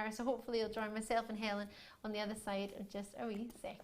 camera, so hopefully you'll join myself and Helen on the other side in just a wee second.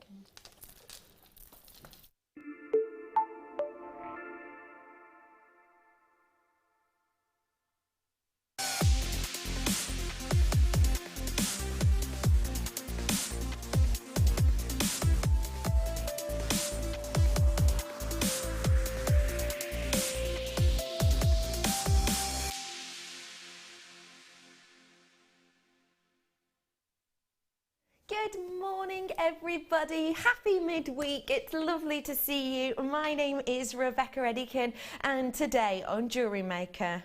Good morning, everybody. Happy midweek. It's lovely to see you. My name is Rebecca Redican, and today on JewelleryMaker,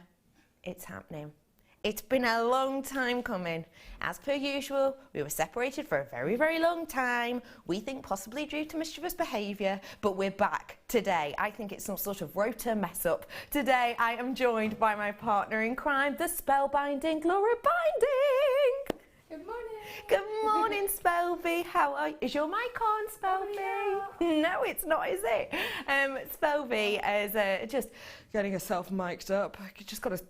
it's happening. It's been a long time coming. As per usual, we were separated for a very, very long time. We think possibly due to mischievous behaviour, but we're back today. I think it's some sort of rota mess up. Today, I am joined by my partner in crime, the spellbinding Laura Binding. Good morning. Good morning, Spelby. How are you? Is your mic on, Spelby? Oh, yeah. No, it's not, is it? Spelby is just getting herself mic'd up.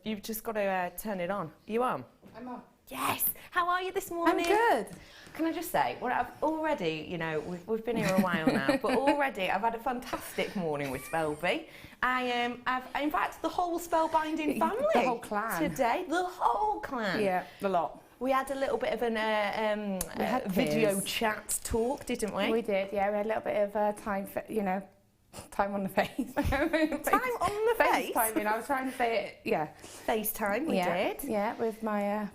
You've just got to turn it on. Are you on? I'm on. Yes. How are you this morning? I'm good. Can I just say, well, I've already, you know, we've been here a while now, but already I've had a fantastic morning with Spelby. I've in fact the whole spellbinding family. The whole clan. Today. The whole clan. Yeah, a lot. We had a little bit of an video chat talk, didn't we? We did, yeah. We had a little bit of time, time on the face. Time on the face? FaceTiming, I was trying to say it, yeah. FaceTime, we did. Yeah, with my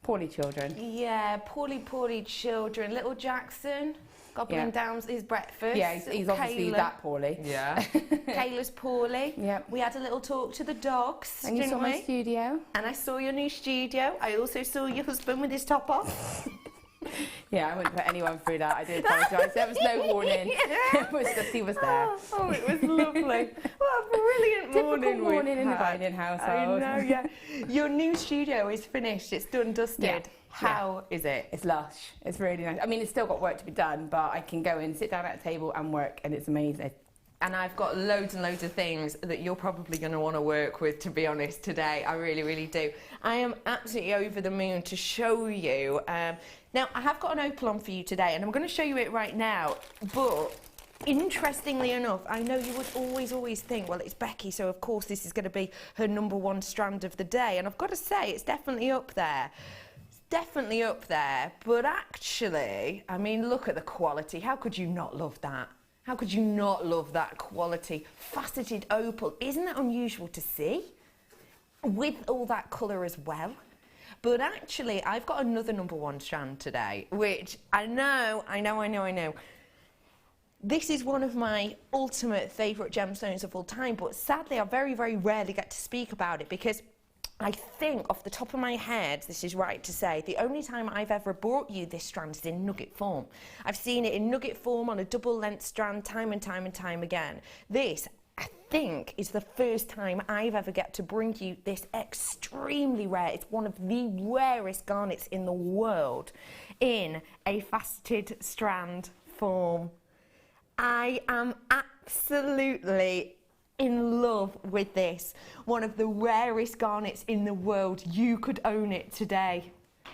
poorly children. Yeah, poorly children. Little Jackson, gobbling down his breakfast. Yeah, he's obviously that poorly. Yeah. Kayla's poorly. Yeah. We had a little talk to the dogs, And you saw my studio. And I saw your new studio. I also saw your husband with his top off. Yeah, I wouldn't put anyone through that. I do apologise. There was no warning. It was just he was there. Oh, it was lovely. What a brilliant Typical morning in the Binding household. I know, yeah. Your new studio is finished. It's done, dusted. Yeah. How is it? It's lush. It's really nice. I mean, it's still got work to be done, but I can go in, sit down at a table and work, and it's amazing. And I've got loads and loads of things that you're probably going to want to work with, to be honest, today. I really, really do. I am absolutely over the moon to show you. Now, I have got an opal on for you today, and I'm going to show you it right now. But interestingly enough, I know you would always think, well, it's Becky, so of course this is going to be her #1 strand of the day. And I've got to say, it's definitely up there. It's definitely up there. But actually, I mean, look at the quality. How could you not love that? How could you not love that quality? Faceted opal. Isn't that unusual to see? With all that colour as well. But actually, I've got another #1 strand today, which I know. This is one of my ultimate favourite gemstones of all time, but sadly, I very, very rarely get to speak about it because I think off the top of my head, this is right to say, the only time I've ever brought you this strand is in nugget form. I've seen it in nugget form on a double length strand time and time again. This, I think, is the first time I've ever get to bring you this extremely rare. It's one of the rarest garnets in the world in a faceted strand form. I am absolutely in love with this. One of the rarest garnets in the world. You could own it today.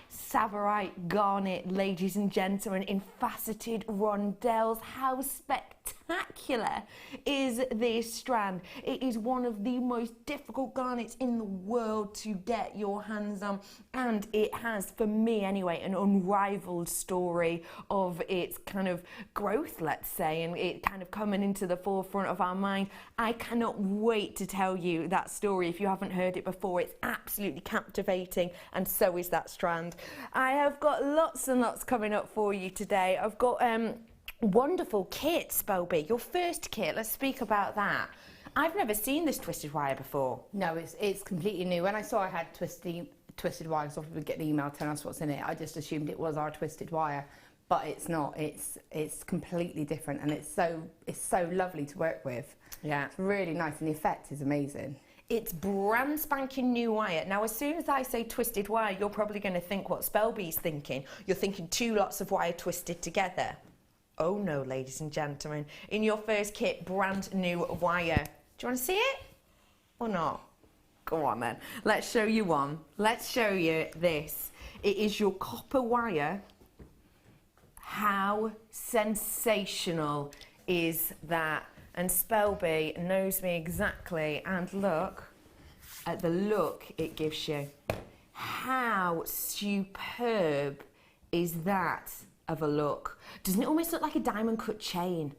Tsavorite garnet, ladies and gentlemen, in faceted rondelles. How spectacular is this strand? It is one of the most difficult garnets in the world to get your hands on, and it has, for me anyway, an unrivaled story of its kind of growth, let's say, and it kind of coming into the forefront of our mind. I cannot wait to tell you that story. If you haven't heard it before, it's absolutely captivating, and so is that strand. I have got lots and lots coming up for you today. I've got wonderful kits, Spelby. Your first kit, let's speak about that. I've never seen this twisted wire before. No, it's completely new. When I saw I had twisted wire, because often we get the email telling us what's in it, I just assumed it was our twisted wire, but it's not. It's completely different, and it's so lovely to work with. Yeah, it's really nice, and the effect is amazing. It's brand spanking new wire. Now, as soon as I say twisted wire, you're probably going to think what Spelby's thinking. You're thinking 2 lots of wire twisted together. Oh no, ladies and gentlemen. In your first kit, brand new wire. Do you want to see it? Or not? Go on then. Let's show you one. Let's show you this. It is your copper wire. How sensational is that? And Spelby knows me exactly, and look at the look it gives you. How superb is that of a look? Doesn't it almost look like a diamond cut chain?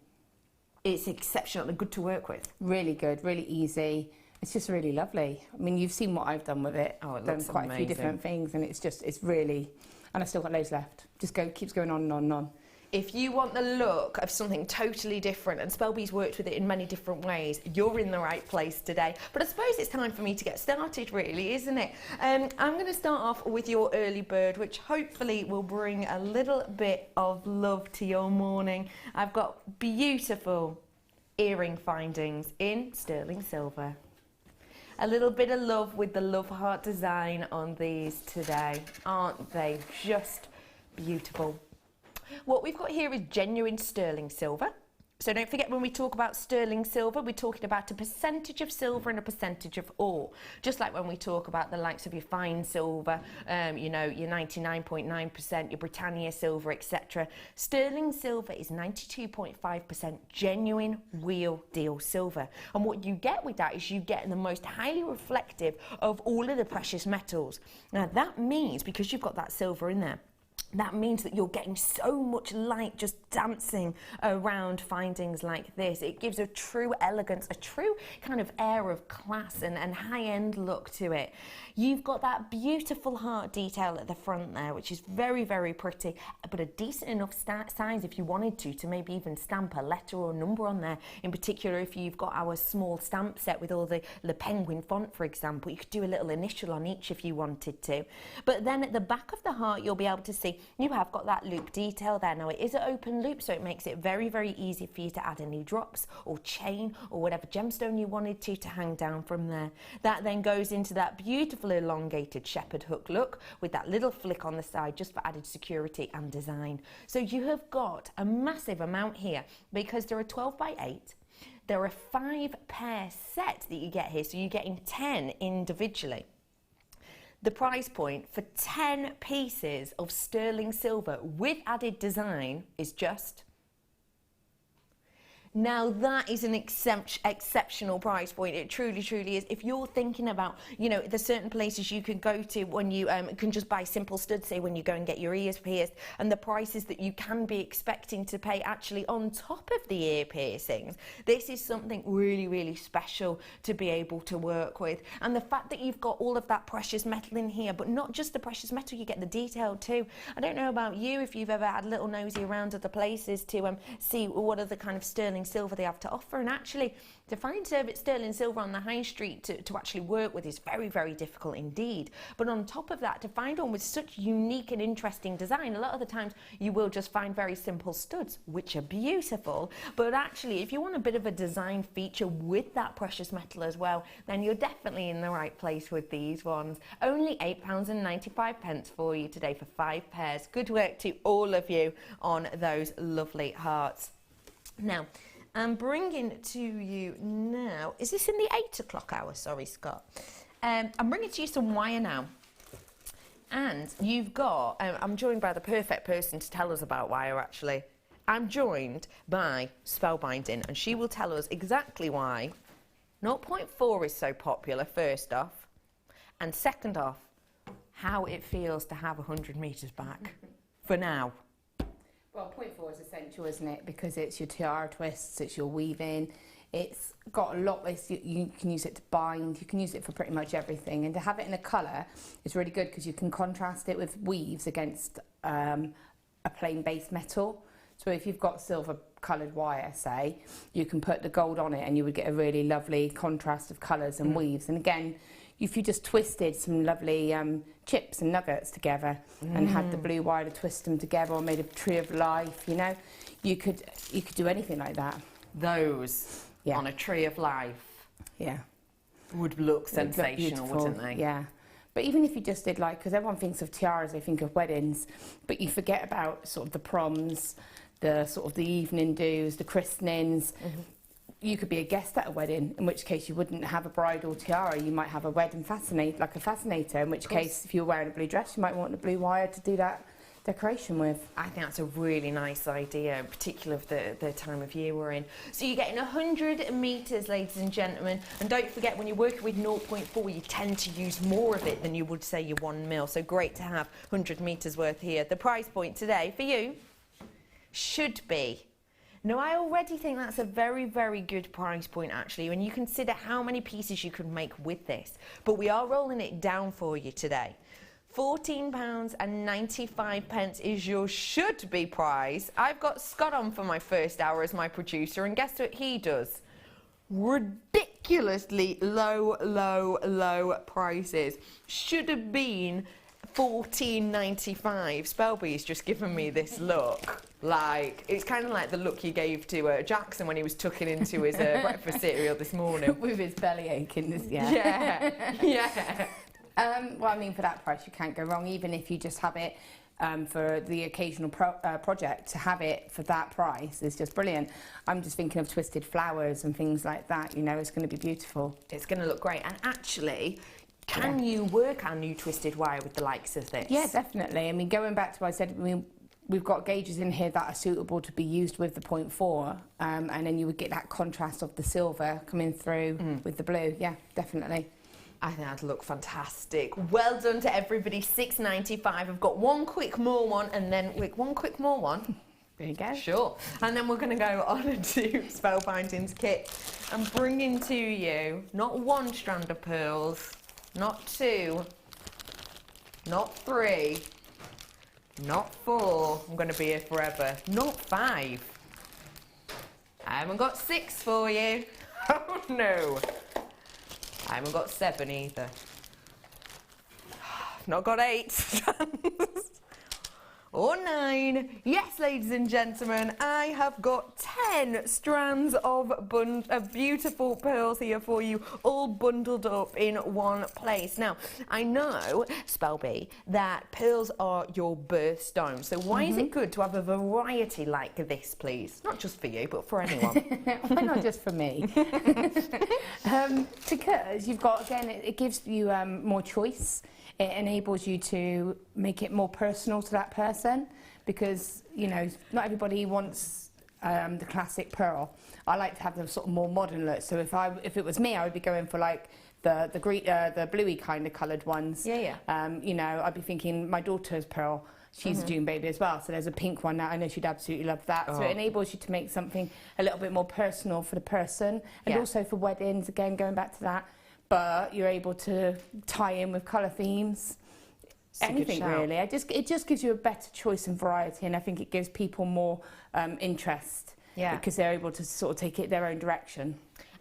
It's exceptional and good to work with. Really good, really easy. It's just really lovely. I mean, you've seen what I've done with it. Oh, it done looks quite amazing. a few different things, and it's really, and I've still got loads left. Just keeps going on and on and on. If you want the look of something totally different, and Spelby's worked with it in many different ways, you're in the right place today. But I suppose it's time for me to get started, really, isn't it? I'm going to start off with your early bird, which hopefully will bring a little bit of love to your morning. I've got beautiful earring findings in sterling silver. A little bit of love with the love heart design on these today. Aren't they just beautiful? What we've got here is genuine sterling silver. So don't forget, when we talk about sterling silver, we're talking about a percentage of silver and a percentage of ore. Just like when we talk about the likes of your fine silver, you know, your 99.9%, your Britannia silver, etc. Sterling silver is 92.5% genuine real deal silver. And what you get with that is you get the most highly reflective of all of the precious metals. Now that means, because you've got that silver in there, that means that you're getting so much light just dancing around findings like this. It gives a true elegance, a true kind of air of class and high-end look to it. You've got that beautiful heart detail at the front there, which is very, very pretty, but a decent enough size if you wanted to maybe even stamp a letter or a number on there. In particular, if you've got our small stamp set with all the penguin font, for example, you could do a little initial on each if you wanted to. But then at the back of the heart, you'll be able to see you have got that loop detail there. Now, it is an open loop, so it makes it very, very easy for you to add any drops or chain or whatever gemstone you wanted to hang down from there. That then goes into that beautiful elongated shepherd hook look with that little flick on the side just for added security and design. So you have got a massive amount here because there are 12 by 8. There are 5 pair sets that you get here, so you're getting 10 individually. The price point for 10 pieces of sterling silver with added design is just... Now that is an exceptional price point. It truly, truly is. If you're thinking about, you know, there's certain places you can go to when you can just buy simple studs, say when you go and get your ears pierced, and the prices that you can be expecting to pay actually on top of the ear piercings. This is something really, really special to be able to work with. And the fact that you've got all of that precious metal in here, but not just the precious metal, you get the detail too. I don't know about you, if you've ever had a little nosy around other places to see what other kind of sterling silver they have to offer, and actually to find sterling silver on the high street to actually work with is very, very difficult indeed. But on top of that, to find one with such unique and interesting design, a lot of the times you will just find very simple studs, which are beautiful, but actually if you want a bit of a design feature with that precious metal as well, then you're definitely in the right place with these ones. Only £8.95 for you today for 5 pairs. Good work to all of you on those lovely hearts. Now, I'm bringing to you now, is this in the 8 o'clock hour? Sorry, Scott. I'm bringing to you some wire now. And you've got, I'm joined by the perfect person to tell us about wire, actually. I'm joined by Spellbinding, and she will tell us exactly why 0.4 is so popular, first off, and second off, how it feels to have 100 metres back, for now. Well, 0.4 is essential, isn't it? Because it's your tiara twists, it's your weaving, it's got a lot, you can use it to bind, you can use it for pretty much everything. And to have it in a colour is really good because you can contrast it with weaves against a plain base metal. So if you've got silver coloured wire, say, you can put the gold on it and you would get a really lovely contrast of colours and weaves. And again, if you just twisted some lovely chips and nuggets together and had the blue wire to twist them together, or made a tree of life, you know, you could do anything like that. Those on a tree of life, would look sensational, wouldn't they? Yeah. But even if you just did, like, because everyone thinks of tiaras, they think of weddings, but you forget about sort of the proms, the sort of the evening do's, the christenings. you could be a guest at a wedding, in which case you wouldn't have a bridal tiara. You might have a wedding fascinator, in which case if you're wearing a blue dress, you might want a blue wire to do that decoration with. I think that's a really nice idea, in particular of the time of year we're in. So you're getting 100 metres, ladies and gentlemen, and don't forget when you're working with 0.4 you tend to use more of it than you would say your 1 mil, so great to have 100 metres worth here. The price point today for you should be, now I already think that's a very, very good price point actually when you consider how many pieces you could make with this, but we are rolling it down for you today. £14.95 is your should-be price. I've got Scott on for my first hour as my producer, and guess what he does? Ridiculously low prices. Should have been £14.95. Spelby's just given me this look. Like, it's kind of like the look you gave to Jackson when he was tucking into his breakfast cereal this morning. With his belly aching this, yeah. Yeah. Well, I mean, for that price, you can't go wrong, even if you just have it for the occasional project. To have it for that price is just brilliant. I'm just thinking of twisted flowers and things like that, you know, it's going to be beautiful. It's going to look great. And actually, can you work our new twisted wire with the likes of this? Yeah, definitely. I mean, going back to what I said, we've got gauges in here that are suitable to be used with the 0.4, and then you would get that contrast of the silver coming through with the blue. Yeah, definitely. I think that'd look fantastic. Well done to everybody. $6.95. I've got one quick more one, and then one quick more one. There you go. Sure. And then we're going to go on to Spellbinding's kit and bring in to you not one strand of pearls, not two, not three, not four. I'm going to be here forever. Not 5. I haven't got 6 for you. Oh no. I haven't got 7 either. Not got 8 strands. Or 9. Yes, ladies and gentlemen, I have got 10 strands of beautiful pearls here for you, all bundled up in one place. Now, I know, Spelby, that pearls are your birthstone, so why is it good to have a variety like this, please? Not just for you, but for anyone. Why not just for me? Because you've got, again, it gives you more choice. It enables you to make it more personal to that person, because, you know, not everybody wants the classic pearl. I like to have the sort of more modern look. So if it was me, I would be going for like the bluey kind of coloured ones. Yeah. You know, I'd be thinking my daughter's pearl. She's a June baby as well, so there's a pink one now. I know she'd absolutely love that. So it enables you to make something a little bit more personal for the person, and also for weddings. Again, going back to that. But you're able to tie in with colour themes, anything really. It just gives you a better choice and variety, and I think it gives people more interest, because they're able to sort of take it their own direction.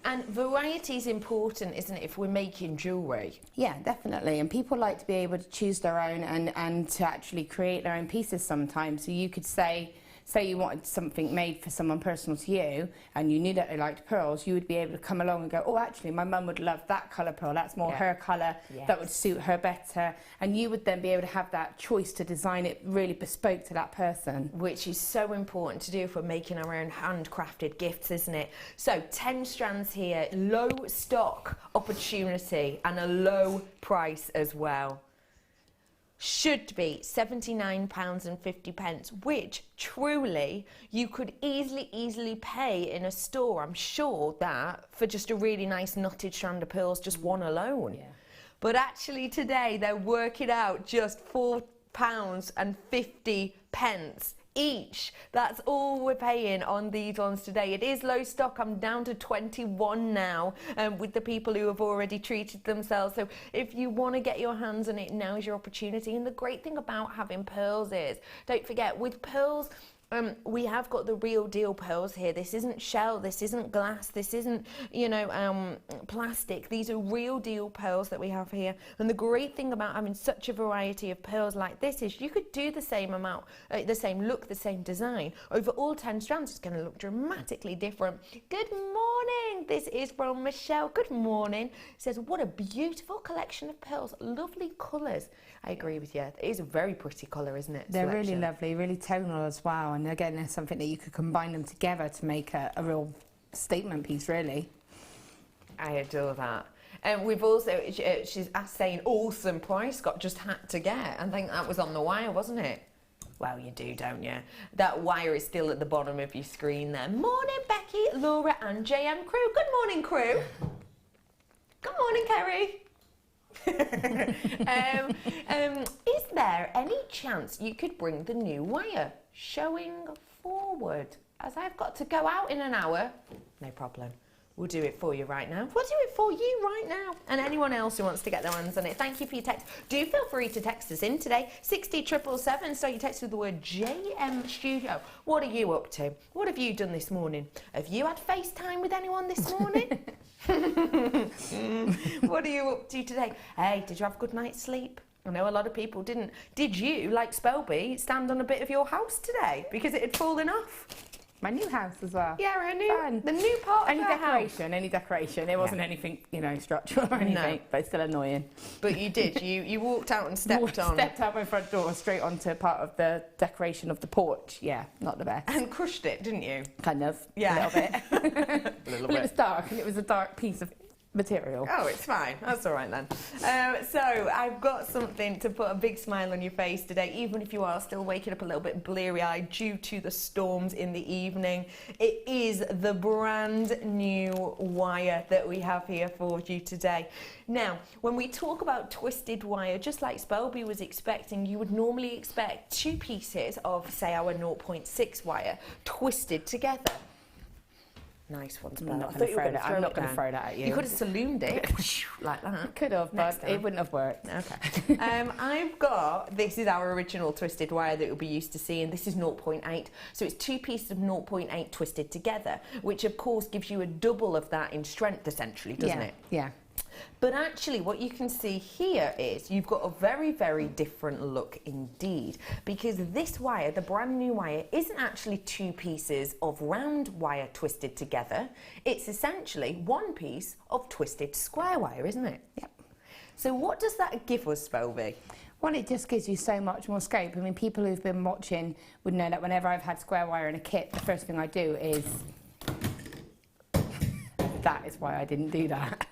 And variety is important, isn't it, if we're making jewellery? Yeah, definitely. And people like to be able to choose their own and to actually create their own pieces sometimes. So you could say you wanted something made for someone personal to you, and you knew that they liked pearls, you would be able to come along and go, oh, actually, my mum would love that colour pearl, that's more her colour, that would suit her better. And you would then be able to have that choice to design it really bespoke to that person. Which is so important to do if we're making our own handcrafted gifts, isn't it? So 10 strands here, low stock opportunity and a low price as well. Should be £79.50, which truly you could easily pay in a store. I'm sure that for just a really nice knotted strand of pearls, just one alone. Yeah. But actually today they're working out just £4.50 each. That's all we're paying on these ones today. It is low stock. I'm down to 21 now with the people who have already treated themselves. So if you want to get your hands on it, now is your opportunity. And the great thing about having pearls is, don't forget, with pearls, we have got the real deal pearls here. This isn't shell, this isn't glass, this isn't, you know, plastic. These are real deal pearls that we have here. And the great thing about having such a variety of pearls like this is you could do the same amount, the same look, the same design. Over all 10 strands, it's going to look dramatically different. Good morning. This is from Michelle. Good morning. It says, what a beautiful collection of pearls. Lovely colours. I agree with you. It is a very pretty colour, isn't it? They're really lovely, really tonal as well. And again, there's something that you could combine them together to make a real statement piece, really. I adore that. And we've also, she's asked saying, awesome price, got just had to get. I think that was on the wire, wasn't it? Well, you do, don't you? That wire is still at the bottom of your screen there. Morning, Becky, Laura and JM crew. Good morning, crew. Good morning, Kerry. Is there any chance you could bring the new wire showing forward? As I've got to go out in an hour. No problem. We'll do it for you right now. We'll do it for you right now. And anyone else who wants to get their hands on it, thank you for your text. Do feel free to text us in today. 60777, so you text with the word JM Studio. What are you up to? What have you done this morning? Have you had FaceTime with anyone this morning? What are you up to today? Hey, did you have a good night's sleep? I know a lot of people didn't. Did you, like Spelby, stand on a bit of your house today because it had fallen off? My new house as well. Yeah, Fun. the new part of her house. Any decoration. It wasn't anything, you know, structural or anything, but it's still annoying. But you did. You walked out and stepped out my front door straight onto part of the decoration of the porch. Yeah, not the best. And crushed it, didn't you? Kind of. Yeah. A little bit. Well, it was dark, and it was a dark piece of material. Oh, it's fine. That's all right then. So I've got something to put a big smile on your face today, even if you are still waking up a little bit bleary-eyed due to the storms in the evening. It is the brand new wire that we have here for you today. Now, when we talk about twisted wire, just like Spelby was expecting, you would normally expect two pieces of, say, our 0.6 wire twisted together. Nice one, Spell. I'm not going to throw that at you. You could have salooned it like that. Could have, but it wouldn't have worked. Okay. I've got, this is our original twisted wire that you'll be used to seeing. This is 0.8. So it's two pieces of 0.8 twisted together, which of course gives you a double of that in strength essentially, doesn't it? Yeah. But actually what you can see here is you've got a very, very different look indeed, because this wire, the brand new wire, isn't actually two pieces of round wire twisted together. It's essentially one piece of twisted square wire, isn't it? Yep. So what does that give us, Spelby? Well, it just gives you so much more scope. I mean, people who've been watching would know that whenever I've had square wire in a kit, the first thing I do is... That is why I didn't do that.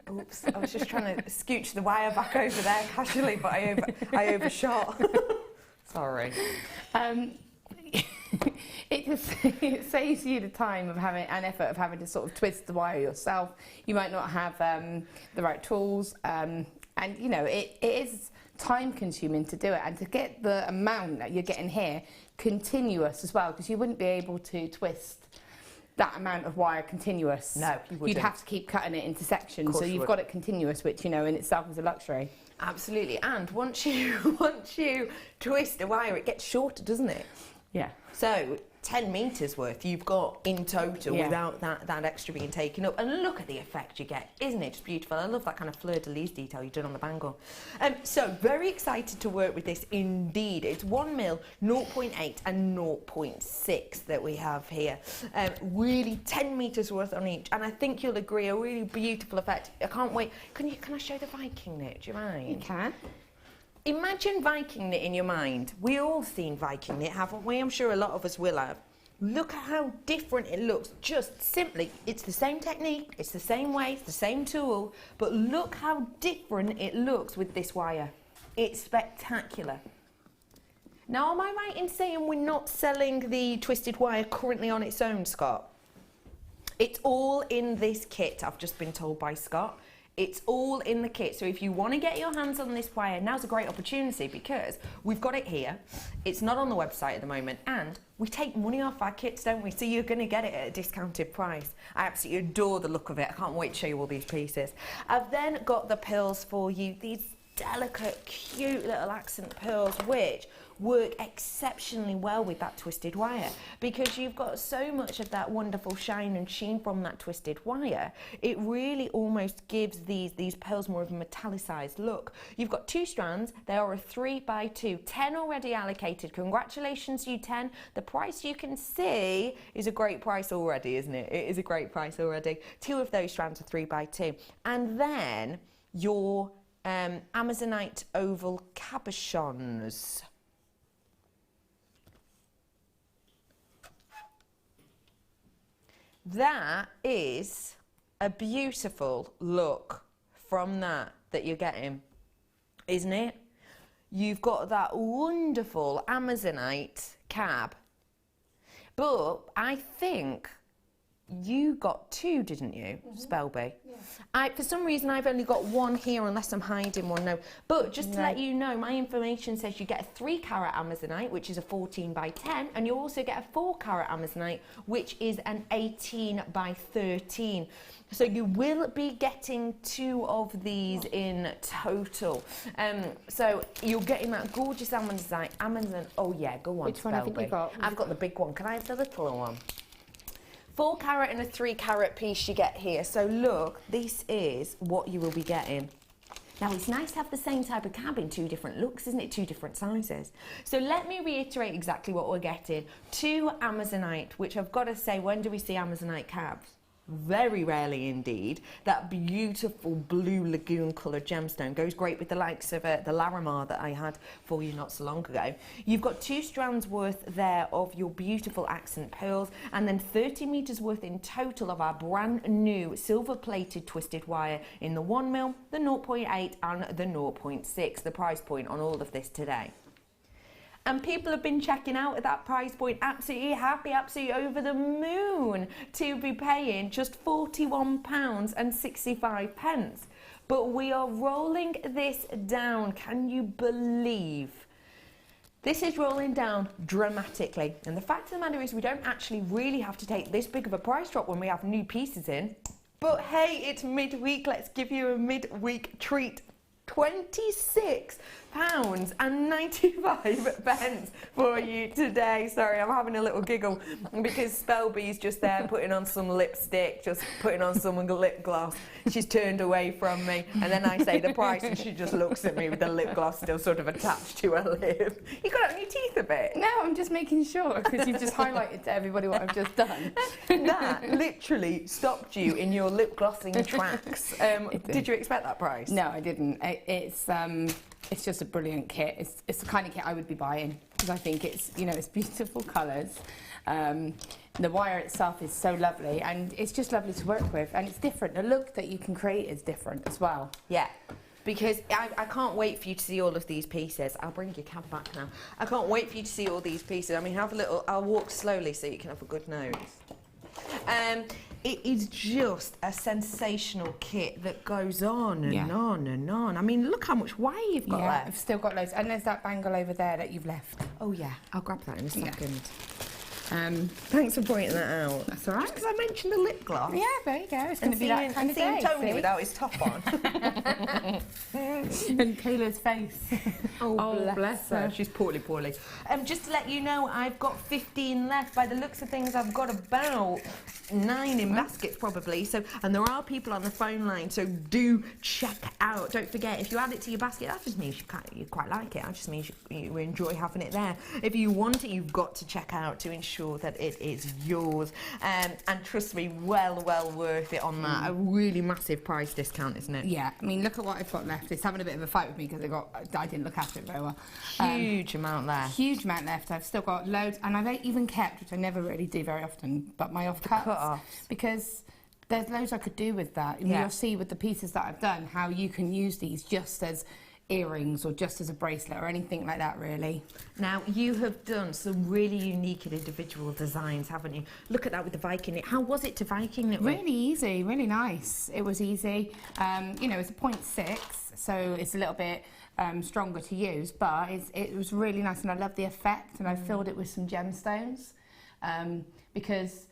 Oops, I was just trying to scooch the wire back over there casually, but I overshot. Sorry. It saves you the time of having and effort of having to sort of twist the wire yourself. You might not have the right tools, and you know it is time consuming to do it, and to get the amount that you're getting here continuous as well, because you wouldn't be able to twist that amount of wire continuous. No, you wouldn't. You'd have to keep cutting it into sections, so you've got it continuous, which, you know, in itself is a luxury. Absolutely, and once you twist a wire, it gets shorter, doesn't it? Yeah. So 10 metres worth you've got in total without that extra being taken up. And look at the effect you get. Isn't it just beautiful? I love that kind of fleur-de-lis detail you've done on the bangle. So very excited to work with this indeed. It's 1 mil, 0.8 and 0.6 that we have here. Really 10 metres worth on each. And I think you'll agree, a really beautiful effect. I can't wait. Can I show the Viking knit? Do you mind? You can. Imagine Viking knit in your mind. We all seen Viking knit, haven't we? I'm sure a lot of us will have. Look at how different it looks. Just simply, it's the same technique, it's the same way, it's the same tool, but look how different it looks with this wire. It's spectacular. Now, am I right in saying we're not selling the twisted wire currently on its own, Scott? It's all in this kit, I've just been told by Scott. It's all in the kit, so if you want to get your hands on this wire, now's a great opportunity because we've got it here. It's not on the website at the moment, and we take money off our kits, don't we? So you're going to get it at a discounted price. I absolutely adore the look of it. I can't wait to show you all these pieces. I've then got the pearls for you, these delicate, cute little accent pearls, which work exceptionally well with that twisted wire because you've got so much of that wonderful shine and sheen from that twisted wire. It really almost gives these pearls more of a metallicized look. You've got 2 strands. They are a 3x2, 10 already allocated. Congratulations, you 10. The price you can see is a great price already, isn't it? It is a great price already. 2 of those strands are 3x2, and then your Amazonite oval cabochons. That is a beautiful look from that you're getting, isn't it? You've got that wonderful Amazonite cab. But I think you got two, didn't you, Spelby? Yeah. For some reason, I've only got one here, unless I'm hiding one. No. But just to let you know, my information says you get a 3-carat Amazonite, which is a 14 by 10, and you also get a 4-carat Amazonite, which is an 18 by 13. So you will be getting 2 of these in total. So you're getting that gorgeous Amazonite. Oh yeah, go on. Which one have you got? I've got the big one. Can I have the little one? 4-carat and a 3-carat piece you get here. So look, this is what you will be getting. Now it's nice to have the same type of cab in 2 different looks, isn't it? 2 different sizes. So let me reiterate exactly what we're getting. 2 Amazonite, which I've got to say, when do we see Amazonite cabs? Very rarely indeed. That beautiful blue lagoon coloured gemstone goes great with the likes of the Larimar that I had for you not so long ago. You've got 2 strands worth there of your beautiful accent pearls, and then 30 metres worth in total of our brand new silver plated twisted wire in the 1mm, the 0.8 and the 0.6, the price point on all of this today. And people have been checking out at that price point, absolutely happy, absolutely over the moon to be paying just £41.65. But we are rolling this down. Can you believe? This is rolling down dramatically. And the fact of the matter is we don't actually really have to take this big of a price drop when we have new pieces in. But hey, it's midweek. Let's give you a midweek treat. £26.95 for you today. Sorry, I'm having a little giggle because Spelby's just there putting on some lipstick, just putting on some lip gloss. She's turned away from me, and then I say the price and she just looks at me with the lip gloss still sort of attached to her lip. You got it on your teeth a bit? No, I'm just making sure, because you've just highlighted to everybody what I've just done. That literally stopped you in your lip glossing tracks. Did you expect that price? No, I didn't. It's just a brilliant kit. It's the kind of kit I would be buying, because I think it's, you know, it's beautiful colours. The wire itself is so lovely, and it's just lovely to work with, and it's different. The look that you can create is different as well. Yeah, because I can't wait for you to see all of these pieces. I'll bring your cab back now. I can't wait for you to see all these pieces. I mean, have a little, I'll walk slowly so you can have a good nose. It is just a sensational kit that goes on and on and on. I mean, look how much wire you've got left. I've still got loads. And there's that bangle over there that you've left. Oh, yeah. I'll grab that in a second. Thanks for pointing that out. That's all right. Because I mentioned the lip gloss. Yeah, there you go. It's going to be that kind of day. Tony without his top on. And Kayla's face. Oh, bless her. She's poorly. Just to let you know, I've got 15 left. By the looks of things, I've got about 9 in baskets probably. So, and there are people on the phone line, so do check out. Don't forget, if you add it to your basket, that just means you quite like it. That just means you enjoy having it there. If you want it, you've got to check out to ensure that it is yours. And trust me, well worth it on that. A really massive price discount, isn't it? Yeah, I mean, look at what I've got left. It's having a bit of a fight with me because I didn't look after it very well. Huge amount left. Huge amount left. I've still got loads, and I've even kept, which I never really do very often, but my cut-offs, because there's loads I could do with that. And you'll see with the pieces that I've done how you can use these just as earrings or just as a bracelet or anything like that, really. Now, you have done some really unique and individual designs, haven't you? Look at that with the Viking knit. How was it to Viking knit? Really easy, really nice. It was easy. You know, it's a 0.6, so it's a little bit stronger to use, but it was really nice, and I love the effect, and I filled it with some gemstones, because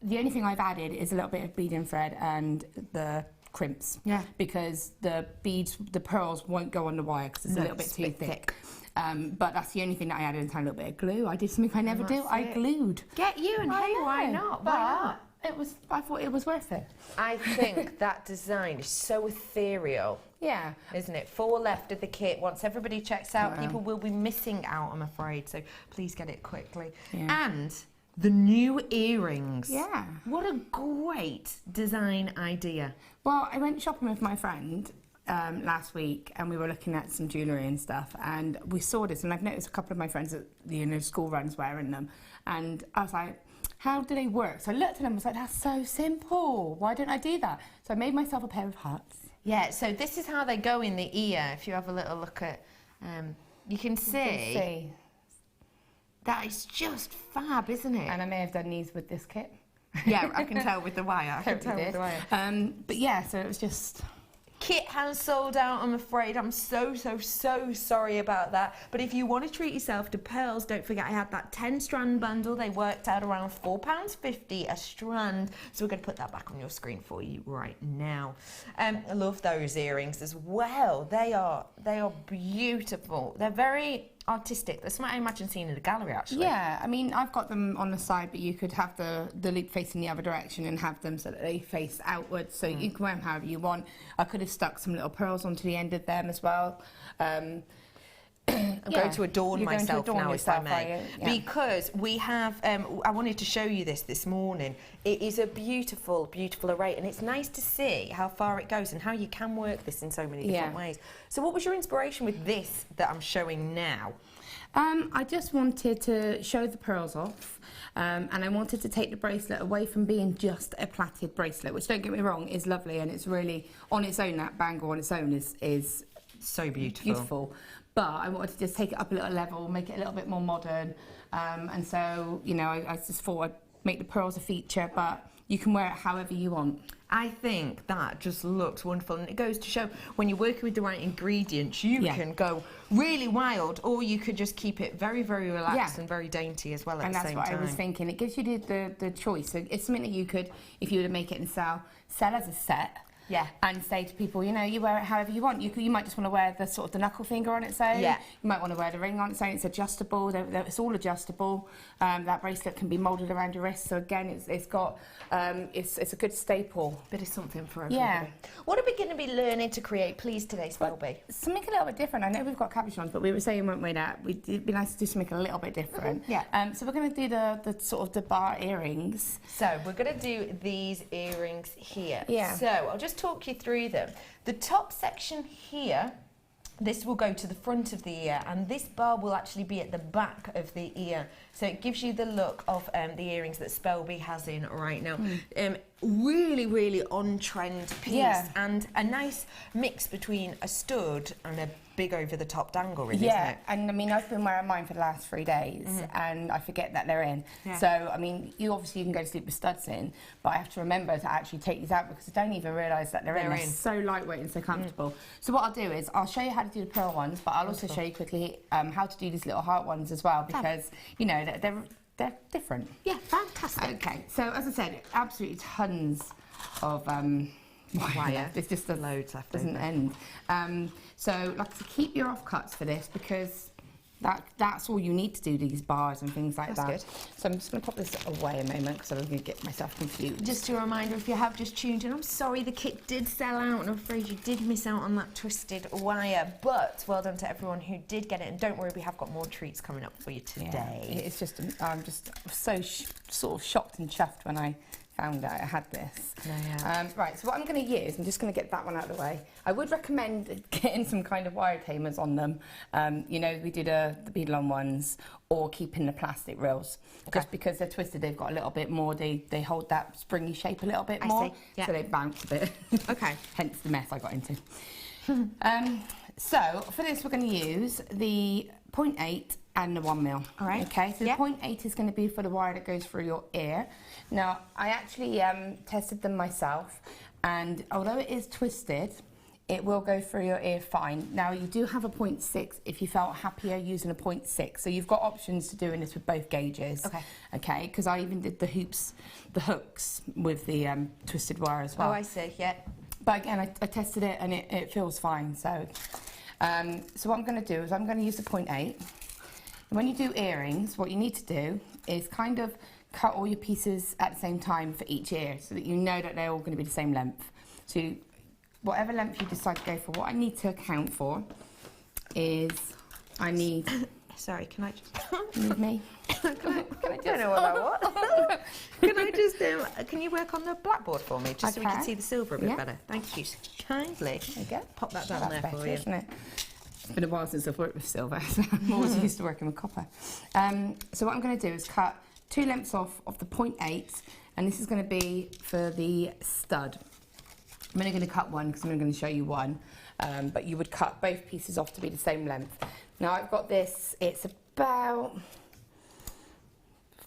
the only thing I've added is a little bit of beading thread and the crimps, because the beads, the pearls won't go on the wire because it's a little bit too thick. But that's the only thing that I added, a tiny little bit of glue. I did something I never do. I glued. Get you, and hey, why not? I thought it was worth it. I think that design is so ethereal. Yeah. Isn't it? 4 left of the kit. Once everybody checks out, people will be missing out, I'm afraid. So please get it quickly. Yeah. And the new earrings. Yeah. What a great design idea. Well, I went shopping with my friend last week, and we were looking at some jewellery and stuff, and we saw this, and I've noticed a couple of my friends at school runs wearing them, and I was like, how do they work? So I looked at them and was like, that's so simple. Why don't I do that? So I made myself a pair of hearts. Yeah, so this is how they go in the ear. If you have a little look at, you can see. That is just fab, isn't it? And I may have done these with this kit. Yeah, I can tell with the wire. I can tell Totally with the did. wire. But yeah, so it was just... Kit has sold out, I'm afraid. I'm so sorry about that. But if you want to treat yourself to pearls, don't forget I had that 10 strand bundle. They worked out around £4.50 a strand. So we're going to put that back on your screen for you right now. I love those earrings as well. They are beautiful. They're very artistic. That's what I imagine seeing in the gallery, actually. Yeah, I mean, I've got them on the side, but you could have the loop facing the other direction and have them so that they face outwards, so you can wear them however you want. I could have stuck some little pearls onto the end of them as well. I'm going to adorn myself now, if I may, because we have, I wanted to show you this morning. It is a beautiful, beautiful array, and it's nice to see how far it goes and how you can work this in so many different ways. So what was your inspiration with this that I'm showing now? I just wanted to show the pearls off, and I wanted to take the bracelet away from being just a plaited bracelet, which, don't get me wrong, is lovely, and it's really, on its own, that bangle on its own is so beautiful. But I wanted to just take it up a little level, make it a little bit more modern, and so, you know, I just thought I'd make the pearls a feature, but you can wear it however you want. I think that just looks wonderful, and it goes to show when you're working with the right ingredients, you can go really wild, or you could just keep it very, very relaxed and very dainty as well at the same time. And that's what I was thinking. It gives you the choice. So it's something that you could, if you were to make it and sell as a set. Yeah. And say to people, you know, you wear it however you want. You might just want to wear the sort of the knuckle finger on its own. Yeah. You might want to wear the ring on its own. It's adjustable. It's all adjustable. That bracelet can be moulded around your wrist. So again, it's a good staple. Bit of something for everybody. Yeah. What are we going to be learning to create, please, today, Spelby? Something a little bit different. I know we've got cabochons, but we were saying, weren't we, that it'd be nice to do something a little bit different. Yeah. So we're going to do the sort of the bar earrings. So we're going to do these earrings here. Yeah. So I'll just talk you through them. The top section here, this will go to the front of the ear, and this bar will actually be at the back of the ear. So it gives you the look of the earrings that Spelby has in right now. Really, really on-trend piece, and a nice mix between a stud and a big over-the-top dangle, really, isn't it? And I mean, I've been wearing mine for the last 3 days, and I forget that they're in. So, I mean, you can go to sleep with studs in, but I have to remember to actually take these out because I don't even realise that they're in. They're so lightweight and so comfortable. So what I'll do is I'll show you how to do the pearl ones, but I'll also show you quickly how to do these little heart ones as well, because, you know, they're different. Yeah, fantastic. Okay, so as I said, absolutely tons of wire. There's just loads left. Doesn't end. So, like to keep your offcuts for this, because that's all you need to do these bars and things like that. Good. So I'm just going to pop this away a moment because I'm going to get myself confused. Just a reminder, if you have just tuned in, I'm sorry the kit did sell out, and I'm afraid you did miss out on that twisted wire. But well done to everyone who did get it, and don't worry, we have got more treats coming up for you today. Yeah, it's just I'm just so sort of shocked and chuffed when I found out I had this. Right, so what I'm going to use, I'm just going to get that one out of the way. I would recommend getting some kind of wire tamers on them. You know, we do the beadle-on ones, or keeping the plastic reels. Just because they're twisted, they've got a little bit more, they hold that springy shape a little bit more. So they bounce a bit. Hence the mess I got into. So for this, we're going to use the 0.8 and the 1 mil. All right. Okay, so the 0.8 is going to be for the wire that goes through your ear. Now, I actually tested them myself, and although it is twisted, it will go through your ear fine. Now, you do have a 0.6 if you felt happier using a 0.6. So you've got options to doing this with both gauges. Okay, because I even did the hooks with the twisted wire as well. Oh, I see, yeah. But again, I tested it, and it feels fine. So, so what I'm going to do is I'm going to use the 0.8. When you do earrings, what you need to do is kind of cut all your pieces at the same time for each ear, so that you know that they're all going to be the same length. So whatever length you decide to go for, what I need to account for is I need... Sorry, can I just... Need me? can I don't know what that was. Can I just, can you work on the blackboard for me, just so we can see the silver a bit better? Thank you kindly. There you go. Pop that down there for you. Isn't it? It's been a while since I've worked with silver, so I'm always used to working with copper. So what I'm going to do is cut 2 lengths off of the 0.8, and this is going to be for the stud. I'm only going to cut one because I'm only going to show you one, but you would cut both pieces off to be the same length. Now I've got this, it's about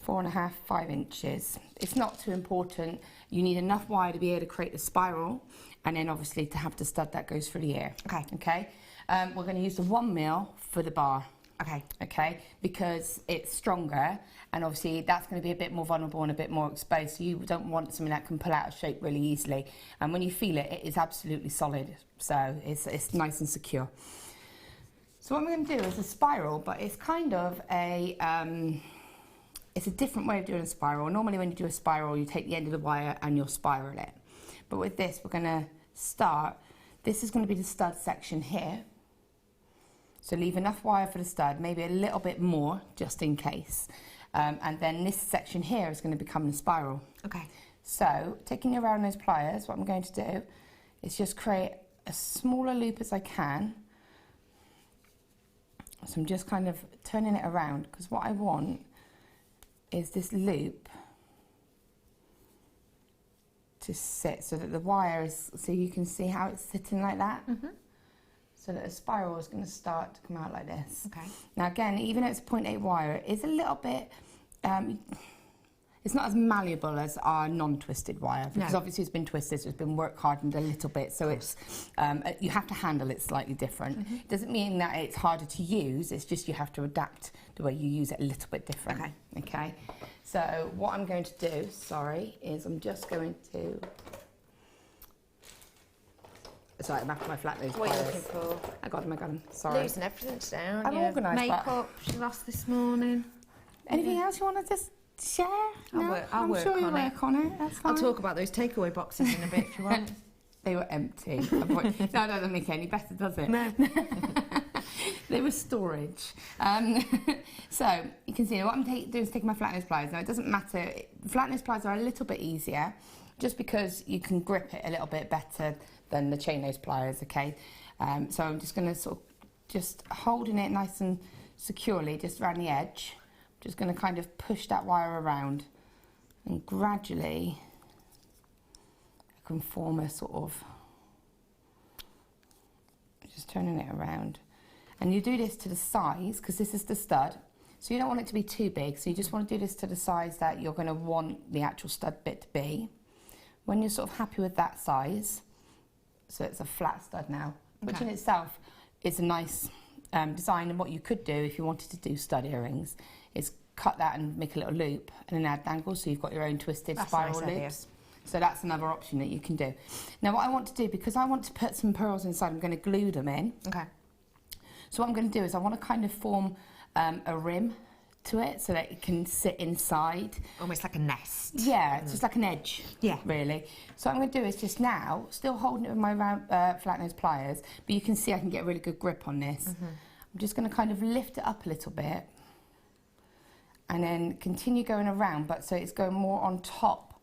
4.5, 5 inches. It's not too important. You need enough wire to be able to create a spiral, and then obviously to have the stud that goes through the ear. Okay. Okay. We're going to use the 1 mil for the bar. Okay. Okay, because it's stronger, and obviously that's going to be a bit more vulnerable and a bit more exposed, so you don't want something that can pull out of shape really easily. And when you feel it, it is absolutely solid, so it's nice and secure. So what I'm going to do is a spiral, but it's kind of a it's a different way of doing a spiral. Normally when you do a spiral, you take the end of the wire and you'll spiral it. But with this, we're going to start, this is going to be the stud section here. So leave enough wire for the stud, maybe a little bit more, just in case. And then this section here is going to become the spiral. Okay. So, taking around those pliers, what I'm going to do is just create as small a loop as I can. So I'm just kind of turning it around, because what I want is this loop to sit so that the wire is, so you can see how it's sitting like that. Mm-hmm. So that a spiral is going to start to come out like this. Okay. Now again, even though it's 0.8 wire, it is a little bit, it's not as malleable as our non-twisted wire, because obviously it's been twisted, so it's been work hardened a little bit, so it's, you have to handle it slightly different. Mm-hmm. It doesn't mean that it's harder to use, it's just you have to adapt the way you use it a little bit different. Okay. Okay. So what I'm going to do, is I'm just going to, sorry, I'm after my flat nose What are you pliers. looking for? I got them, sorry. Losing everything down. I'm organised, but- Makeup she lost this morning. Anything else you want to just share? No? I'll work sure on you'll it. work on it. That's fine. I'll talk about those takeaway boxes in a bit if you want. They were empty. No, it doesn't make it any better, does it? No. They were storage. So you can see what I'm doing is taking my flat nose pliers. Now it doesn't matter. Flat nose pliers are a little bit easier, just because you can grip it a little bit better than the chain nose pliers. Okay. So I'm just going to sort of just holding it nice and securely just around the edge. I'm just going to kind of push that wire around, and gradually I can form a sort of, just turning it around. And you do this to the size, because this is the stud, so you don't want it to be too big, so you just want to do this to the size that you're going to want the actual stud bit to be. When you're sort of happy with that size, so it's a flat stud now, which in itself is a nice design. And what you could do if you wanted to do stud earrings is cut that and make a little loop and then add dangles, so you've got your own twisted spiral loops. So that's another option that you can do. Now what I want to do, because I want to put some pearls inside, I'm going to glue them in. Okay. So what I'm going to do is I want to kind of form a rim to it so that it can sit inside. Almost like a nest. Yeah, it's just like an edge. Yeah. Really. So what I'm going to do is just now, still holding it with my round, flat nose pliers, but you can see I can get a really good grip on this. Mm-hmm. I'm just going to kind of lift it up a little bit and then continue going around, but so it's going more on top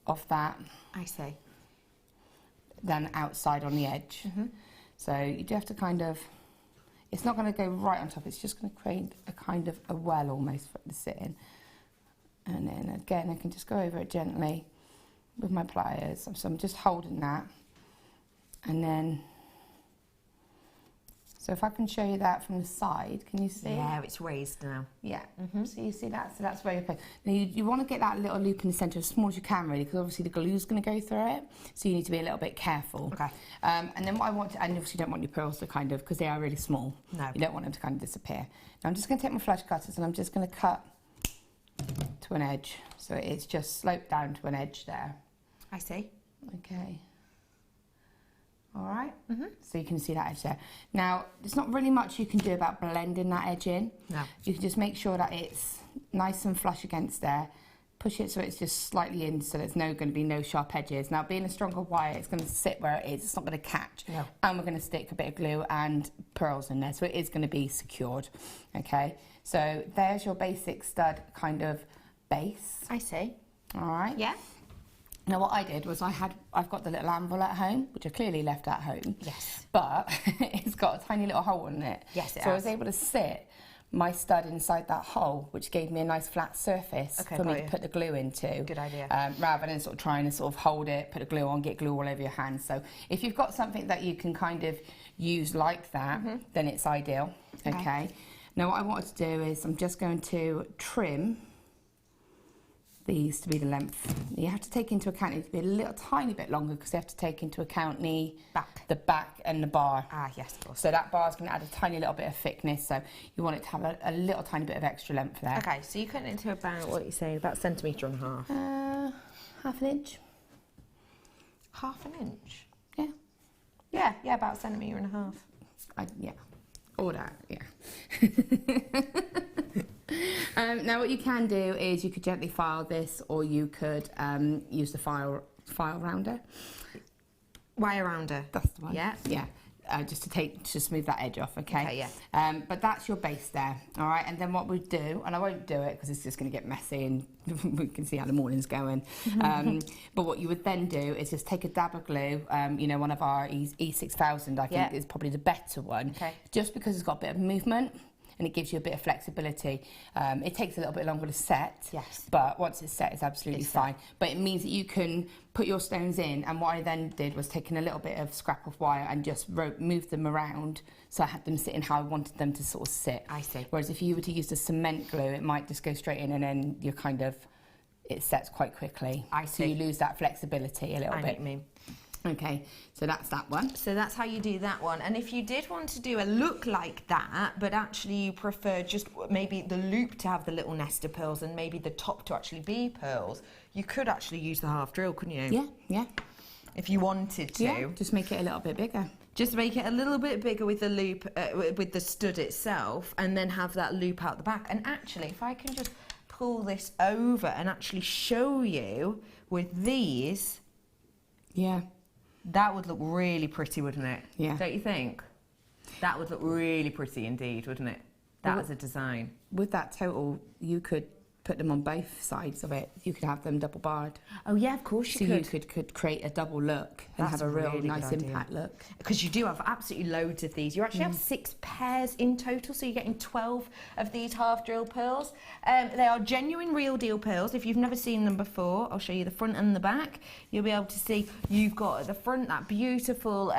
of that. I see. Than outside on the edge. Mm-hmm. So you do have to kind of, it's not going to go right on top, it's just going to create a kind of a well almost for it to sit in. And then again, I can just go over it gently with my pliers. So I'm just holding that. And then, so if I can show you that from the side, can you see? Yeah, it's raised now. Yeah, so you see that, so that's where you're playing. Now you want to get that little loop in the centre as small as you can really, because obviously the glue's going to go through it, so you need to be a little bit careful. Okay. And then what I want to, and obviously you don't want your pearls to kind of, because they are really small. No. You don't want them to kind of disappear. Now I'm just going to take my flush cutters and I'm just going to cut to an edge, so it's just sloped down to an edge there. I see. Okay. All right, so you can see that edge there. Now, there's not really much you can do about blending that edge in. No. You can just make sure that it's nice and flush against there, push it so it's just slightly in, so there's going to be no sharp edges. Now, being a stronger wire, it's going to sit where it is. It's not going to catch. No. And we're going to stick a bit of glue and pearls in there, so it is going to be secured. Okay, so there's your basic stud kind of base. I see. All right. Yeah. Now, what I did was I've got the little anvil at home, which I clearly left at home. Yes. But it's got a tiny little hole in it. Yes, it So I has. was able to sit my stud inside that hole, which gave me a nice flat surface for me to put the glue into. Good idea. Rather than sort of trying to sort of hold it, put the glue on, get glue all over your hands. So if you've got something that you can kind of use like that, then it's ideal. Okay. Now what I wanted to do is I'm just going to trim these to be the length. You have to take into account it to be a little tiny bit longer because you have to take into account the back and the bar. Ah, yes, of course. So that bar is going to add a tiny little bit of thickness, so you want it to have a little tiny bit of extra length there. Okay, so you cut it into about, what are you saying, about 1.5 centimetres? Half an inch. Half an inch? Yeah. Yeah, about 1.5 centimetres. Yeah. All that, yeah. Now what you can do is you could gently file this, or you could use the file rounder. Wire rounder. That's the one. Yeah. Yeah. Just to smooth that edge off, okay? Okay, yeah. But that's your base there, all right? And then what we do, and I won't do it because it's just going to get messy and we can see how the morning's going. But what you would then do is just take a dab of glue, you know, one of our E6000, I think is probably the better one, just because it's got a bit of movement and it gives you a bit of flexibility. It takes a little bit longer to set, but once it's set, it's absolutely fine. But it means that you can put your stones in, and what I then did was taking a little bit of scrap of wire and just moved them around so I had them sitting how I wanted them to sort of sit. I see. Whereas if you were to use the cement glue, it might just go straight in and then you're kind of, it sets quite quickly. I see. So you lose that flexibility a little I know bit. what you mean. Okay, so that's that one. So that's how you do that one. And if you did want to do a look like that, but actually you prefer just maybe the loop to have the little nest of pearls and maybe the top to actually be pearls, you could actually use the half drill, couldn't you? Yeah, yeah. If you wanted to. Yeah, just make it a little bit bigger. Just make it a little bit bigger with the loop, with the stud itself, and then have that loop out the back. And actually, if I can just pull this over and actually show you with these, that would look really pretty, wouldn't it? Yeah. Don't you think? That would look really pretty indeed, wouldn't it? That as a design. With that total, you could put them on both sides of it. You could have them double barred. Oh yeah, of course you could. So you could create a double look and That's have a real really nice good idea. impact look. Because you do have absolutely loads of these. You actually have 6 pairs in total, so you're getting 12 of these half drill pearls. They are genuine real deal pearls. If you've never seen them before, I'll show you the front and the back. You'll be able to see you've got at the front that beautiful,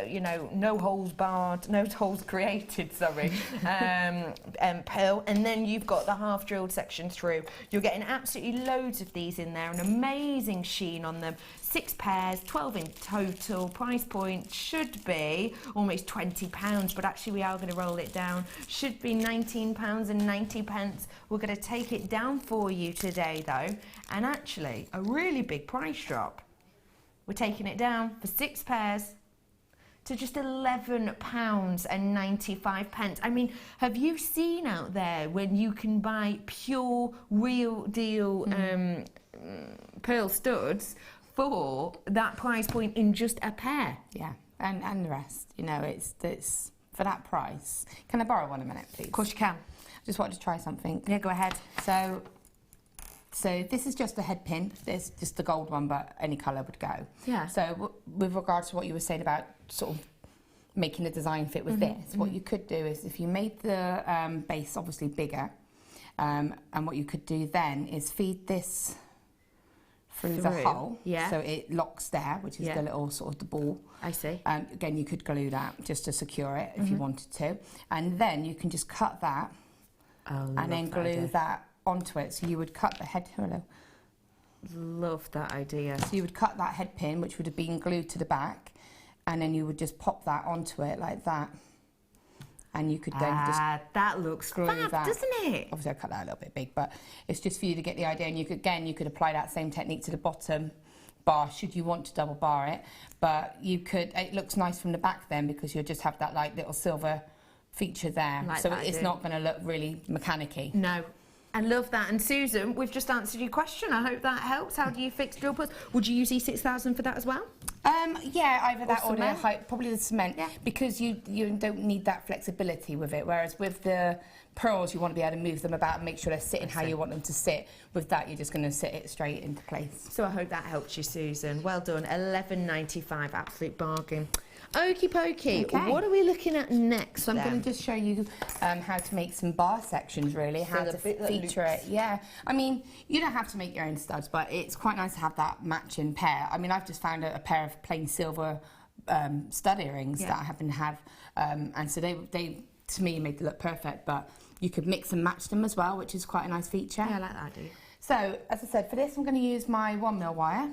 you know, no holes barred, no holes created, sorry, pearl. And then you've got the half drilled section through. You're getting absolutely loads of these in there, an amazing sheen on them. 6 pairs, 12 in total. Price point should be almost £20, but actually we are going to roll it down. Should be £19.90. We're going to take it down for you today though, and actually a really big price drop. We're taking it down for 6 pairs to just £11.95. I mean, have you seen out there when you can buy pure, real deal pearl studs for that price point in just a pair? Yeah, and the rest, you know, it's for that price. Can I borrow one a minute, please? Of course you can. Just wanted to try something. Yeah, go ahead. So this is just a head pin. There's just the gold one, but any colour would go. Yeah. So with regards to what you were saying about sort of making the design fit with this, what you could do is if you made the base obviously bigger, and what you could do then is feed this through the hole, so it locks there, which is the little sort of the ball. I see. Again, you could glue that just to secure it if you wanted to, and then you can just cut that and then glue that onto it. So you would cut the head. Love that idea. So you would cut that head pin, which would have been glued to the back, and then you would just pop that onto it like that, and you could then just that looks glue fab, that. doesn't it? Obviously, I cut that a little bit big, but it's just for you to get the idea. And you could apply that same technique to the bottom bar should you want to double bar it. But you could. It looks nice from the back then because you'll just have that like little silver feature there, Like so that, it's not going to look really mechanic-y. No. I love that. And Susan, we've just answered your question. I hope that helps. How do you fix drill posts? Would you use E6000 for that as well? Yeah, either that or cement? probably the cement, because you don't need that flexibility with it. Whereas with the pearls, you want to be able to move them about and make sure they're sitting how you want them to sit. With that, you're just going to sit it straight into place. So I hope that helps you, Susan. Well done. £11.95, absolute bargain. Okie pokey. Okay. What are we looking at next? So I'm going to just show you how to make some bar sections, really, how to feature it. Yeah, I mean, you don't have to make your own studs, but it's quite nice to have that matching pair. I mean, I've just found a pair of plain silver stud earrings that I happen to have, and so they to me made them look perfect, but you could mix and match them as well, which is quite a nice feature. Yeah, I like that idea. So, as I said, for this I'm going to use my 1mm wire.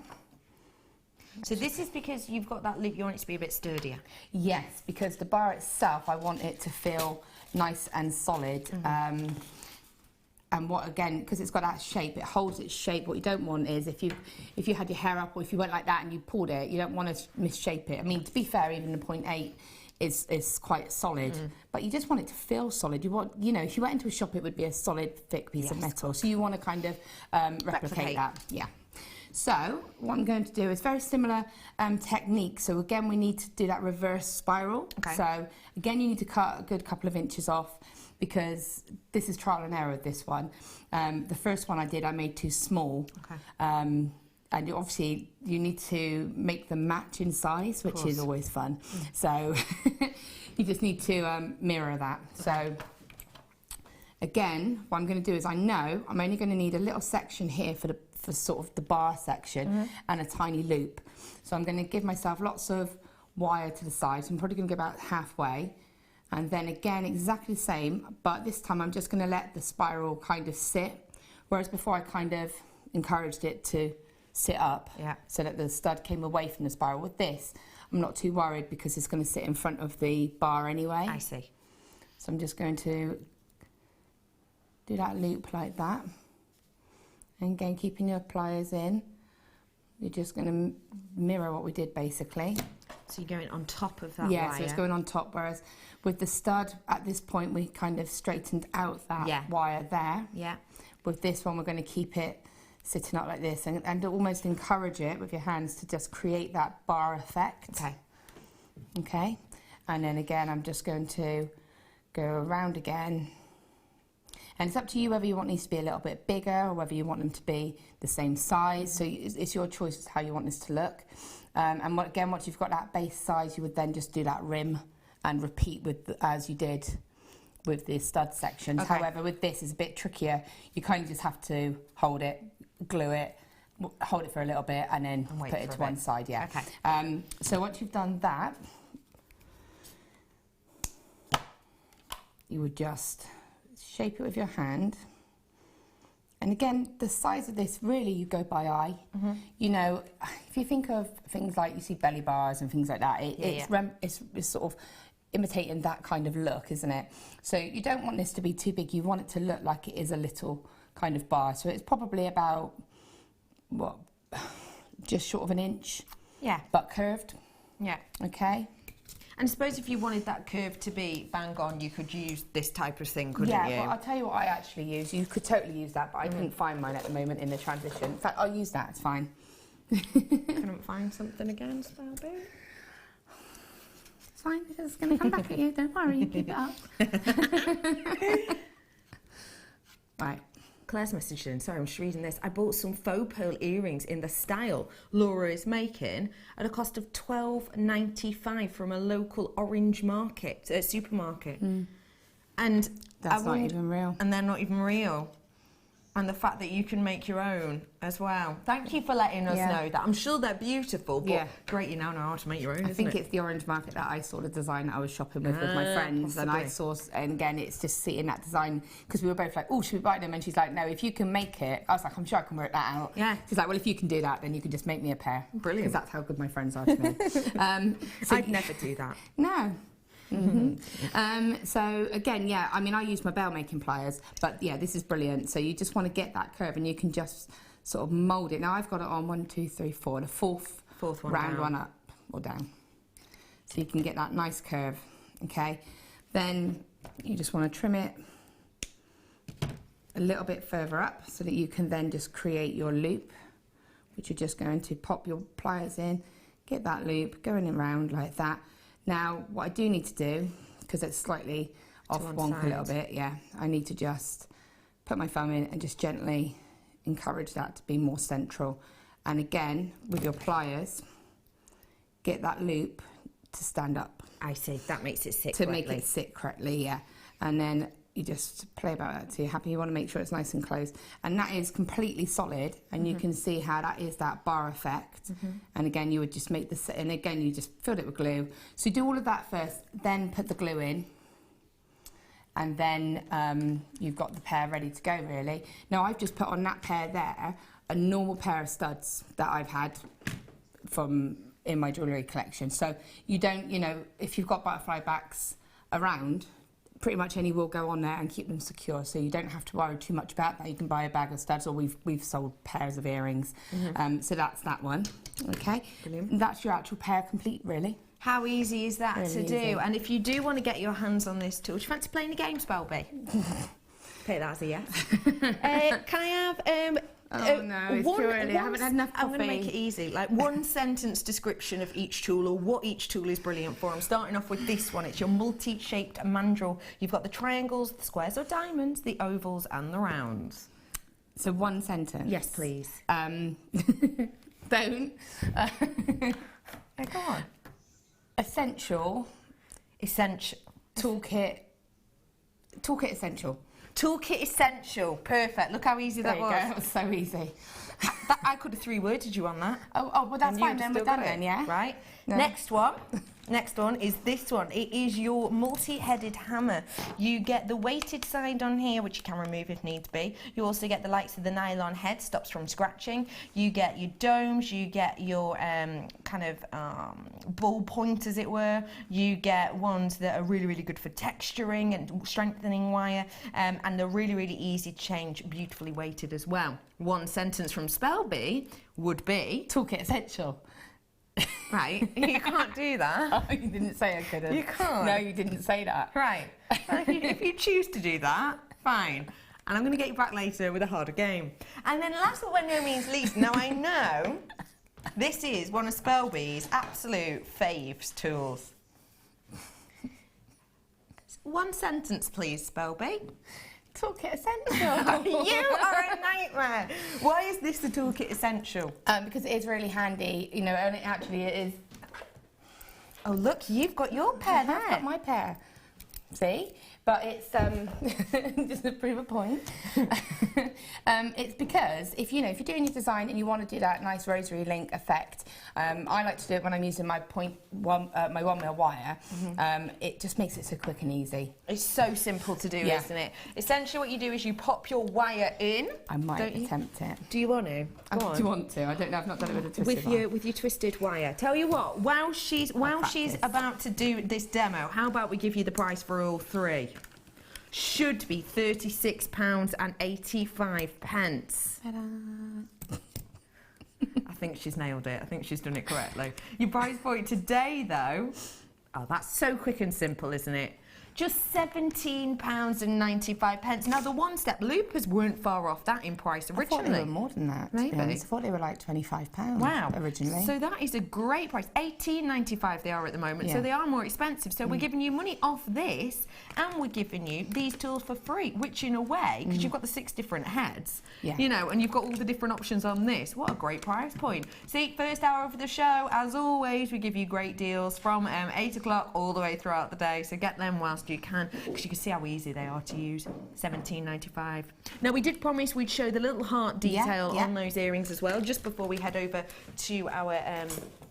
So this is because you've got that loop, you want it to be a bit sturdier? Yes, because the bar itself, I want it to feel nice and solid. And what, again, because it's got that shape, it holds its shape. What you don't want is if you had your hair up or if you went like that and you pulled it, you don't want to misshape it. I mean, to be fair, even the 0.8 is quite solid, but you just want it to feel solid. You want, you know, if you went into a shop, it would be a solid, thick piece of metal. So you want to kind of replicate that. Yeah. So what I'm going to do is very similar technique. So again, we need to do that reverse spiral. Okay. So again, you need to cut a good couple of inches off because this is trial and error with this one. The first one I did, I made too small. Okay. And obviously you need to make them match in size, which is always fun. So you just need to mirror that. So again, what I'm going to do is I know I'm only going to need a little section here for sort of the bar section and a tiny loop. So I'm going to give myself lots of wire to the side. So I'm probably going to go about halfway. And then again, exactly the same, but this time I'm just going to let the spiral kind of sit. Whereas before I kind of encouraged it to sit up so that the stud came away from the spiral. With this, I'm not too worried because it's going to sit in front of the bar anyway. I see. So I'm just going to do that loop like that. And again, keeping your pliers in, you're just going to mirror what we did basically. So you're going on top of that wire? Yeah, so it's going on top, whereas with the stud, at this point, we kind of straightened out that wire there. Yeah. With this one, we're going to keep it sitting up like this and almost encourage it with your hands to just create that bar effect. Okay. Okay. And then again, I'm just going to go around again. And it's up to you whether you want these to be a little bit bigger or whether you want them to be the same size. So it's your choice as how you want this to look. And again, once you've got that base size, you would then just do that rim and repeat as you did with the stud sections. Okay. However, with this, it's a bit trickier. You kind of just have to hold it, glue it, hold it for a little bit, and then put it to one side. Yeah. Okay. So once you've done that, you would just shape it with your hand. And again, the size of this, really, you go by eye. You know, if you think of things like you see belly bars and things like that, it's sort of imitating that kind of look, isn't it? So you don't want this to be too big. You want it to look like it is a little kind of bar. So it's probably about, what, just short of an inch. Yeah. But curved. Yeah. Okay. And I suppose if you wanted that curve to be bang on, you could use this type of thing, couldn't you? Yeah, but I'll tell you what I actually use. You could totally use that, but I couldn't find mine at the moment in the transition. In fact, I'll use that, it's fine. Couldn't find something again, Spellboot? It's fine, it's going to come back at you, don't worry, you keep it up. Right. Claire's message in, sorry, I'm just reading this. I bought some faux pearl earrings in the style Laura is making at a cost of $12.95 from a local orange market, supermarket. And that's not even real. And they're not even real. And the fact that you can make your own as well. Thank you for letting us know that. I'm sure they're beautiful, but great you now know how to make your own, I think it's the orange market that I saw the design that I was shopping with my friends. Possibly. And I saw, and again, it's just seeing that design, because we were both like, oh, should we buy them? And she's like, no, if you can make it. I was like, I'm sure I can work that out. Yeah. She's like, well, if you can do that, then you can just make me a pair. Brilliant. Because that's how good my friends are to me. So I'd never do that. No. So again, yeah, I mean, I use my bell making pliers, but yeah, this is brilliant. So you just want to get that curve and you can just sort of mould it. Now I've got it on 1, 2, 3, 4, the fourth one round down. one up or down. So you can get that nice curve, okay? Then you just want to trim it a little bit further up so that you can then just create your loop, which you're just going to pop your pliers in, get that loop going around like that. Now, what I do need to do, because it's slightly off wonk a little bit, yeah, I need to just put my thumb in and just gently encourage that to be more central. And again, with your pliers, get that loop to stand up. I see, that makes it sit to correctly. make it sit correctly, yeah. And then you just play about that till you're happy. You want to make sure it's nice and close. And that is completely solid, and you can see how that is that bar effect. And again, you would just make this, and again, you just filled it with glue. So you do all of that first, then put the glue in, and then you've got the pair ready to go, really. Now, I've just put on that pair there a normal pair of studs that I've had from in my jewellery collection. So you don't, you know, if you've got butterfly backs around, pretty much any will go on there and keep them secure, so you don't have to worry too much about that. You can buy a bag of studs, or we've sold pairs of earrings. So that's that one. Okay, brilliant. And that's your actual pair complete, really. How easy is that Really to do? easy. And if you do want to get your hands on this tool, do you fancy playing a game, Spelby? Take that as a yes. Can I have Oh no, it's too early. I haven't had enough coffee. I'm going to make it easy. Like one sentence description of each tool, or what each tool is brilliant for. I'm starting off with this one. It's your multi-shaped mandrel. You've got the triangles, the squares or diamonds, the ovals and the rounds. So one sentence. Yes, please. Don't. Hey, go on. Essential. Essential. Toolkit. Toolkit essential. Toolkit essential. Perfect. Look how easy There that you was. go. That was so easy. I could have three-worded you on that. Oh, well, that's And fine. you'd Then have we're still done got then, it, yeah? Right. No. Next one is this one. It is your multi-headed hammer. You get the weighted side on here, which you can remove if needs be. You also get the likes of the nylon head, stops from scratching. You get your domes. You get your kind of ball point, as it were. You get ones that are really, really good for texturing and strengthening wire, and they're really, really easy to change, beautifully weighted as well. One sentence from Spelby would be... Toolkit essential. Right, you can't do that. Oh, you didn't say I couldn't. You can't. No, you didn't say that. Right. Well, if you choose to do that, fine. And I'm going to get you back later with a harder game. And then last but by no means least, now I know this is one of Spelby's absolute faves tools. One sentence, please, Spelby. Toolkit essential. You are a nightmare. Why is this the toolkit essential? Because it is really handy, you know, and it actually is. Oh, look, you've got your pair I've there. got my pair. See? But it's just to prove a point. It's because if you're doing your design and you want to do that nice rosary link effect, I like to do it when I'm using my my 1 mil wire. It just makes it so quick and easy. It's so simple to do, Yeah. isn't it? Essentially, what you do is you pop your wire in. I might Don't you? attempt it. Do you want to? Go on. Do you want to? I don't know. I've not done it with a twisted wire. With your twisted wire. Tell you what, while she's practice. about to do this demo, how about we give you the price for all three? Should be £36.85. I think she's nailed it. I think she's done it correctly. Your price point today, though, oh, that's so quick and simple, isn't it? Just £17.95. Now, the one-step loopers weren't far off that in price I thought originally. they were more than that. to be Maybe. honest. I thought they were like £25. Wow. Originally. So that is a great price. $18.95 they are at the moment, so Yeah. they are more expensive. So we're giving you money off this, and we're giving you these tools for free, which in a way, because you've got the 6 different heads, Yeah. you know, and you've got all the different options on this. What a great price point. See, first hour of the show, as always, we give you great deals from 8 o'clock all the way throughout the day. So get them whilst you can, because you can see how easy they are to use. £17.95. Now, we did promise we'd show the little heart detail yeah. on those earrings as well, just before we head over to our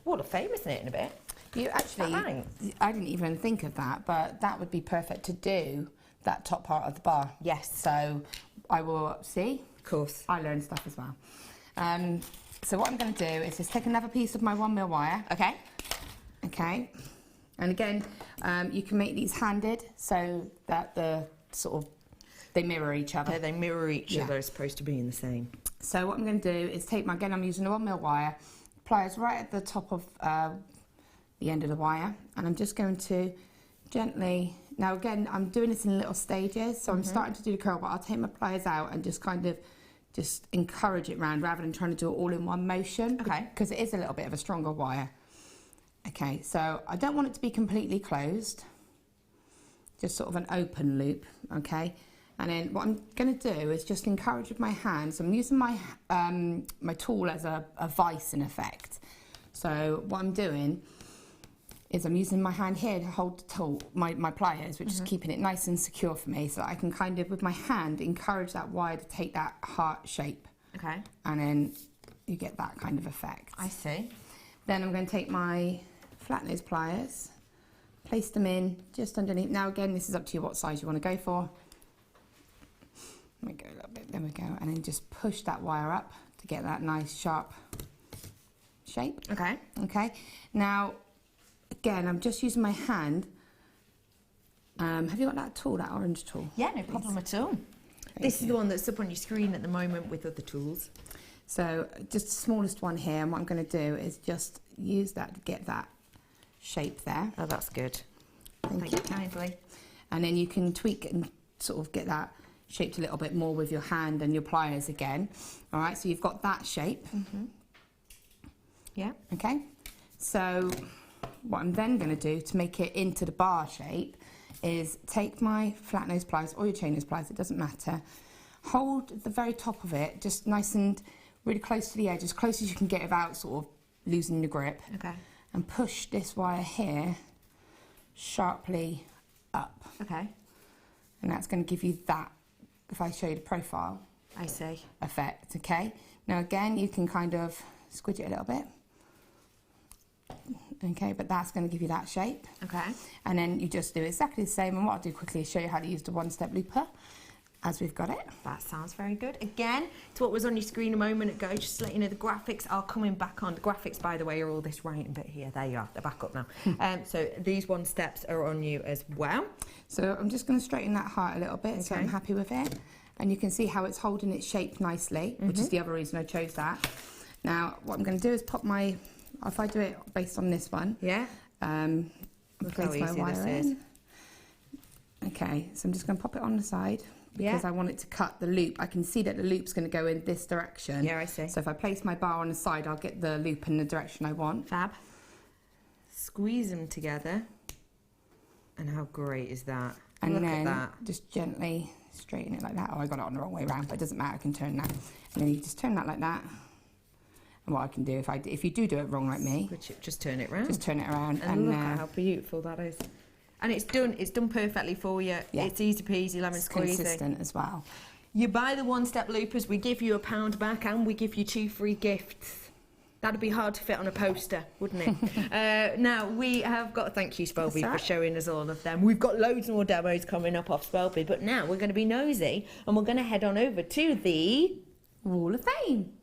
Wall of Fame, isn't it, in a bit? You actually, right? I didn't even think of that, but that would be perfect to do that top part of the bar. Yes. So I will see. Of course. I learned stuff as well. So what I'm going to do is just take another piece of my 1 mil wire. Okay. Okay. And again, you can make these handed so that they mirror each other. They mirror each Yeah. other as opposed to being the same. So what I'm going to do is take my, again, I'm using a 1 mil wire, pliers right at the top of the end of the wire, and I'm just going to gently Now again, I'm doing this in little stages, so I'm starting to do the curl, but I'll take my pliers out and just kind of just encourage it round rather than trying to do it all in one motion. Okay. Because it is a little bit of a stronger wire. Okay, so I don't want it to be completely closed, just sort of an open loop, okay? And then what I'm going to do is just encourage with my hands. I'm using my my tool as a vice in effect. So what I'm doing is I'm using my hand here to hold the tool, my pliers, which is keeping it nice and secure for me, so that I can kind of, with my hand, encourage that wire to take that heart shape. Okay. And then you get that kind of effect. I see. Then I'm going to take my flat nose pliers, place them in just underneath. Now again, this is up to you what size you want to go for. Let me go a little bit, there we go. And then just push that wire up to get that nice sharp shape. Okay. Okay. Now, again, I'm just using my hand. Have you got that tool, that orange tool? Yeah, no problem at all. This is the one that's up on your screen at the moment with other tools. So just the smallest one here, and what I'm going to do is just use that to get that shape there. Oh, that's good. Thank you kindly. And then you can tweak and sort of get that shaped a little bit more with your hand and your pliers again. All right, so you've got that shape. Yeah. Okay, so what I'm then going to do to make it into the bar shape is take my flat nose pliers or your chain nose pliers, it doesn't matter. Hold the very top of it, just nice and really close to the edge, as close as you can get without sort of losing the grip. Okay. And push this wire here sharply up. Okay. And that's going to give you that, if I show you the profile, I see. effect, okay? Now again, you can kind of squidge it a little bit. Okay, but that's going to give you that shape. Okay. And then you just do exactly the same, and what I'll do quickly is show you how to use the one-step looper as we've got it. That sounds very good. Again, to what was on your screen a moment ago, just to let you know the graphics are coming back on. The graphics, by the way, are all this writing bit here. There you are, they're back up now. So these one steps are on you as well. So I'm just going to straighten that heart a little bit, so I'm happy with it. And you can see how it's holding its shape nicely, which is the other reason I chose that. Now, what I'm going to do is pop my, if I do it based on this one, Yeah. Look how place my easy wire this is. in. Okay, so I'm just going to pop it on the side because Yeah. I want it to cut the loop. I can see that the loop's going to go in this direction. Yeah, I see. So if I place my bar on the side, I'll get the loop in the direction I want. Fab. Squeeze them together. And how great is that? And Look then at that. just gently straighten it like that. Oh, I got it on the wrong way around, but it doesn't matter. I can turn that. And then you just turn that like that. And what I can do, if you do it wrong like me, Just turn it round. just turn it around. And look at how beautiful that is. And it's done perfectly for you. Yeah. It's easy peasy, lemon it's squeezy. consistent as well. You buy the one-step loopers, we give you £1 back, and we give you 2 free gifts. That'd be hard to fit on a poster, wouldn't it? Now, we have got to thank you, Spellbid, for showing us all of them. We've got loads more demos coming up off Spellbid, but now we're going to be nosy, and we're going to head on over to the Wall of Fame.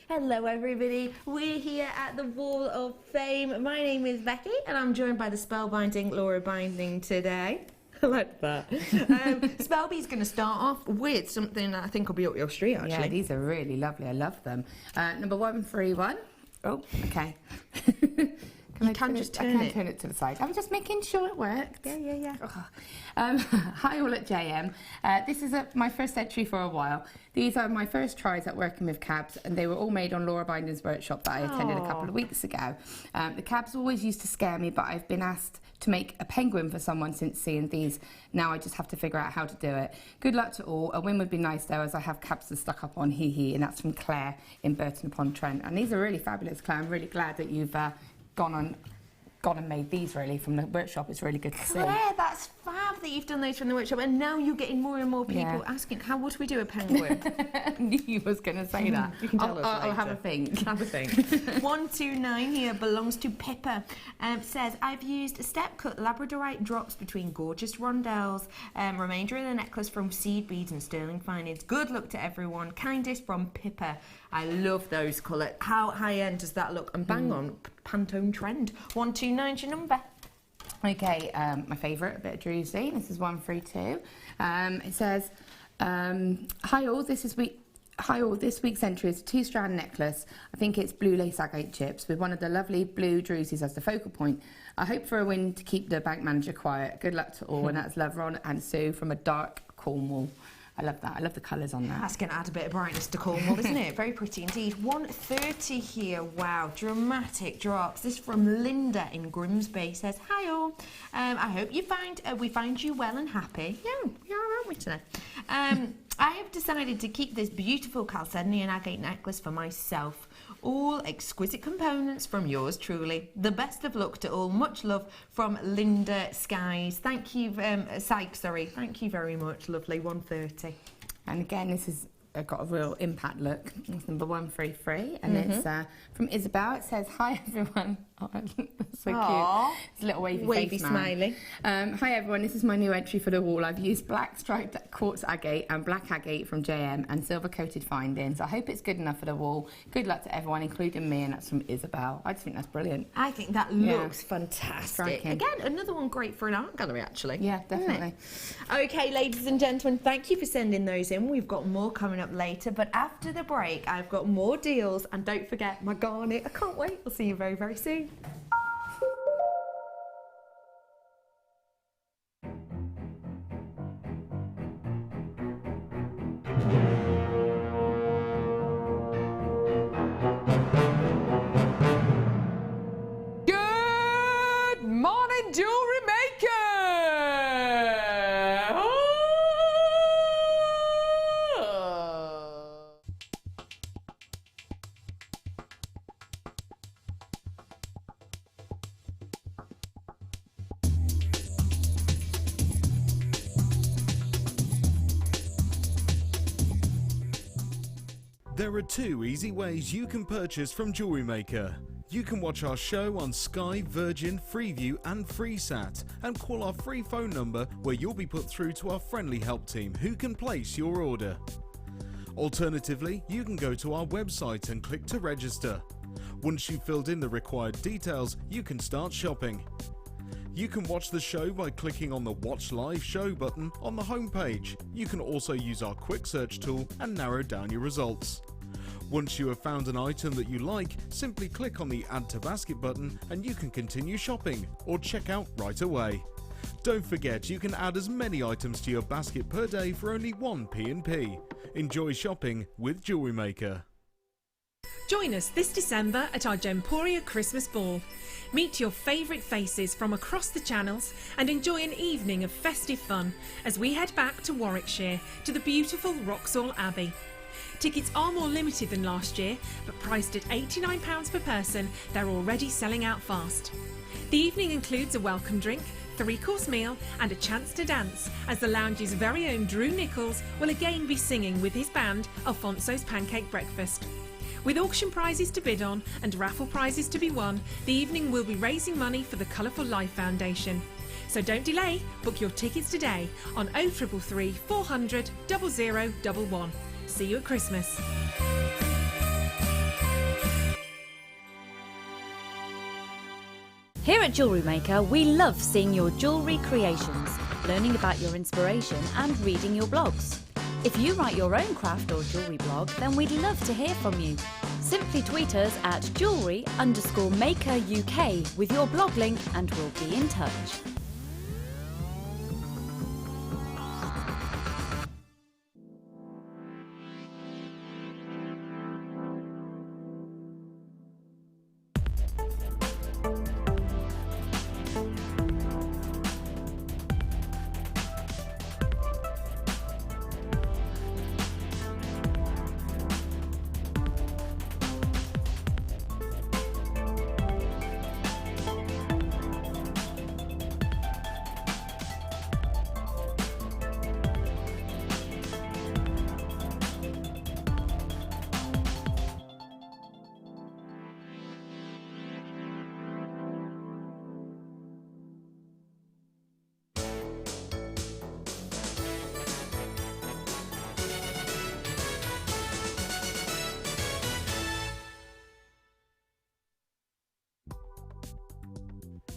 Hello everybody, we're here at the Wall of Fame. My name is Becky and I'm joined by the Spellbinding Laura Binding today. I like that. Spellbid's going to start off with something that I think will be up your street actually. Yeah, these are really lovely. I love them. Number 131. Oh, okay. You can just turn it. I can turn it to the side. I'm just making sure it worked. Yeah. Hi all at JM. This is my first entry for a while. These are my first tries at working with cabs, and they were all made on Laura Binding's workshop that I attended a couple of weeks ago. The cabs always used to scare me, but I've been asked to make a penguin for someone since seeing these. Now I just have to figure out how to do it. Good luck to all. A win would be nice though, as I have cabs that stuck up on hee, and that's from Claire in Burton upon Trent. And these are really fabulous, Claire. I'm really glad that you've gone and made these really from the workshop. It's really good to see. Claire, that's fab. love that you've done those from the workshop, and now you're getting more and more people asking, how would we do a penguin? I knew you was going to say that. You can tell us I'll later. have a think. Have a think. 129 here belongs to Pippa. Says, I've used step cut labradorite drops between gorgeous rondelles. Remainder of the necklace from seed beads and sterling findings. Good luck to everyone. Kindest from Pippa. I love those colours. How high end does that look? And bang on, Pantone trend. 129's your number. Okay, my favourite, a bit of Druzy. This is 132. It says, Hi all, this week's entry is a 2-strand necklace. I think it's blue lace agate chips with one of the lovely blue Druzys as the focal point. I hope for a win to keep the bank manager quiet. Good luck to all, and that's love, Ron and Sue from a dark Cornwall. I love that. I love the colours on that. That's going to add a bit of brightness to Cornwall, isn't it? Very pretty indeed. 130 here. Wow, dramatic drops. This from Linda in Grimsby. Says, hi all. I hope we find you well and happy. Yeah, we are, aren't we today? I have decided to keep this beautiful chalcedony and agate necklace for myself. All exquisite components from yours truly. The best of luck to all. Much love from Linda Skies. Thank you, Sykes, sorry. Thank you very much, lovely. 130. And again, this has got a real impact look. It's number 133, and it's from Isabel. It says, hi everyone. Oh, that's so Aww. cute. It's a little wavy face smiley. Hi everyone, this is my new entry for the wall. I've used black striped quartz agate and black agate from JM and silver coated findings. I hope it's good enough for the wall. Good luck to everyone, including me, and that's from Isabel. I just think that's brilliant. I think that looks fantastic. Striking. Again, another one great for an art gallery, actually. Yeah, definitely. Okay, ladies and gentlemen, thank you for sending those in. We've got more coming up later, but after the break, I've got more deals, and don't forget my garnet. I can't wait. I'll see you very, very soon. Good morning, Jewellery Maker! There are 2 easy ways you can purchase from JewelleryMaker. You can watch our show on Sky, Virgin, Freeview and FreeSat and call our free phone number where you'll be put through to our friendly help team who can place your order. Alternatively, you can go to our website and click to register. Once you've filled in the required details, you can start shopping. You can watch the show by clicking on the Watch Live Show button on the homepage. You can also use our quick search tool and narrow down your results. Once you have found an item that you like, simply click on the Add to Basket button and you can continue shopping or check out right away. Don't forget, you can add as many items to your basket per day for only 1 P&P. Enjoy shopping with JewelleryMaker. Join us this December at our Gemporia Christmas Ball. Meet your favourite faces from across the channels and enjoy an evening of festive fun as we head back to Warwickshire to the beautiful Wroxall Abbey. Tickets are more limited than last year, but priced at £89 per person, they're already selling out fast. The evening includes a welcome drink, 3-course meal and a chance to dance as the lounge's very own Drew Nichols will again be singing with his band Alfonso's Pancake Breakfast. With auction prizes to bid on and raffle prizes to be won, the evening will be raising money for the Colourful Life Foundation. So don't delay, book your tickets today on 0333 400 0011. See you at Christmas. Here at JewelleryMaker, we love seeing your jewellery creations, learning about your inspiration and reading your blogs. If you write your own craft or jewellery blog, then we'd love to hear from you. Simply tweet us at jewellery_maker UK with your blog link and we'll be in touch.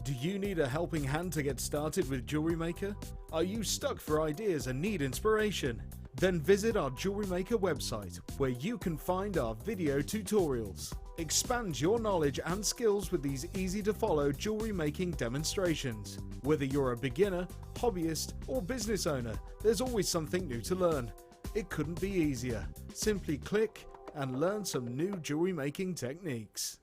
Do you need a helping hand to get started with Jewelry Maker? Are you stuck for ideas and need inspiration? Then visit our Jewelry Maker website, where you can find our video tutorials. Expand your knowledge and skills with these easy-to-follow jewelry making demonstrations. Whether you're a beginner, hobbyist, or business owner, there's always something new to learn. It couldn't be easier. Simply click and learn some new jewelry making techniques.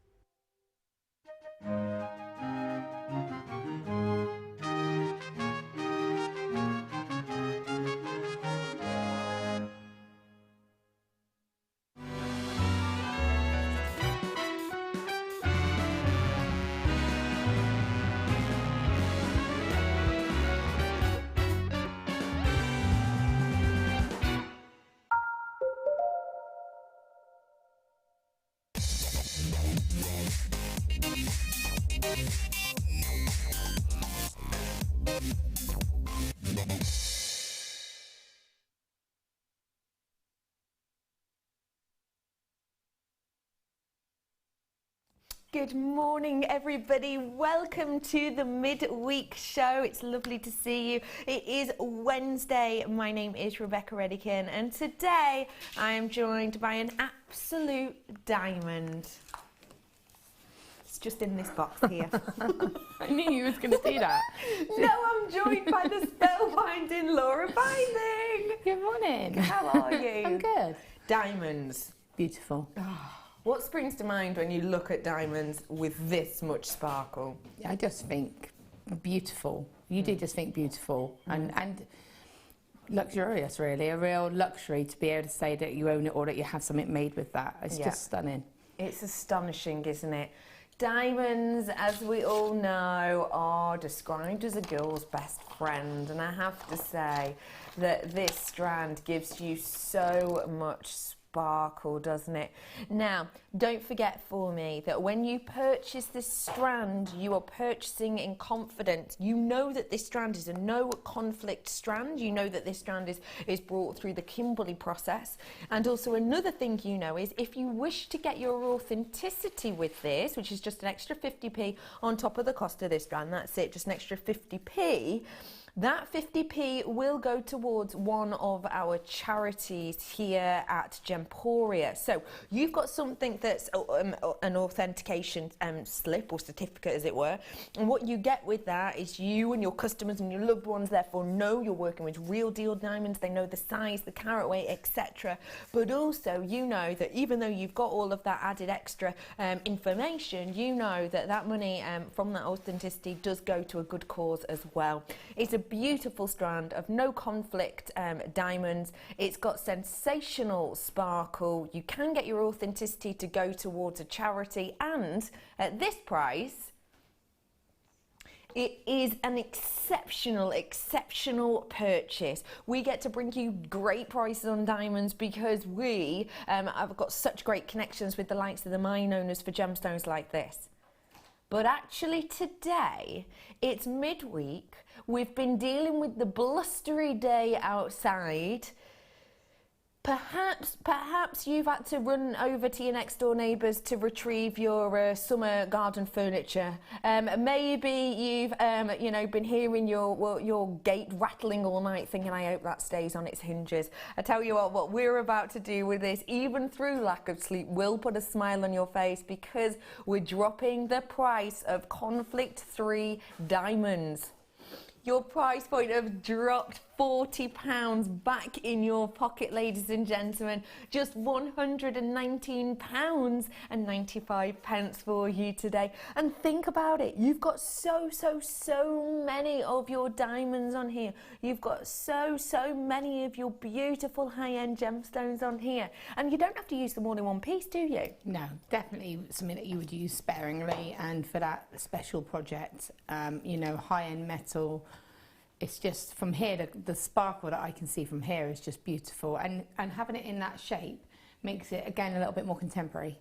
Good morning, everybody. Welcome to the midweek show. It's lovely to see you. It is Wednesday. My name is Rebecca Redican, and today I am joined by an absolute diamond. It's just in this box here. I knew you was going to do that. No, I'm joined by the spellbinding Laura Binding. Good morning. How are you? I'm good. Diamonds. Beautiful. What springs to mind when you look at diamonds with this much sparkle? I just think beautiful. You do just think beautiful and luxurious, really. A real luxury to be able to say that you own it or that you have something made with that. It's just stunning. It's astonishing, isn't it? Diamonds, as we all know, are described as a girl's best friend, and I have to say that this strand gives you so much sparkle, doesn't it? Now, don't forget for me that when you purchase this strand, you are purchasing in confidence. You know that this strand is a no conflict strand. You know that this strand is brought through the Kimberley process. And also another thing you know is if you wish to get your authenticity with this, which is just an extra 50p on top of the cost of this strand, that's it, just an extra 50p. That 50p will go towards one of our charities here at Gemporia. So you've got something that's an authentication slip or certificate, as it were. And what you get with that is you and your customers and your loved ones therefore know you're working with real deal diamonds. They know the size, the carat weight, etc. But also you know that even though you've got all of that added extra information, you know that that money from that authenticity does go to a good cause as well. It's a beautiful strand of no conflict diamonds. It's got sensational sparkle. You can get your authenticity to go towards a charity, and at this price it is an exceptional purchase. We get to bring you great prices on diamonds because we have got such great connections with the likes of the mine owners for gemstones like this. But actually today, it's midweek. We've been dealing with the blustery day outside. Perhaps you've had to run over to your next door neighbours to retrieve your summer garden furniture. Maybe you've been hearing your gate rattling all night, thinking, I hope that stays on its hinges. I tell you what we're about to do with this, even through lack of sleep, will put a smile on your face because we're dropping the price of conflict-free diamonds. Your price point have dropped £40 back in your pocket, ladies and gentlemen. Just £119.95 for you today. And think about it. You've got so many of your diamonds on here. You've got so many of your beautiful high-end gemstones on here. And you don't have to use them all in one piece, do you? No, definitely something that you would use sparingly, and for that special project, high-end metal. It's just from here, the sparkle that I can see from here is just beautiful. And having it in that shape makes it, again, a little bit more contemporary.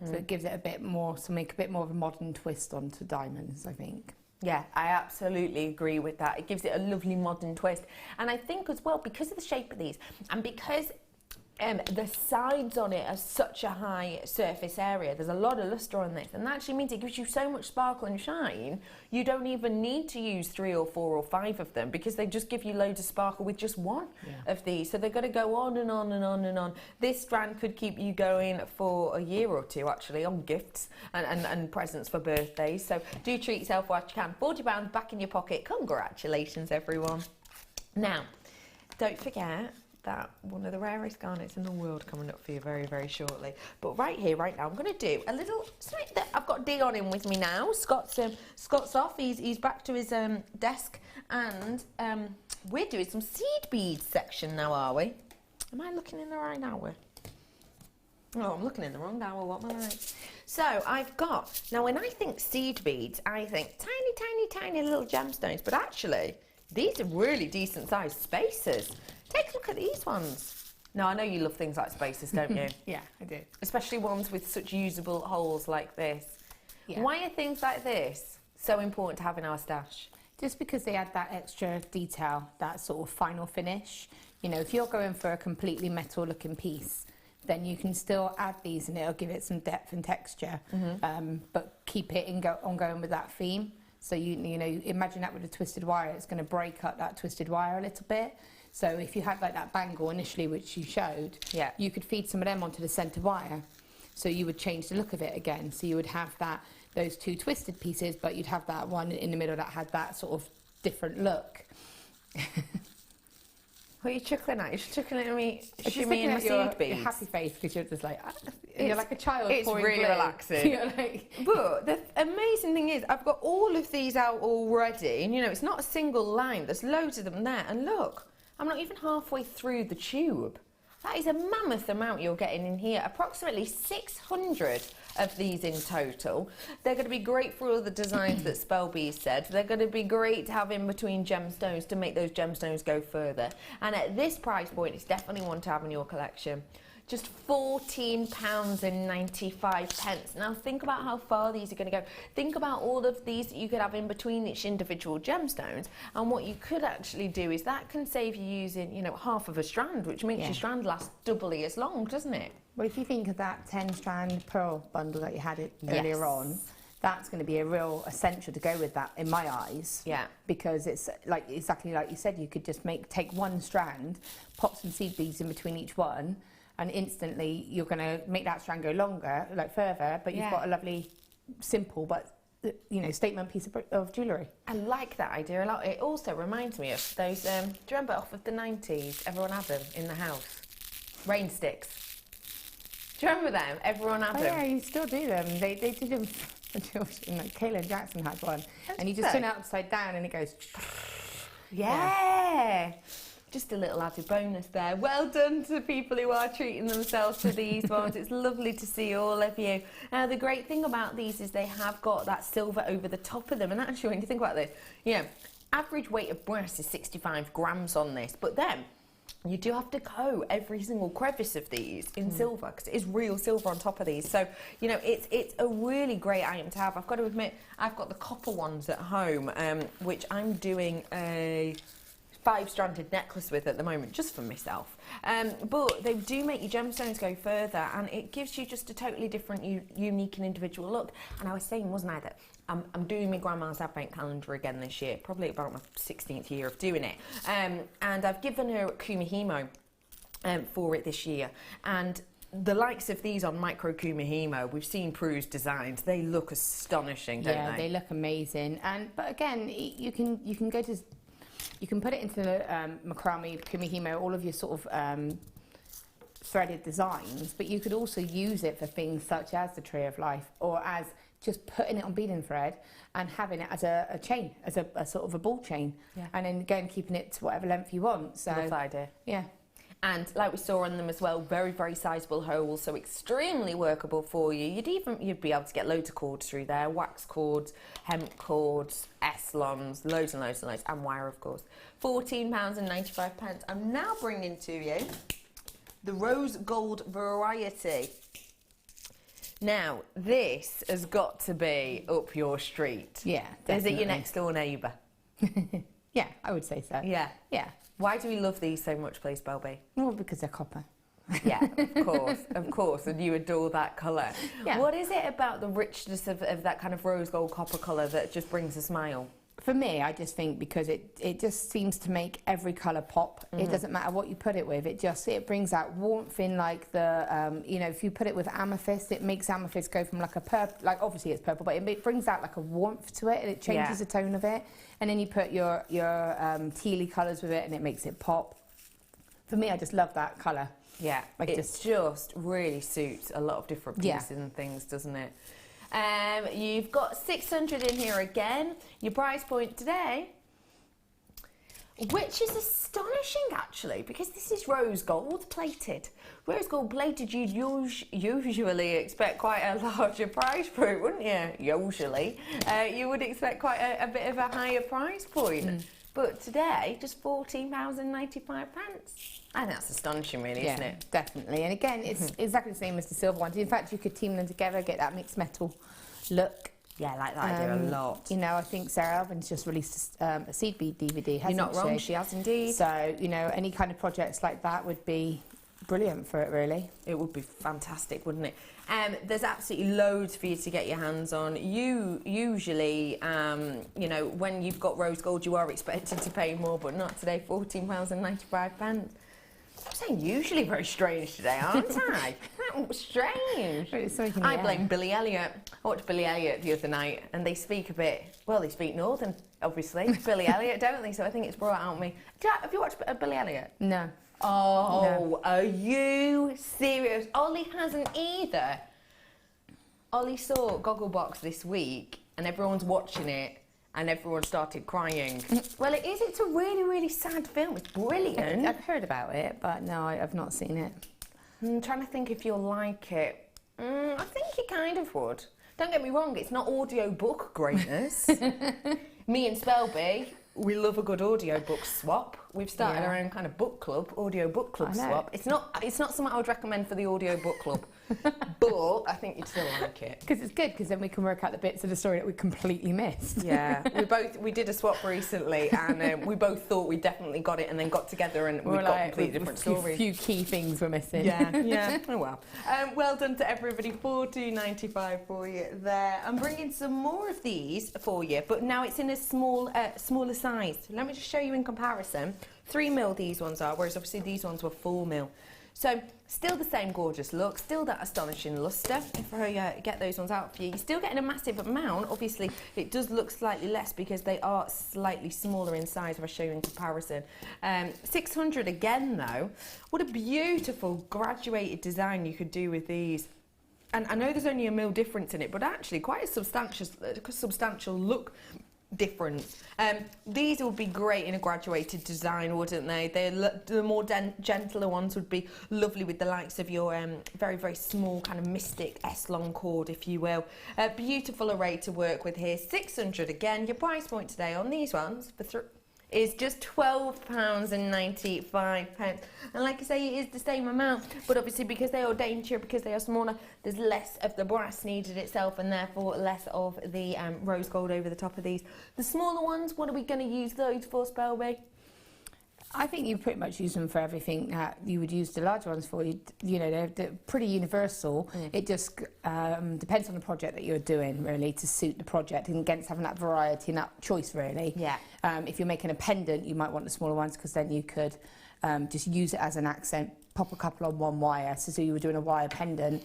So it gives it a bit more of a modern twist onto diamonds, I think. Yeah, I absolutely agree with that. It gives it a lovely modern twist. And I think as well, because of the shape of these, and because The sides on it are such a high surface area. There's a lot of lustre on this, and that actually means it gives you so much sparkle and shine. You don't even need to use 3 or 4 or 5 of them, because they just give you loads of sparkle with just one of these. So they're going to go on and on and on and on. This strand could keep you going for a year or two, actually, on gifts and presents for birthdays. So do treat yourself while you can. £40 back in your pocket. Congratulations, everyone. Now, don't forget that one of the rarest garnets in the world coming up for you very, very shortly. But right here, right now, I'm going to do a little something that I've got Dion in with me now. Scott's off. He's back to his desk, and we're doing some seed beads section now, are we? Am I looking in the right hour? Oh, I'm looking in the wrong hour. What am I like? So I've got, now when I think seed beads, I think tiny, tiny, tiny little gemstones, but actually these are really decent sized spacers. Take a look at these ones. Now, I know you love things like spacers, don't you? Yeah, I do. Especially ones with such usable holes like this. Yeah. Why are things like this so important to have in our stash? Just because they add that extra detail, that sort of final finish. You know, if you're going for a completely metal looking piece, then you can still add these and it'll give it some depth and texture, but keep it ongoing with that theme. So you know, imagine that with a twisted wire, it's going to break up that twisted wire a little bit. So if you had like that bangle initially, which you showed, you could feed some of them onto the centre wire. So you would change the look of it again. So you would have those 2 twisted pieces, but you'd have that one in the middle that had that sort of different look. What are you chuckling at? You're chuckling at me, Just shimmying my seed beads. your happy face, because you're just like, you're like a child. It's pouring really glue. relaxing. You're like, But the amazing thing is, I've got all of these out already, and you know, it's not a single line. There's loads of them there, and look, I'm not even halfway through the tube. That is a mammoth amount you're getting in here. Approximately 600 of these in total. They're going to be great for all the designs that Spellbee said. They're going to be great to have in between gemstones to make those gemstones go further. And at this price point, it's definitely one to have in your collection. Just £14.95. Now think about how far these are going to go. Think about all of these that you could have in between each individual gemstones, and what you could actually do is that can save you using, you know, half of a strand, which makes your strand last doubly as long, doesn't it? well, if you think of that 10-strand pearl bundle that you had earlier on, that's going to be a real essential to go with that in my eyes. Yeah. Because it's like exactly like you said, you could just take one strand, pop some seed beads in between each one, and instantly you're going to make that strand go longer, like further, but you've got a lovely, simple but, you know, statement piece of jewellery. I like that idea a lot. It also reminds me of those, do you remember off of the 90s, everyone had them in the house? Rain sticks. Do you remember them? Everyone had them. Yeah, you still do them. They did them for children. Like Kayla Jackson had one. And you just turn it upside down and it goes... Yeah. Just a little added bonus there. Well done to people who are treating themselves to these ones. It's lovely to see all of you. Now, the great thing about these is they have got that silver over the top of them. And actually, when you think about this, you know, average weight of brass is 65 grams on this. But then you do have to coat every single crevice of these in silver, because it is real silver on top of these. So, you know, it's a really great item to have. I've got to admit, I've got the copper ones at home, which I'm doing a 5-stranded necklace with at the moment, just for myself. But they do make your gemstones go further, and it gives you just a totally different, unique and individual look. And I was saying, wasn't I, that I'm doing my grandma's advent calendar again this year, probably about my 16th year of doing it. And I've given her Kumihimo for it this year. And the likes of these on Micro Kumihimo, we've seen Prue's designs. They look astonishing, don't they? Yeah, they look amazing. But again, you can go to... You can put it into macrame, kumihimo, all of your sort of threaded designs, but you could also use it for things such as the Tree of Life, or as just putting it on beading thread and having it as a chain, as a sort of a ball chain, and then again keeping it to whatever length you want. So, love that idea. Yeah. And like we saw on them as well, very, very sizable holes, so extremely workable for you. You'd be able to get loads of cords through there, wax cords, hemp cords, S-lons, loads and loads and loads, and wire, of course. £14.95. I'm now bringing to you the rose gold variety. Now, this has got to be up your street. Yeah, definitely. Is it your next door neighbour? Yeah, I would say so. Yeah. Yeah. Why do we love these so much, please, Belby? Well, because they're copper. Yeah, of course, and you adore that colour. Yeah. What is it about the richness of that kind of rose gold copper colour that just brings a smile? For me, I just think because it just seems to make every colour pop. It doesn't matter what you put it with. It brings out warmth in, like the you know, if you put it with amethyst, it makes amethyst go from like a purple, like obviously it's purple, but it brings out like a warmth to it, and it changes the tone of it. And then you put your tealy colours with it, and it makes it pop. For me, I just love that colour. Yeah, Like it just really suits a lot of different pieces and things, doesn't it? You've got 600 in here again. Your price point today, which is astonishing actually, because this is rose gold plated. Rose gold plated, you'd usually expect quite a larger price point, wouldn't you? Usually. You would expect quite a bit of a higher price point. But today, just £14.95. I think that's astonishing, really, isn't it? Definitely. And again, it's exactly the same as the silver ones. In fact, you could team them together, get that mixed metal look. Yeah, I like that idea a lot. You know, I think Sarah Elvin's just released a seed bead DVD, hasn't she? You're not wrong, she has indeed. So, you know, any kind of projects like that would be brilliant for it, really. It would be fantastic, wouldn't it? There's absolutely loads for you to get your hands on. You usually, you know, when you've got rose gold, you are expected to pay more, but not today. £14.95. I'm saying usually very strange today, aren't I? Strange. I blame Billy Elliot. I watched Billy Elliot the other night, and they speak a bit. Well, they speak Northern, obviously. Billy Elliot, don't they? So I think it's brought out me. Have you watched Billy Elliot? No. Oh, No. Are you serious? Ollie hasn't either. Ollie saw Gogglebox this week, and everyone's watching it, and everyone started crying. Well, it is. It's a really, really sad film. It's brilliant. I've heard about it, but no, I've not seen it. I'm trying to think if you'll like it. I think you kind of would. Don't get me wrong, it's not audiobook greatness. Me and Spelby, we love a good audiobook swap. We've started our own kind of book club, audio book club swap. It's not something I would recommend for the audio book club, but I think you'd still like it. Because it's good, because then we can work out the bits of the story that we completely missed. Yeah, we did a swap recently, and we both thought we definitely got it, and then got together and we got completely different stories. A few key things were missing. Yeah. Oh well. Well done to everybody. £14.95 for you there. I'm bringing some more of these for you, but now it's in a smaller size. Let me just show you in comparison. 3mm these ones are, whereas obviously these ones were 4mm. So still the same gorgeous look, still that astonishing lustre. If I get those ones out for you, you're still getting a massive amount. Obviously it does look slightly less because they are slightly smaller in size if I show you in comparison. 600 again though. What a beautiful graduated design you could do with these. And I know there's only a mil difference in it, but actually quite a substantial look difference. These would be great in a graduated design, wouldn't they? The more gentler ones would be lovely with the likes of your very, very small kind of mystic S-long cord, if you will. Beautiful array to work with here. 600 again. Your price point today on these ones is just £12.95. And like I say, it is the same amount, but obviously because they are daintier, because they are smaller, there's less of the brass needed itself, and therefore less of the rose gold over the top of these. The smaller ones, what are we going to use those for, Spelby? I think you pretty much use them for everything that you would use the large ones for. You know, they're pretty universal. It just depends on the project that you're doing, really, to suit the project, and against having that variety and that choice, really. Yeah. If you're making a pendant, you might want the smaller ones, because then you could just use it as an accent, pop a couple on one wire. So you were doing a wire pendant,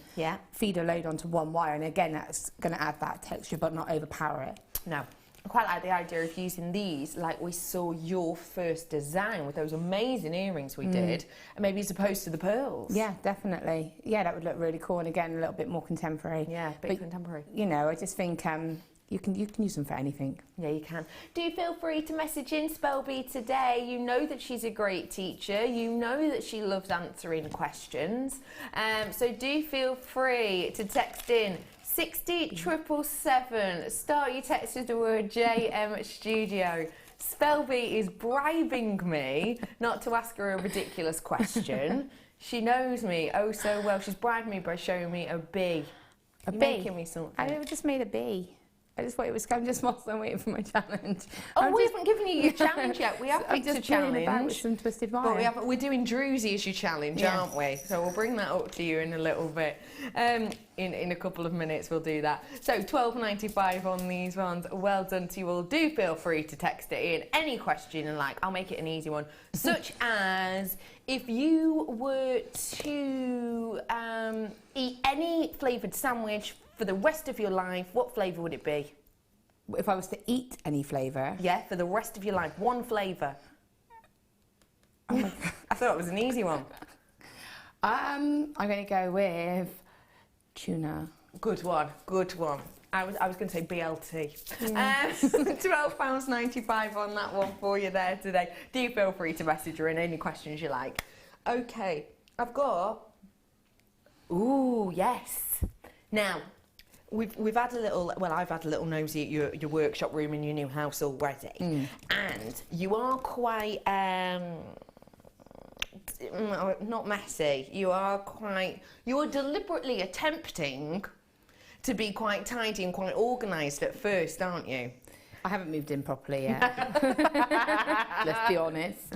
feed a load onto one wire, and again, that's going to add that texture but not overpower it. No. I quite like the idea of using these like we saw your first design with those amazing earrings we did, and maybe as opposed to the pearls. Yeah, definitely. Yeah, that would look really cool, and again, a little bit more contemporary. Yeah, a bit contemporary. You know, I just think you can use them for anything. Yeah, you can. Do feel free to message in Spelby today. You know that she's a great teacher. You know that she loves answering questions. So do feel free to text in 60777. Start your text with the word JM Studio. Spelby is bribing me not to ask her a ridiculous question. She knows me oh so well. She's bribed me by showing me a bee. A bee? Making me something. I just made a bee. I just thought it was. I'm just whilst I'm waiting for my challenge. Oh, we haven't given you your challenge yet. We have picked a playing about with challenge. some twisted wire. But we're doing Druzy as your challenge, Yes. aren't we? So we'll bring that up to you in a little bit. In a couple of minutes, we'll do that. So $12.95 on these ones. Well done to you all. Do feel free to text it in. Any question, and I'll make it an easy one. Such as, if you were to eat any flavoured sandwich for the rest of your life, what flavour would it be? If I was to eat any flavour? Yeah, for the rest of your life, one flavour. I thought it was an easy one. I'm going to go with tuna. Good one, good one. I was going to say BLT. £12.95 on that one for you there today. Do feel free to message her in any questions you like. Okay, I've got... Ooh, yes. Now, we've had a little... Well, I've had a little nosy at your workshop room in your new house already. And you are quite... not messy. You are deliberately attempting to be quite tidy and quite organised at first, aren't you? I haven't moved in properly yet. Let's be honest.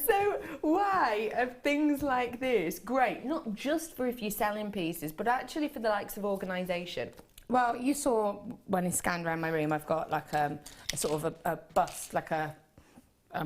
So why are things like this great? Not just for if you're selling pieces, but actually for the likes of organisation. Well, you saw when I scanned around my room, I've got like a sort of a bust, like a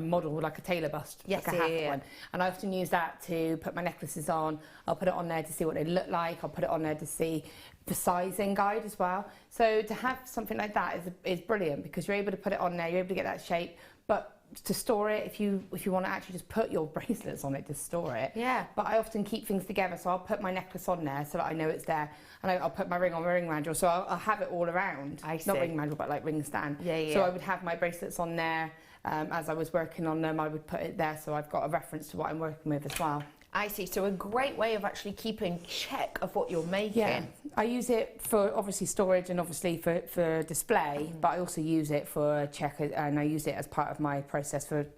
model, like a tailor bust, Yes, like a yeah, half yeah. one. And I often use that to put my necklaces on. I'll put it on there to see what they look like. I'll put it on there to see the sizing guide as well. So to have something like that is brilliant, because you're able to put it on there, you're able to get that shape. But to store it, if you want to actually just put your bracelets on it to store it. Yeah. But I often keep things together, so I'll put my necklace on there so that I know it's there, and I'll put my ring on my ring mandrel, so I'll have it all around. I see. Not ring mandrel, but like ring stand. Yeah, yeah. So I would have my bracelets on there. As I was working on them, I would put it there, so I've got a reference to what I'm working with as well. I see. So a great way of actually keeping check of what you're making. Yeah, I use it for obviously storage and obviously for display, but I also use it for check, and I use it as part of my process for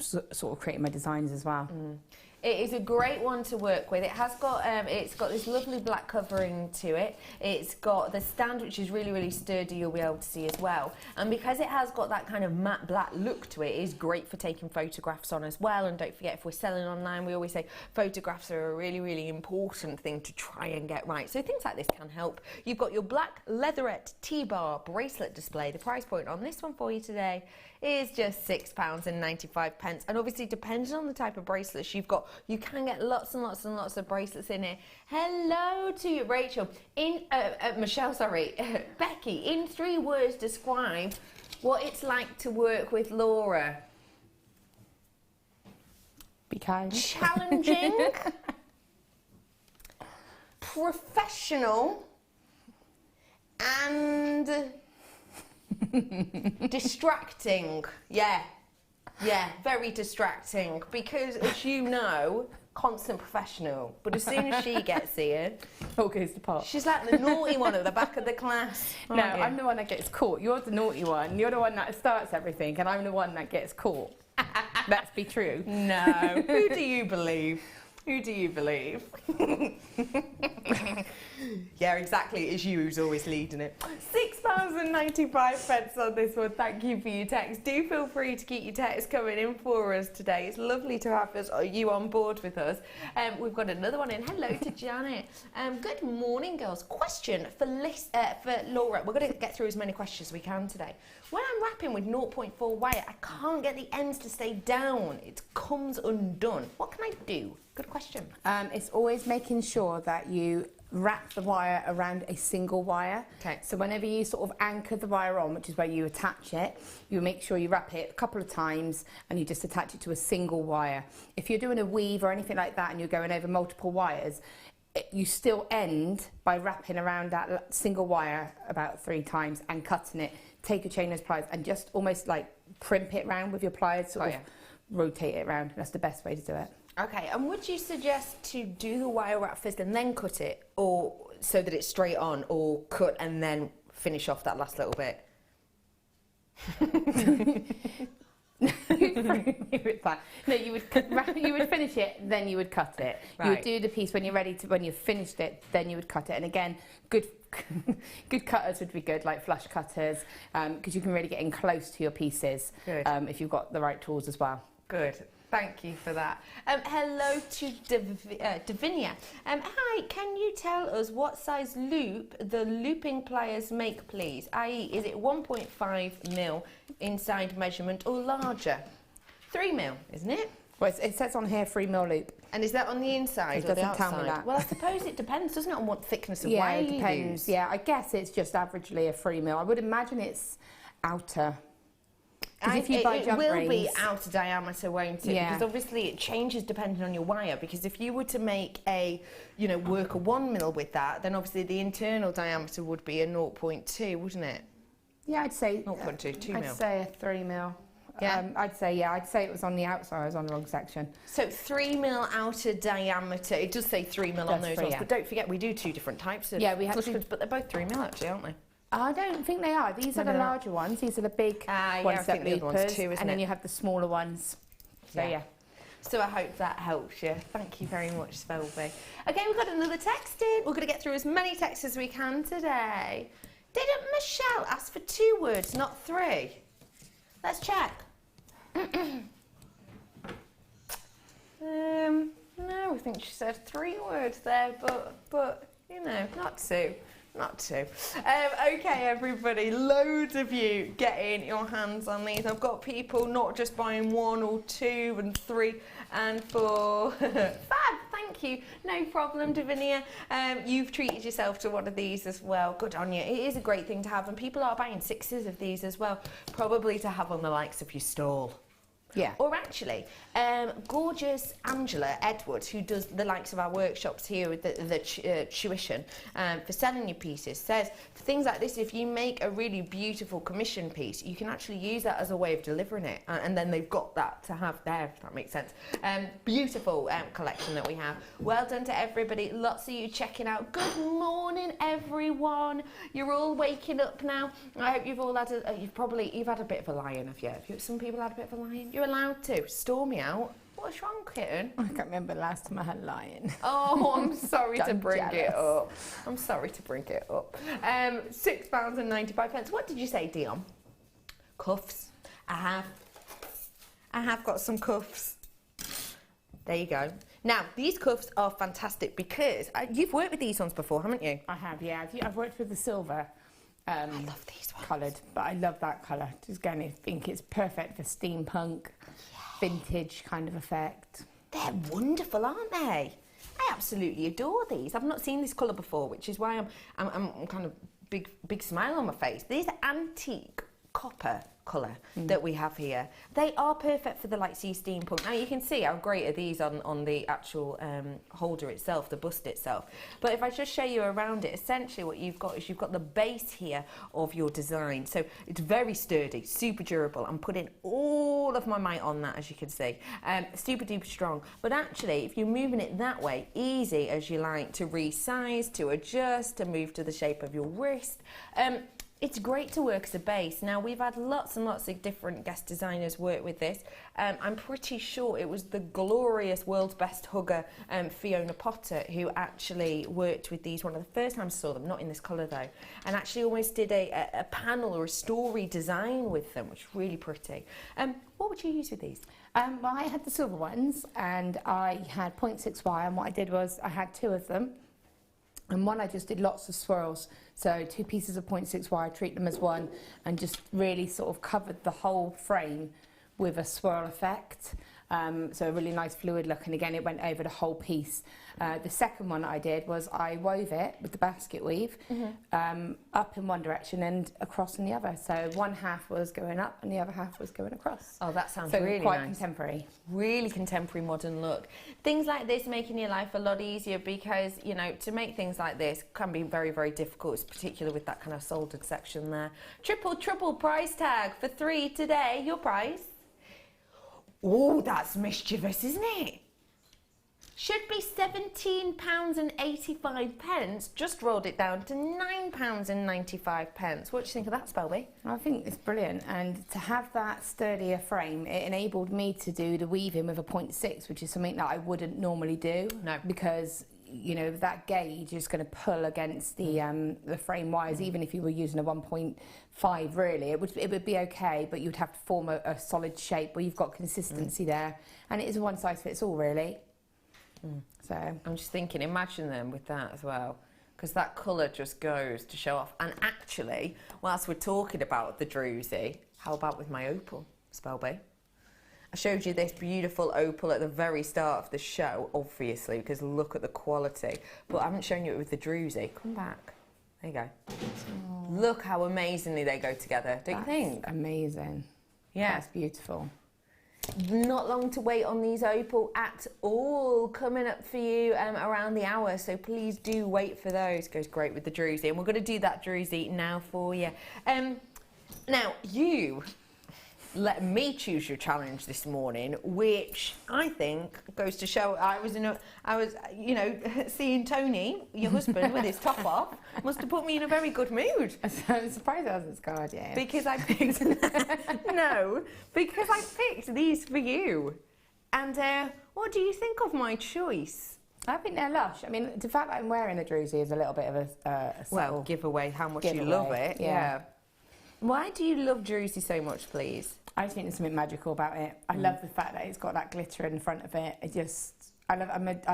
sort of creating my designs as well. It is a great one to work with. It has got, it's got this lovely black covering to it. It's got the stand, which is really, really sturdy, you'll be able to see as well. And because it has got that kind of matte black look to it, it is great for taking photographs on as well. And don't forget, if we're selling online, we always say photographs are a really, really important thing to try and get right. So things like this can help. You've got your black leatherette T-bar bracelet display. The price point on this one for you today is just £6.95. And obviously, depending on the type of bracelets you've got, you can get lots and lots and lots of bracelets in here. Hello to you, Rachel. Michelle, sorry. Becky, in 3 words, describe what it's like to work with Laura. Be kind. Challenging, professional, and distracting. Yeah, very distracting, because as you know, constant professional, but as soon as she gets here, All goes to pot. she's like the naughty one at the back of the class. No, aren't you? I'm the one that gets caught. You're the naughty one. You're the one that starts everything, and I'm the one that gets caught. Let's be true. No. Who do you believe? Who do you believe? Yeah, exactly. It's you who's always leading it. £6.95 on this one. Thank you for your text. Do feel free to keep your text coming in for us today. It's lovely to have you on board with us. We've got another one in. Hello to Janet. Good morning, girls. Question for Laura. We're going to get through as many questions as we can today. When I'm wrapping with 0.4 wire, I can't get the ends to stay down. It comes undone. What can I do? Good question. It's always making sure that you wrap the wire around a single wire. Okay. So whenever you sort of anchor the wire on, which is where you attach it, you make sure you wrap it a couple of times and you just attach it to a single wire. If you're doing a weave or anything like that and you're going over multiple wires, you still end by wrapping around that single wire about 3 times and cutting it. Take a chain nose pliers and just almost like primp it round with your pliers, sort of rotate it around. That's the best way to do it. Okay, and would you suggest to do the wire wrap first and then cut it, or so that it's straight on, or cut and then finish off that last little bit? No, you would finish it, then you would cut it. You would Right. do the piece when you've finished it, then you would cut it. And again, good cutters would be good, like flush cutters, because you can really get in close to your pieces. Good. If you've got the right tools as well. Good. Thank you for that. Hello to Davinia. Hi, can you tell us what size loop the looping pliers make, please? I.e., is it 1.5 mil inside measurement or larger? 3 mil, isn't it? Well, it says on here 3 mil loop. And is that on the inside It or the doesn't tell outside? me that. Well, I suppose it depends, doesn't it, on what thickness of Yeah, wire it you depends. use? Yeah, I guess it's just averagely a 3 mil. I would imagine it's outer. 'Cause if you buy it jump will rings, be outer diameter, won't it? Yeah. Because obviously it changes depending on your wire. Because if you were to make a, work a 1 mil with that, then obviously the internal diameter would be a 0.2, wouldn't it? yeah, I'd say 0.2, 2 I'd mil. say a 3 mil. Yeah. I'd say it was on the outside. I was on the wrong section. So 3 mil outer diameter. It does say 3 mil on Does those three, ones, yeah. but don't forget we do 2 different types of Yeah, we have flush two- cutters, but they're both 3 mil actually, aren't they? I don't think they are. These are Maybe the not. larger ones. These are the big Ah, yeah, ones I think that the other one's loopers, two, isn't and then it? you have the smaller ones. So yeah. So I hope that helps you. Thank you very much, Spelby. Okay, we've got another text in. We're going to get through as many texts as we can today. Didn't Michelle ask for 2 words, not 3? Let's check. No, I think she said 3 words there, but not 2. Not 2. Okay, everybody, loads of you getting your hands on these. I've got people not just buying 1 or 2 and 3 and 4. Fab, thank you. No problem, Davinia. You've treated yourself to one of these as well. Good on you. It is a great thing to have, and people are buying 6s of these as well, probably to have on the likes of your stall. Yeah. Or actually, gorgeous Angela Edwards, who does the likes of our workshops here with the tuition for selling your pieces, says for things like this, if you make a really beautiful commission piece, you can actually use that as a way of delivering it. And then they've got that to have there, if that makes sense. Beautiful collection that we have. Well done to everybody. Lots of you checking out. Good morning, everyone. You're all waking up now. I hope you've all had you've had a bit of a lion, have you? Some people had a bit of a lion. You're allowed to. Storm me out. What's wrong, kitten? I can't remember the last time I had a lion. Oh, I'm sorry to I'm bring it jealous. up. I'm sorry to bring it up. £6.95. What did you say, Dion? Cuffs. I have got some cuffs. There you go. Now, these cuffs are fantastic because you've worked with these ones before, haven't you? I have, yeah. I've worked with the silver. I love these ones. Coloured, but I love that colour. Just again, I think it's perfect for steampunk, vintage kind of effect. They're wonderful, aren't they? I absolutely adore these. I've not seen this colour before, which is why I'm kind of big smile on my face. These are antique copper colour that we have here. They are perfect for the like sea steampunk. Now you can see how great are these on the actual holder itself, the bust itself. But if I just show you around it, essentially what you've got is you've got the base here of your design. So it's very sturdy, super durable. I'm putting all of my might on that, as you can see. Super duper strong. But actually, if you're moving it that way, easy as you like to resize, to adjust, to move to the shape of your wrist. It's great to work as a base. Now, we've had lots and lots of different guest designers work with this. I'm pretty sure it was the glorious world's best hugger, Fiona Potter, who actually worked with these one of the first times I saw them, not in this colour though, and actually almost did a panel or a story design with them, which is really pretty. What would you use with these? Well, I had the silver ones, and I had 0.6 wire, and what I did was I had 2 of them. And one I just did lots of swirls, so 2 pieces of 0.6 wire, treat them as one, and just really sort of covered the whole frame with a swirl effect. So a really nice fluid look, and again it went over the whole piece. The second one I did was I wove it with the basket weave up in one direction and across in the other. So one half was going up and the other half was going across. Oh, that sounds so really quite nice. Contemporary. Really contemporary modern look. Things like this making your life a lot easier because, you know, to make things like this can be very, very difficult, particularly with that kind of soldered section there. Triple price tag for 3 today. Your price? Oh, that's mischievous, isn't it? should be £17.85, just rolled it down to £9.95. What do you think of that, Spelby? I think it's brilliant, and to have that sturdier frame, it enabled me to do the weaving with a 0.6, which is something that I wouldn't normally do. No. Because, you know, that gauge is going to pull against the frame wires, even if you were using a 1.5, really. It would be okay, but you'd have to form a solid shape where you've got consistency there. And it is a one-size-fits-all, really. So I'm just thinking, imagine them with that as well, because that colour just goes to show off. And actually, whilst we're talking about the druzy, how about with my opal, Spelby? I showed you this beautiful opal at the very start of the show, obviously, because look at the quality. But I haven't shown you it with the druzy. Come back. There you go. Oh. Look how amazingly they go together, don't you think? Amazing. Yeah. That's beautiful. Not long to wait on these opal at all, coming up for you around the hour, so please do wait for those. Goes great with the druzy, and we're going to do that druzy now for you. Now you let me choose your challenge this morning, which I think goes to show I was you know, seeing Tony, your husband, with his top off, must have put me in a very good mood. I'm surprised I wasn't scarred yet. Because I picked because I picked these for you. And what do you think of my choice? I think they're lush. I mean, the fact that I'm wearing the druzy is a little bit of a Well, give away how much you love it. Yeah. Why do you love druzy so much, please? I think there's something magical about it. I love the fact that it's got that glitter in front of it. I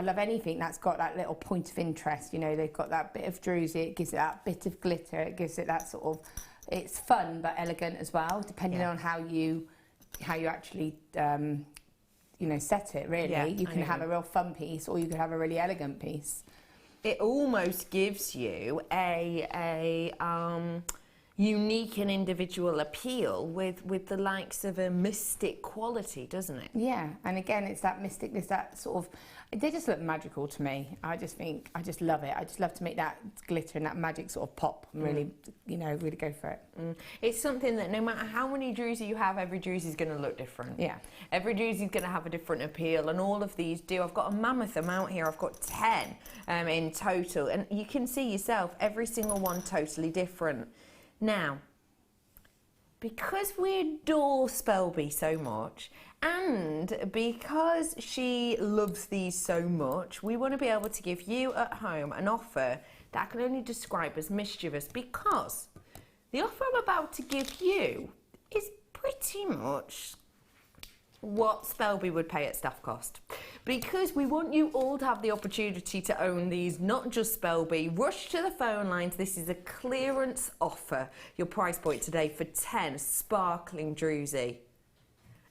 love anything that's got that little point of interest. You know, they've got that bit of druzy. It gives it that bit of glitter. It gives it that sort of. It's fun but elegant as well, depending on how you actually you know, set it. Really, you can have a real fun piece, or you can have a really elegant piece. It almost gives you a unique and individual appeal with the likes of a mystic quality, doesn't it? Yeah, and again, it's that mystic, there's that sort of, they just look magical to me. I just love it. I just love to make that glitter and that magic sort of pop and really, you know, really go for it. It's something that no matter how many druzy you have, every druzy is going to look different. Yeah. Every druzy is going to have a different appeal, and all of these do. I've got a mammoth amount here. I've got 10 in total, and you can see yourself, every single one totally different. Now, because we adore Spelby so much, and because she loves these so much, we want to be able to give you at home an offer that I can only describe as mischievous, because the offer I'm about to give you is pretty much what Spelby would pay at staff cost, because we want you all to have the opportunity to own these, not just Spelby. Rush to the phone lines. This is a clearance offer. Your price point today for 10 sparkling druzy,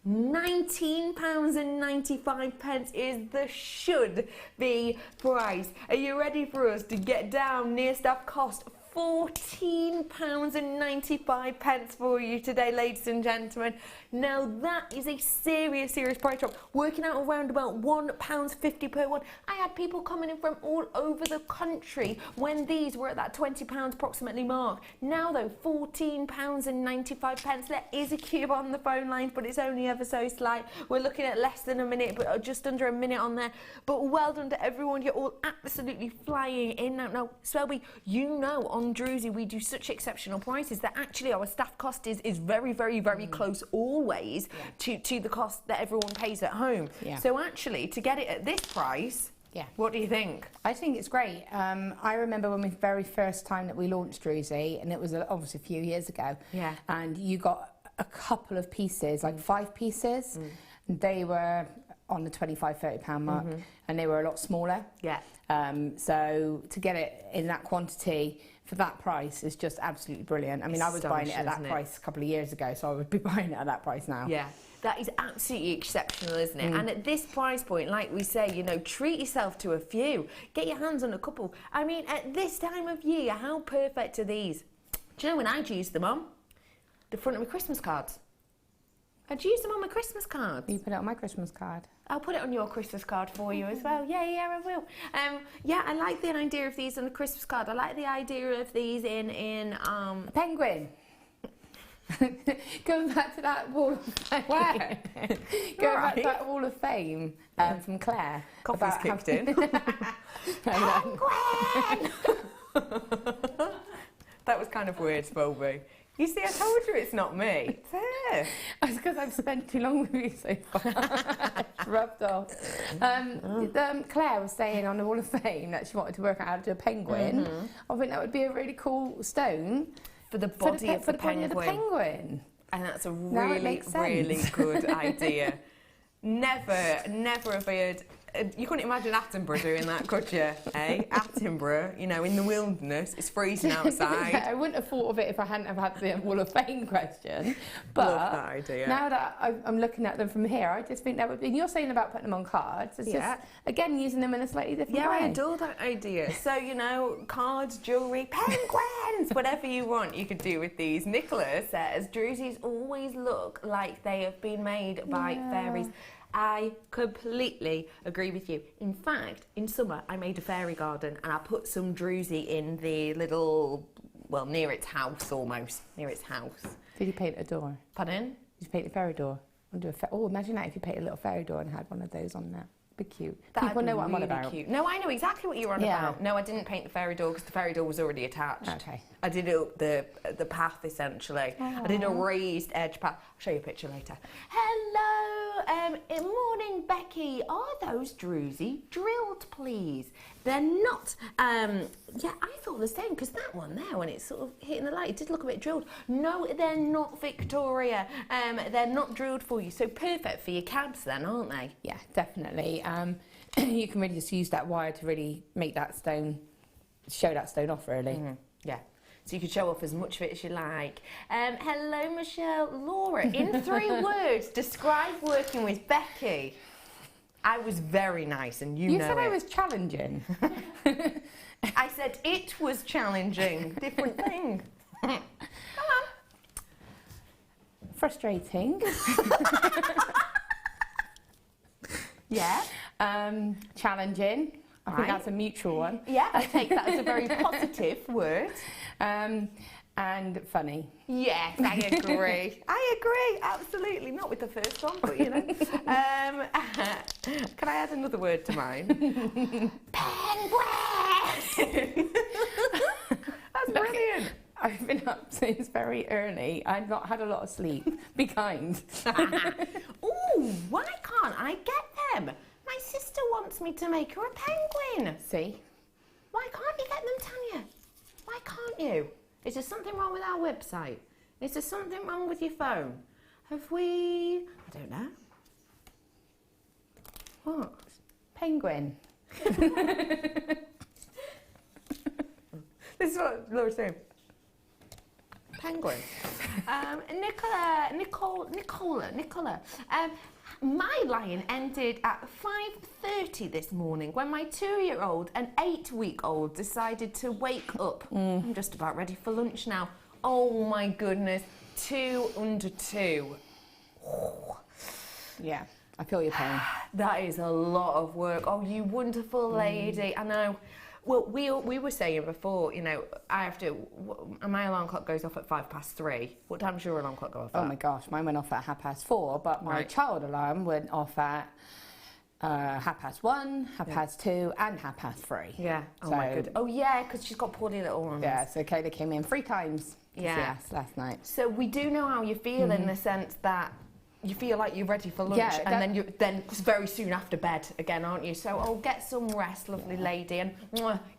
£19.95 is the should be price. Are you ready for us to get down near staff cost? £14.95 for you today, ladies and gentlemen. Now that is a serious price drop, working out around about £1.50 per one. I had people coming in from all over the country when these were at that £20 approximately mark. Now though, £14.95. There is a queue on the phone lines, but it's only ever so slight. We're looking at less than a minute, but just under a minute on there. But well done to everyone. You're all absolutely flying in now. Now, Spelby, you know on druzy we do such exceptional prices that actually our staff cost is very close always to the cost that everyone pays at home. So actually, to get it at this price, what do you think? I think it's great. I remember when the very first time that we launched druzy, and it was obviously a few years ago, and you got a couple of pieces, like 5 pieces, and they were on the £25–30 mark, and they were a lot smaller. So to get it in that quantity for that price is just absolutely brilliant. I mean, I was buying it at that price a couple of years ago, so I would be buying it at that price now. That is absolutely exceptional, isn't it? And at this price point, like we say, you know, treat yourself to a few. Get your hands on a couple. I mean, at this time of year, how perfect are these? Do you know when I'd use them on? The front of my Christmas cards. I'd use them on my Christmas cards. You put it on my Christmas card. I'll put it on your Christmas card for you as well. Yeah, I will. Yeah, I like the idea of these on a Christmas card. I like the idea of these in a penguin. Going back to that wall of fame. Where? Going back to that wall of fame from Claire. Coffee's about kicked in. Penguin! That was kind of weird, Phoebe. You see, I told you it's not me. It's her. It's because I've spent too long with you so far. It's rubbed off. Claire was saying on the Wall of Fame that she wanted to work out how to do a penguin. I think that would be a really cool stone For the body of the body of the penguin. And that's a Now it really, makes sense. really good idea. Never have I heard... You couldn't imagine Attenborough doing that, could you? Eh? Attenborough, you know, in the wilderness, it's freezing outside. Yeah, I wouldn't have thought of it if I hadn't have had the Wall of Fame question. But Love that idea. now that I'm looking at them from here, I just think that would be... And you're saying about putting them on cards. It's just, again, using them in a slightly different way. Yeah, I adore that idea. So, you know, cards, jewellery, penguins, whatever you want, you could do with these. Nicola says, drusies always look like they have been made by fairies. I completely agree with you. In fact, in summer, I made a fairy garden and I put some druzy in the little, well, near its house almost, near its house. Did you paint a door? Pardon? Did you paint a fairy door? Imagine that if you painted a little fairy door and had one of those on there. Be cute. That'd People know be what I'm on really about. cute. No, I know exactly what you're on Yeah. about. No, I didn't paint the fairy door because the fairy door was already attached. Okay. I did it up the path essentially. I did a raised edge path. I'll show you a picture later. Hello, morning, Becky. Are those druzy drilled, please? They're not. Yeah, I thought the same because that one there, when it's sort of hitting the light, it did look a bit drilled. No, they're not, Victoria. They're not drilled for you. So perfect for your cabs then, aren't they? Yeah, definitely. You can really just use that wire to really make that stone, show that stone off really. Yeah. So you could show off as much of it as you like. Hello, Michelle. Laura, in 3 words, describe working with Becky. I was very nice, and you know said it. I was challenging. I said it was challenging. Different thing. Come on. Frustrating. Yeah. Challenging. I think Right. that's a mutual one. Yeah, I take that as a very positive word. And funny. Yes, I agree. I agree, absolutely. Not with the first one, but you know. Can I add another word to mine? Penguin! That's brilliant. I've been up since very early. I've not had a lot of sleep. Be kind. Ooh, why can't I get them? My sister wants me to make her a penguin. See? Why can't you get them, Tanya? Why can't you? Is there something wrong with our website? Is there something wrong with your phone? Have we... I don't know. What? Penguin. This is what Laura's saying. Penguin. Nicola. My line ended at 5:30 this morning when my 2-year-old and 8-week-old decided to wake up. I'm just about ready for lunch now. Oh my goodness, 2 under 2. Yeah, I feel your pain. That is a lot of work. Oh, you wonderful lady. I know. Well, we were saying before, you know, I have to... My alarm clock goes off at 3:05. What time does your alarm clock go off at? Oh my gosh, mine went off at 4:30, but my child alarm went off at 1:30, 2:30, and 3:30. Yeah. Oh So- my goodness. Oh yeah, because she's got poorly little ones. Yeah, so Kayla came in 3 times to see us last night. So we do know how you feel in the sense that you feel like you're ready for lunch, Yeah, and then you're very soon after bed again, aren't you? So get some rest, lovely lady, and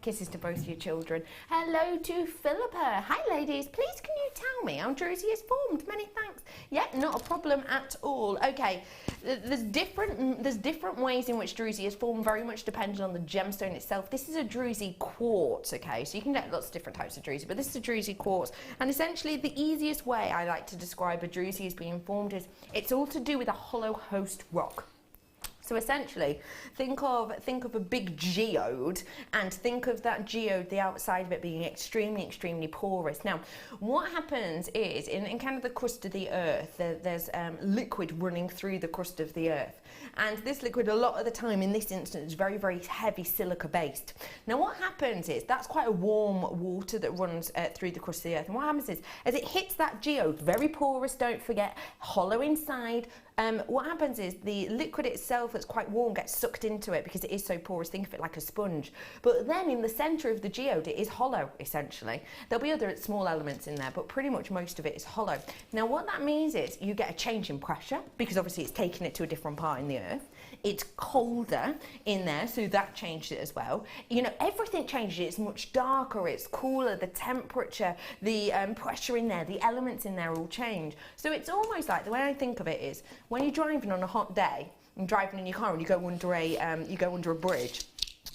kisses to both your children. Hello to Philippa. Hi ladies, please can you tell me how druzy is formed? Many thanks. Yeah, not a problem at all. Okay, there's different ways in which druzy is formed, very much depending on the gemstone itself. This is a druzy quartz, okay? So you can get lots of different types of druzy, but this is a druzy quartz, and essentially the easiest way I like to describe a druzy as being formed is it's all to do with a hollow host rock. So essentially, think of a big geode, and think of that geode, the outside of it being extremely, extremely porous. Now, what happens is, in kind of the crust of the earth, there's liquid running through the crust of the earth. And this liquid, a lot of the time, in this instance, is very, very heavy silica-based. Now, what happens is, that's quite a warm water that runs through the crust of the earth. And what happens is, as it hits that geode, very porous, don't forget, hollow inside, what happens is the liquid itself that's quite warm gets sucked into it because it is so porous. Think of it like a sponge. But then in the centre of the geode, it is hollow, essentially. There'll be other small elements in there, but pretty much most of it is hollow. Now, what that means is you get a change in pressure because obviously it's taking it to a different part in the earth. It's colder in there, so that changed it as well. You know, everything changes. It's much darker, it's cooler, the temperature, the pressure in there, the elements in there all change. So it's almost like, the way I think of it is, when you're driving on a hot day, and driving in your car and you go under a bridge,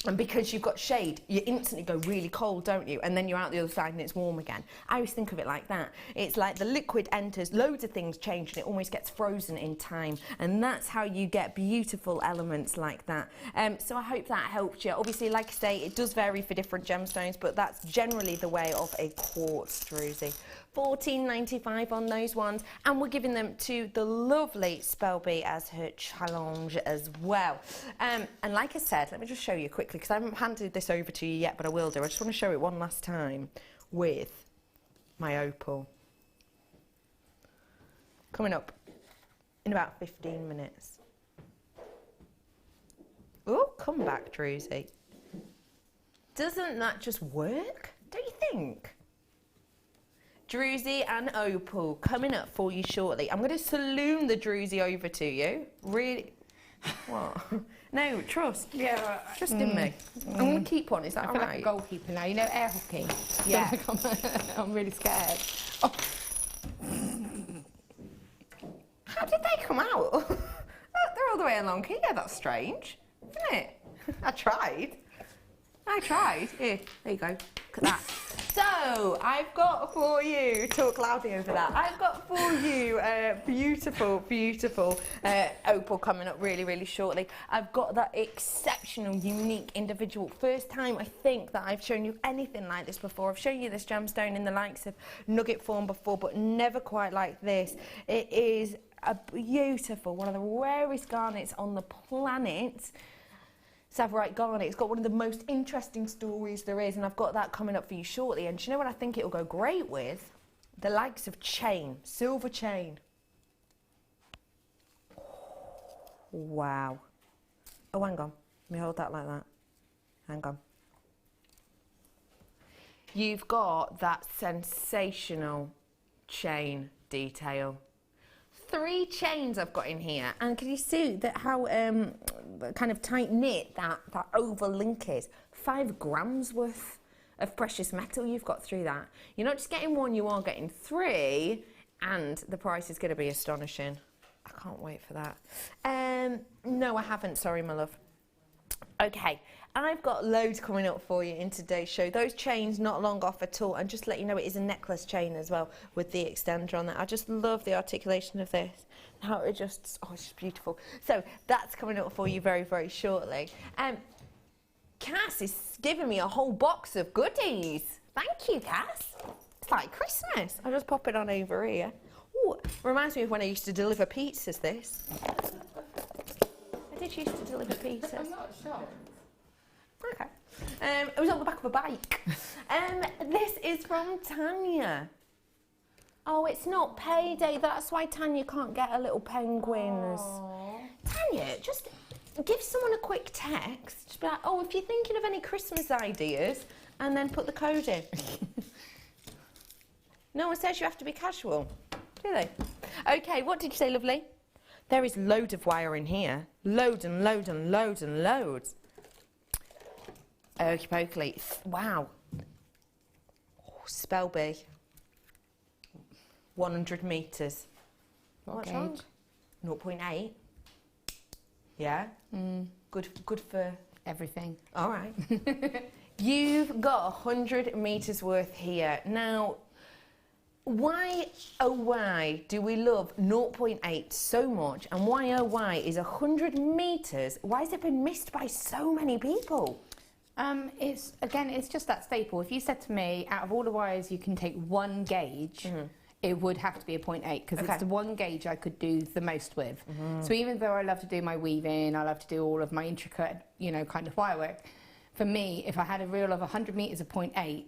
and because you've got shade, you instantly go really cold, don't you? And then you're out the other side and it's warm again. I always think of it like that. It's like the liquid enters, loads of things change, and it almost gets frozen in time. And that's how you get beautiful elements like that. So I hope that helped you. Obviously, like I say, it does vary for different gemstones, but that's generally the way of a quartz druzy. $14.95 on those ones, and we're giving them to the lovely Spelby as her challenge as well. And like I said, let me just show you quickly, because I haven't handed this over to you yet, but I will do. I just want to show it one last time with my opal. Coming up in about 15 minutes. Oh, come back, druzy. Doesn't that just work? Don't you think? Druzy and opal coming up for you shortly. I'm going to saloon the druzy over to you. Really? What? No, trust. Yeah. Trust in me. I'm going to keep on. Is that I all feel right? like a goalkeeper now. You know, air hockey. Yeah. I'm really scared. Oh. How did they come out? Look, they're all the way along here. That's strange, isn't it? I tried. Here, there you go. Look at that. So, I've got for you, talk loudly over that, I've got for you beautiful, beautiful opal coming up really, really shortly. I've got that exceptional, unique individual. First time, I think, that I've shown you anything like this before. I've shown you this gemstone in the likes of nugget form before, but never quite like this. It is a beautiful, one of the rarest garnets on the planet. Savarite garnet. It's got one of the most interesting stories there is, and I've got that coming up for you shortly. And do you know what I think it'll go great with? The likes of chain, silver chain. Wow. Oh, hang on. Let me hold that like that. Hang on. You've got that sensational chain detail. 3 chains I've got in here, and can you see that how kind of tight knit that oval link is? 5 grams worth of precious metal you've got through that. You're not just getting 1, you are getting 3, and the price is going to be astonishing. I can't wait for that. No, I haven't. Sorry, my love. Okay, I've got loads coming up for you in today's show. Those chains not long off at all, and just to let you know, it is a necklace chain as well with the extender on that. I just love the articulation of this, how it just, oh, it's just beautiful. So that's coming up for you very, very shortly. Cass is giving me a whole box of goodies. Thank you, Cass. It's like Christmas. I'll just pop it on over here. Ooh, reminds me of when I used to deliver pizzas, this. I did used to deliver pizzas. I'm not shocked. Okay. It was on the back of a bike. This is from Tanya. Oh, it's not payday. That's why Tanya can't get her little penguins. Aww. Tanya, just give someone a quick text. Just be like, oh, if you're thinking of any Christmas ideas, and then put the code in. No one says you have to be casual, do they? Okay, what did you say, lovely? There is loads of wire in here. Loads and loads and loads and loads. Okie pokely. Wow. Oh, Spelby. 100 metres. What What's wrong? 0.8. Yeah? Good for everything. All right. You've got 100 metres worth here. Now, Why, oh why, do we love 0.8 so much? And why, oh why, is 100 metres, why has it been missed by so many people? It's just that staple. If you said to me, out of all the wires you can take one gauge, it would have to be a 0.8 because it's the one gauge I could do the most with. So even though I love to do my weaving, I love to do all of my intricate, you know, kind of wire work, for me, if I had a reel of 100 metres of 0.8,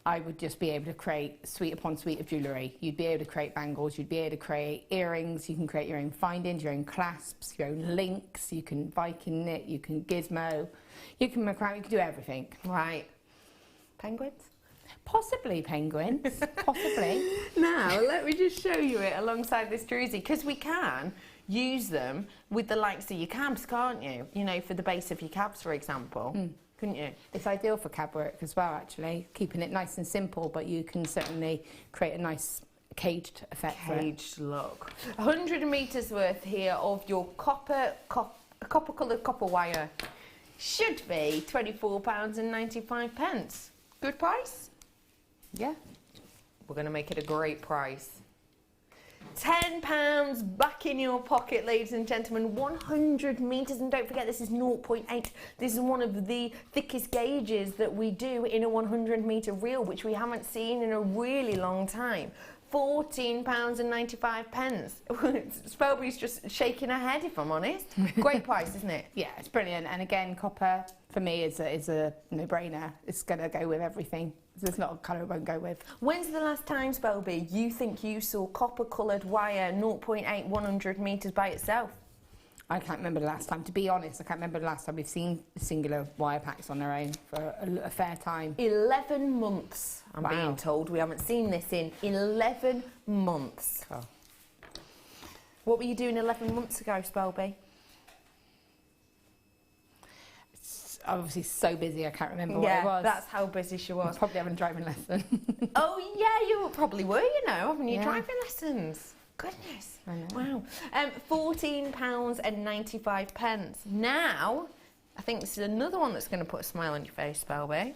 I would just be able to create suite upon suite of jewellery. You'd be able to create bangles, you'd be able to create earrings, you can create your own findings, your own clasps, your own links, you can Viking knit, you can gizmo, you can macrame, you can do everything. Right. Penguins? Possibly penguins, possibly. Now, let me just show you it alongside this jersey, because we can use them with the likes of your cabs, can't you? You know, for the base of your cabs, for example. Couldn't you? It's ideal for cab work as well, actually, keeping it nice and simple, but you can certainly create a nice caged effect. Caged look. 100 metres worth here of your copper coloured copper wire. Should be £24.95. Good price? Yeah. We're going to make it a great price. £10 back in your pocket, ladies and gentlemen. 100 metres, and don't forget this is 0.8. This is one of the thickest gauges that we do in a 100 metre reel, which we haven't seen in a really long time. £14.95. Spelby's just shaking her head, if I'm honest. Great price, isn't it? Yeah, it's brilliant. And again, copper for me is a no-brainer. It's going to go with everything. There's not a colour it won't go with. When's the last time, Spelby, you think you saw copper-coloured wire 0.8 100 metres by itself? I can't remember the last time. To be honest, I can't remember the last time we've seen singular wire packs on their own for a fair time. 11 months, I'm Wow. being told. We haven't seen this in 11 months. Oh. What were you doing 11 months ago, Spelby? Obviously so busy I can't remember what it was. That's how busy she was. Probably having a driving lesson. Oh yeah, you probably were, you know, having your Yeah. driving lessons. Goodness. I know. Wow. £14.95. Now, I think this is another one that's going to put a smile on your face, Spelby.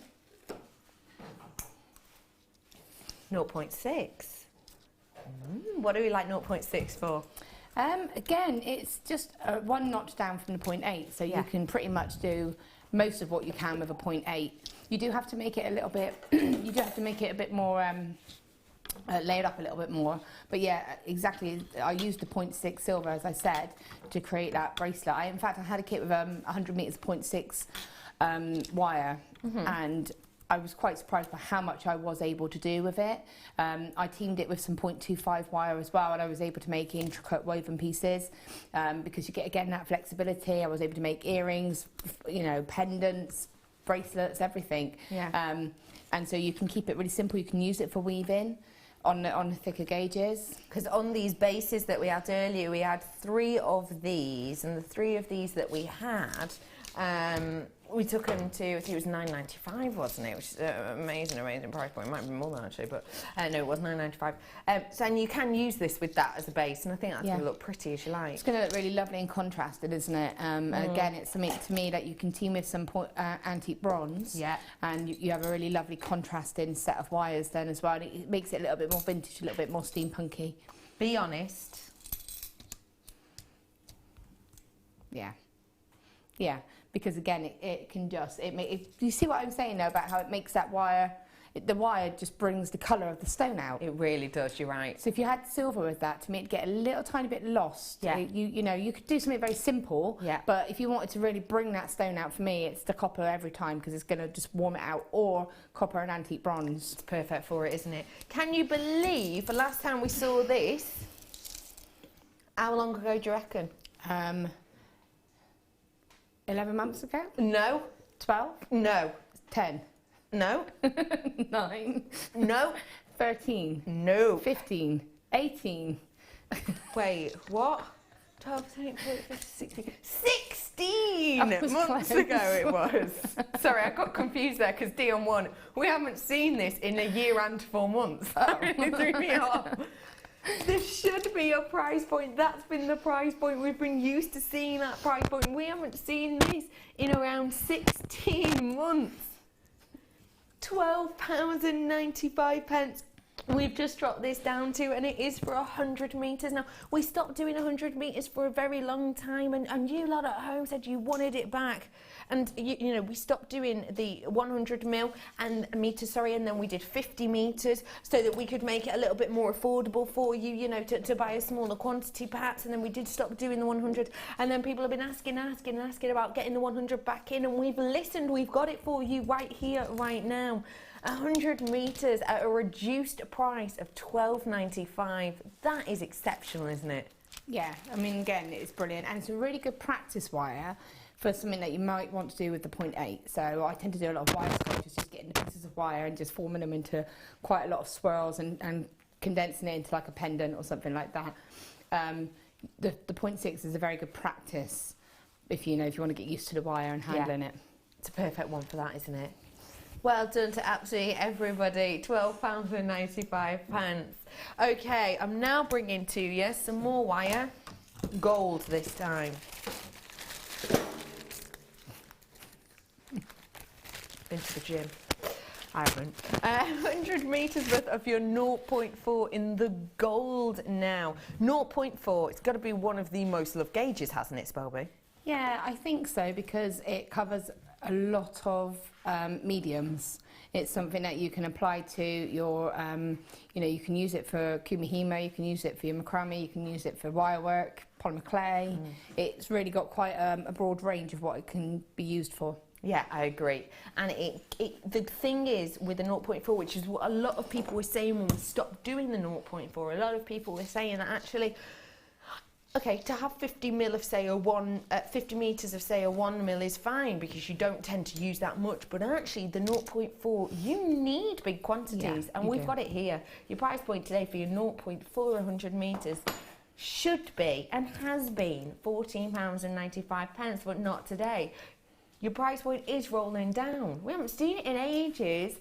0.6. What do we like 0.6 for? Again, it's just one notch down from the 0.8, so you can pretty much do most of what you can with a 0.8. You do have to make it a little bit, you do have to make it a bit more, lay it up a little bit more. But yeah, exactly, I used the 0.6 silver, as I said, to create that bracelet. In fact, I had a kit with 100 metres 0.6 wire, and I was quite surprised by how much I was able to do with it. I teamed it with some 0.25 wire as well, and I was able to make intricate woven pieces because you get, again, that flexibility. I was able to make earrings, you know, pendants, bracelets, everything. Yeah. And so you can keep it really simple. You can use it for weaving on the thicker gauges. Because on these bases that we had earlier, we had 3 of these, and the 3 of these that we had, we took them to, I think it was £9.95, wasn't it? Which is an amazing price point. It might be more than actually, but no, it was £9.95. So, and you can use this with that as a base, and I think that's going to look pretty as you like. It's going to look really lovely and contrasted, isn't it? And again, it's something to me that you can team with some antique bronze. Yeah. And you have a really lovely contrasting set of wires then as well. And it makes it a little bit more vintage, a little bit more steampunky. Be honest. Yeah. Yeah. Because again, it can just, you see what I'm saying though about how it makes that wire, the wire just brings the colour of the stone out. It really does, you're right. So if you had silver with that, to me it'd get a little tiny bit lost. Yeah. You know, you could do something very simple, Yeah. but if you wanted to really bring that stone out, for me, it's the copper every time because it's going to just warm it out, or copper and antique bronze. It's perfect for it, isn't it? Can you believe the last time we saw this? How long ago do you reckon? 11 months ago? No. 12? No. 10? No. 9? No. 13? No. 15? 18? Wait, what? 12, 13, 14, 15, 16 I was months close. ago it was. Sorry, I got confused there because Dion won. We haven't seen this in a year and 4 months. That really threw me off. There should be a price point. That's been the price point. We've been used to seeing that price point. We haven't seen this in around 16 months. £12.95. we've just dropped this down to, and it is for 100 metres. Now, we stopped doing 100 metres for a very long time, and you lot at home said you wanted it back. And, you know, we stopped doing the 100 mil and metres, and then we did 50 metres so that we could make it a little bit more affordable for you, you know, to buy a smaller quantity perhaps. And then we did stop doing the 100. And then people have been asking about getting the 100 back in. And we've listened. We've got it for you right here, right now. 100 metres at a reduced price of $12.95. That is exceptional, isn't it? Yeah, I mean, again, it's brilliant. And it's a really good practice wire for something that you might want to do with the 0.8. So I tend to do a lot of wire sculptures, just getting the pieces of wire and just forming them into quite a lot of swirls and condensing it into like a pendant or something like that. The 0.6 is a very good practice if you want to get used to the wire and handling it. It's a perfect one for that, isn't it? Well done to absolutely everybody. £12.95. Okay, I'm now bringing to you some more wire. Gold this time. Been to the gym. I haven't. 100 metres worth of your 0.4 in the gold now. 0.4, it's got to be one of the most loved gauges, hasn't it, Spelby? Yeah, I think so, because it covers a lot of mediums. It's something that you can apply to your, you can use it for kumihimo, you can use it for your macrame, you can use it for wire work, polymer clay. It's really got quite a broad range of what it can be used for. Yeah, I agree. And the thing is with the 0.4, which is what a lot of people were saying when we stopped doing the 0.4, a lot of people were saying that actually, okay, to have 50 mil of say 50 metres of say a 1 mil is fine because you don't tend to use that much, but actually the 0.4 you need big quantities, and we've got it here. Your price point today for your 0.4 100 metres should be and has been £14.95, but not today. Your price point is rolling down. We haven't seen it in ages.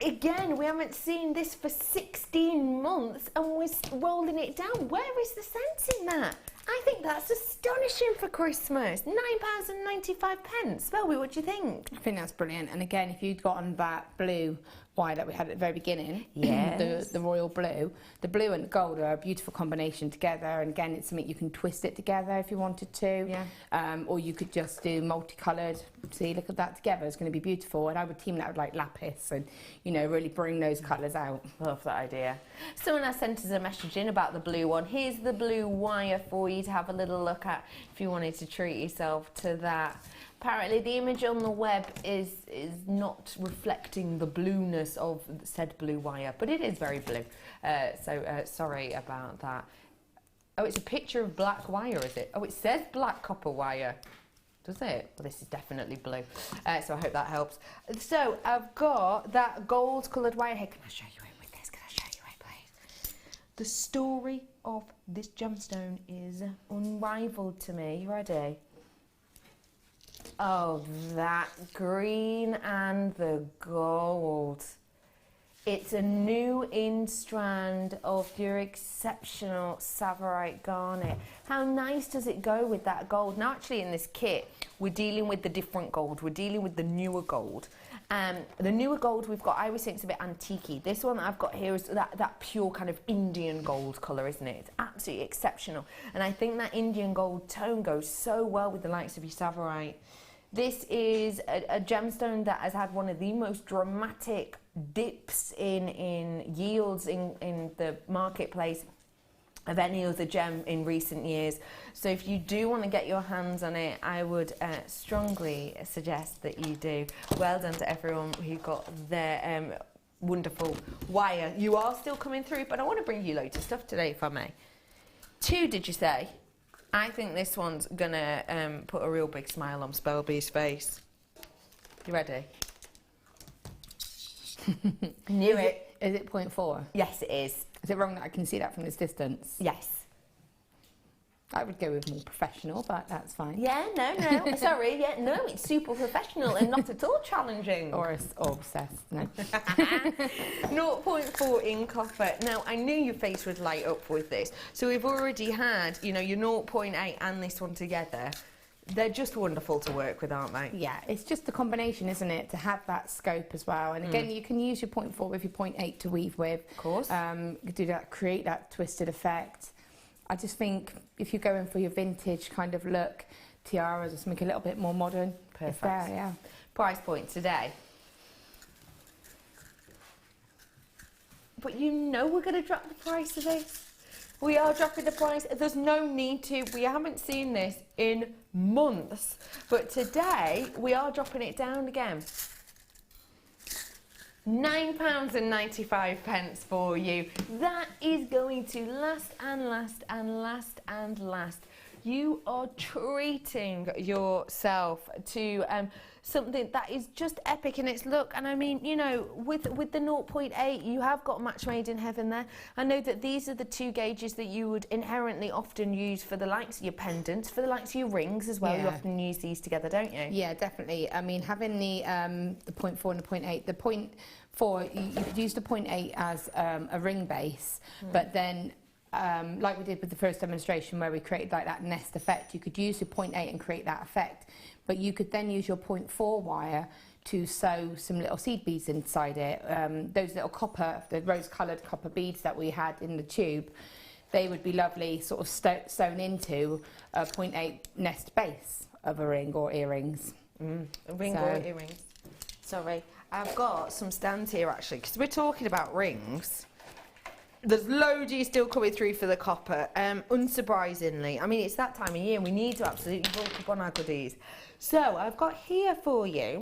Again, we haven't seen this for 16 months and we're rolling it down. Where is the sense in that? I think that's astonishing for Christmas. £9.95. Spelby, what do you think? I think that's brilliant. And again, if you'd gotten that blue wire that we had at the very beginning, the royal blue, the blue and the gold are a beautiful combination together. And again, it's something you can twist it together if you wanted to. Or you could just do multicoloured. See, look at that together. It's going to be beautiful. And I would team that with like lapis and, really bring those colours out. Love that idea. Someone has sent us a message in about the blue one. Here's the blue wire for you to have a little look at if you wanted to treat yourself to that. Apparently the image on the web is not reflecting the blueness of said blue wire, but it is very blue. Sorry about that. Oh, it's a picture of black wire, is it? Oh, it says black copper wire. Does it? Well, this is definitely blue. So I hope that helps. So I've got that gold coloured wire here. Can I show you it with this? Can I show you it, please? The story of this gemstone is unrivaled to me. You ready? Oh, that green and the gold. It's a new in strand of your exceptional Savarite garnet. How nice does it go with that gold? Now, actually, in this kit, we're dealing with the different gold. We're dealing with the newer gold. The newer gold we've got, I always think it's a bit antique-y. This one that I've got here is that pure kind of Indian gold colour, isn't it? It's absolutely exceptional. And I think that Indian gold tone goes so well with the likes of your Savarite. This is a gemstone that has had one of the most dramatic dips in yields in the marketplace of any other gem in recent years. So if you do want to get your hands on it, I would strongly suggest that you do. Well done to everyone who got their wonderful wire. You are still coming through, but I want to bring you loads of stuff today, if I may. 2, did you say? I think this one's gonna put a real big smile on Spelby's face. You ready? Knew it. Is it 0.4? Yes, it is. Is it wrong that I can see that from this distance? Yes. I would go with more professional, but that's fine. Yeah, no. Sorry, yeah, no, it's super professional and not at all challenging. Or obsessed, no. 0.4 in copper. Now, I knew your face would light up with this. So we've already had, your 0.8 and this one together. They're just wonderful to work with, aren't they? Yeah, it's just the combination, isn't it, to have that scope as well. And again, you can use your 0.4 with your 0.8 to weave with. Of course. Do that, create that twisted effect. I just think if you're going for your vintage kind of look, tiaras or something a little bit more modern, Perfect. it's there, yeah. Price point today. But you know we're going to drop the price of this. We are dropping the price. There's no need to. We haven't seen this in months. But today, we are dropping it down again. £9.95 for you. That is going to last and last and last and last. You are treating yourself to something that is just epic in its look. And I mean, you know, with the 0.8, you have got match made in heaven there. I know that these are the two gauges that you would inherently often use for the likes of your pendants, for the likes of your rings as well. Yeah. You often use these together, don't you? Yeah, definitely. I mean, having the 0.4 and the 0.8, the 0.4, you could use the 0.8 as a ring base, but then like we did with the first demonstration where we created like that nest effect, you could use your 0.8 and create that effect, but you could then use your 0.4 wire to sew some little seed beads inside it. Those little copper, the rose-coloured copper beads that we had in the tube, they would be lovely sort of sewn into a 0.8 nest base of a ring or earrings. A ring or earrings. Sorry, I've got some stands here actually, because we're talking about rings. There's loads of you still coming through for the copper, unsurprisingly. I mean, it's that time of year and we need to absolutely bulk up on our goodies. So I've got here for you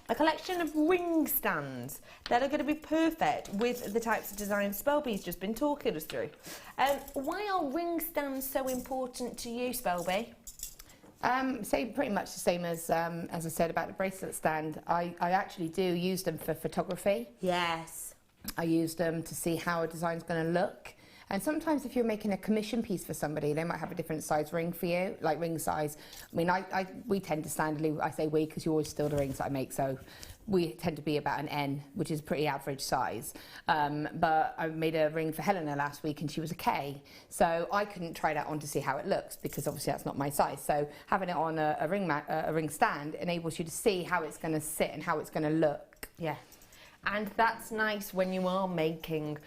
a collection of ring stands that are going to be perfect with the types of designs Spelby's just been talking us through. Why are ring stands so important to you, Spelby? Say pretty much the same as I said about the bracelet stand. I actually do use them for photography. Yes. I use them to see how a design's going to look. And sometimes if you're making a commission piece for somebody, they might have a different size ring for you, like ring size. I mean, we tend to standardly, I say we because you always steal the rings that I make, so we tend to be about an N, which is pretty average size. But I made a ring for Helena last week and she was a K. So I couldn't try that on to see how it looks because obviously that's not my size. So having it on a ring stand enables you to see how it's going to sit and how it's going to look. Yeah. And that's nice when you are making,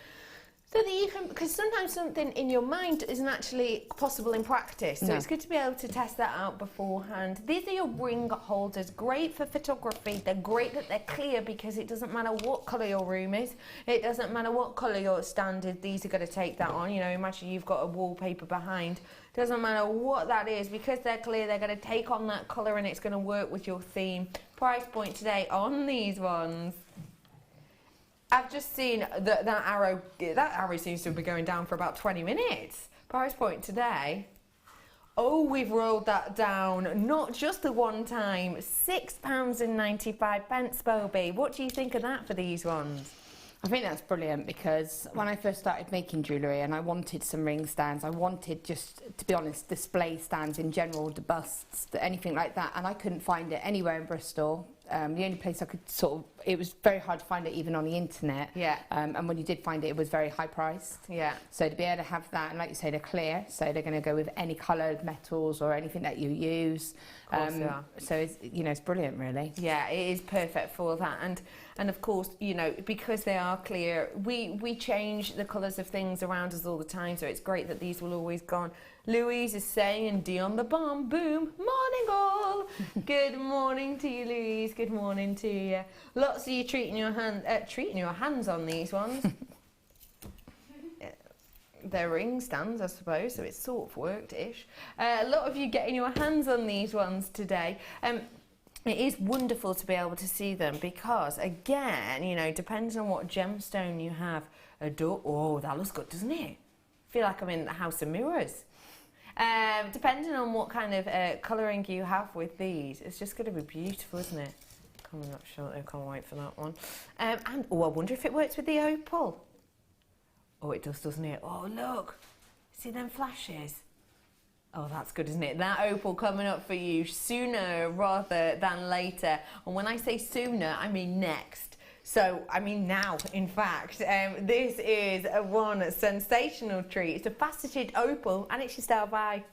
so that you can, because sometimes something in your mind isn't actually possible in practice. So No. it's good to be able to test that out beforehand. These are your ring holders, great for photography. They're great that they're clear because it doesn't matter what colour your room is. It doesn't matter what colour your stand is. These are going to take that on. You know, imagine you've got a wallpaper behind. Doesn't matter what that is, because they're clear, they're going to take on that colour and it's going to work with your theme. Price point today on these ones. I've just seen that arrow seems to be going down for about 20 minutes. Price point today. Oh, we've rolled that down, not just the one time, £6.95, Spelby. What do you think of that for these ones? I think that's brilliant because when I first started making jewellery and I wanted some ring stands, I wanted just, to be honest, display stands in general, the busts, anything like that, and I couldn't find it anywhere in Bristol. The only place I could it was very hard to find it even on the internet. Yeah. And when you did find it, it was very high priced. Yeah. So to be able to have that, and like you say, they're clear, so they're going to go with any coloured metals or anything that you use. Of course they are. So it's, you know, it's brilliant, really. Yeah, it is perfect for that. And of course, you know, because they are clear, we change the colours of things around us all the time, so it's great that these will always go on. Louise is saying, Dion the bomb, boom, morning all. Good morning to you, Louise. Good morning to you. Lots of you treating your hands on these ones. They're ring stands, I suppose, so it's sort of worked-ish. A lot of you getting your hands on these ones today. It is wonderful to be able to see them because, again, you know, depending on what gemstone you have, oh, that looks good, doesn't it? I feel like I'm in the House of Mirrors. Depending on what kind of colouring you have with these, it's just going to be beautiful, isn't it? Coming up shortly, I can't wait for that one. And I wonder if it works with the opal. Oh, it does, doesn't it? Oh, look. See them flashes? Oh, that's good, isn't it? That opal coming up for you sooner rather than later. And when I say sooner, I mean next. So, I mean now, in fact. This is one sensational treat. It's a faceted opal and it's your style by...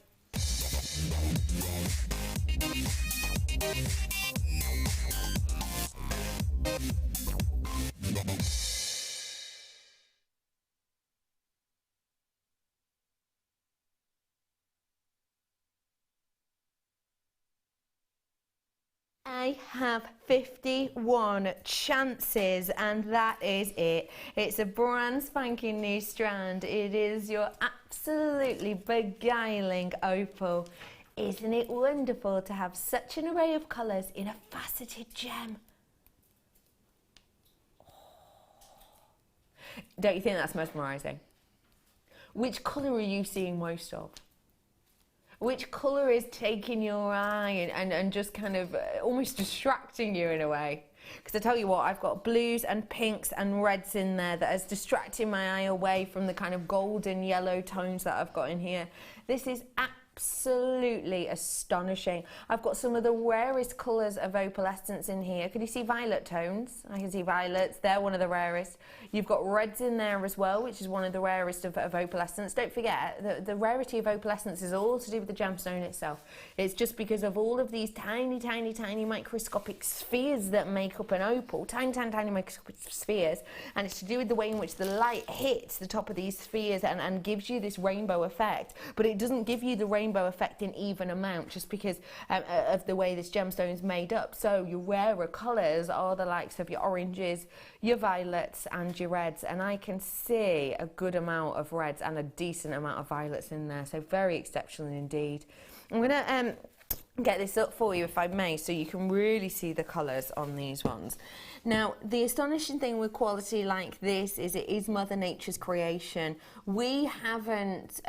I have 51 chances, and that is it. It's a brand spanking new strand. It is your absolutely beguiling opal. Isn't it wonderful to have such an array of colours in a faceted gem? Don't you think that's mesmerising? Which colour are you seeing most of? Which colour is taking your eye and just kind of almost distracting you in a way? Because I tell you what, I've got blues and pinks and reds in there that is distracting my eye away from the kind of golden yellow tones that I've got in here. This is absolutely astonishing. I've got some of the rarest colours of opalescence in here. Can you see violet tones? I can see violets, they're one of the rarest. You've got reds in there as well, which is one of the rarest of opalescence. Don't forget, the rarity of opalescence is all to do with the gemstone itself. It's just because of all of these tiny, tiny, tiny microscopic spheres that make up an opal, tiny, tiny, tiny microscopic spheres, and it's to do with the way in which the light hits the top of these spheres and gives you this rainbow effect, but it doesn't give you the rainbow effect in even amount just because of the way this gemstone is made up. So your rarer colours are the likes of your oranges, your violets and your reds, and I can see a good amount of reds and a decent amount of violets in there, so very exceptional indeed. I'm going to get this up for you if I may, so you can really see the colours on these ones. Now, the astonishing thing with quality like this is it is Mother Nature's creation. We haven't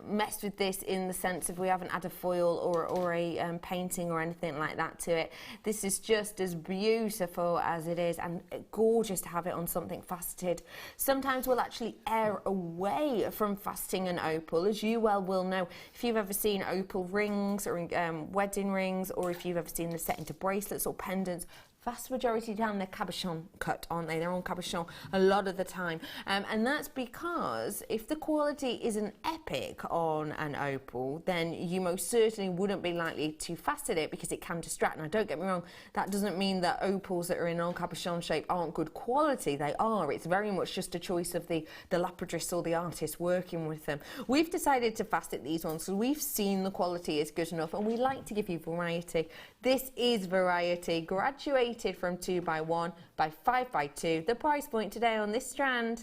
messed with this in the sense of we haven't had a foil or a painting or anything like that to it. This is just as beautiful as it is, and gorgeous to have it on something faceted. Sometimes we'll actually err away from faceting an opal, as you well will know. If you've ever seen opal rings or wedding rings, or if you've ever seen them set into bracelets or pendants, vast majority down they're cabochon cut, aren't they? They're on cabochon a lot of the time, and that's because if the quality isn't epic on an opal, then you most certainly wouldn't be likely to facet it because it can distract. Now, don't get me wrong, that doesn't mean that opals that are in on cabochon shape aren't good quality. They are. It's very much just a choice of the lapidress or the artist working with them. We've decided to facet these ones, so we've seen the quality is good enough, and we like to give you variety. This is variety, graduated from 2x1 by 5x2. The price point today on this strand,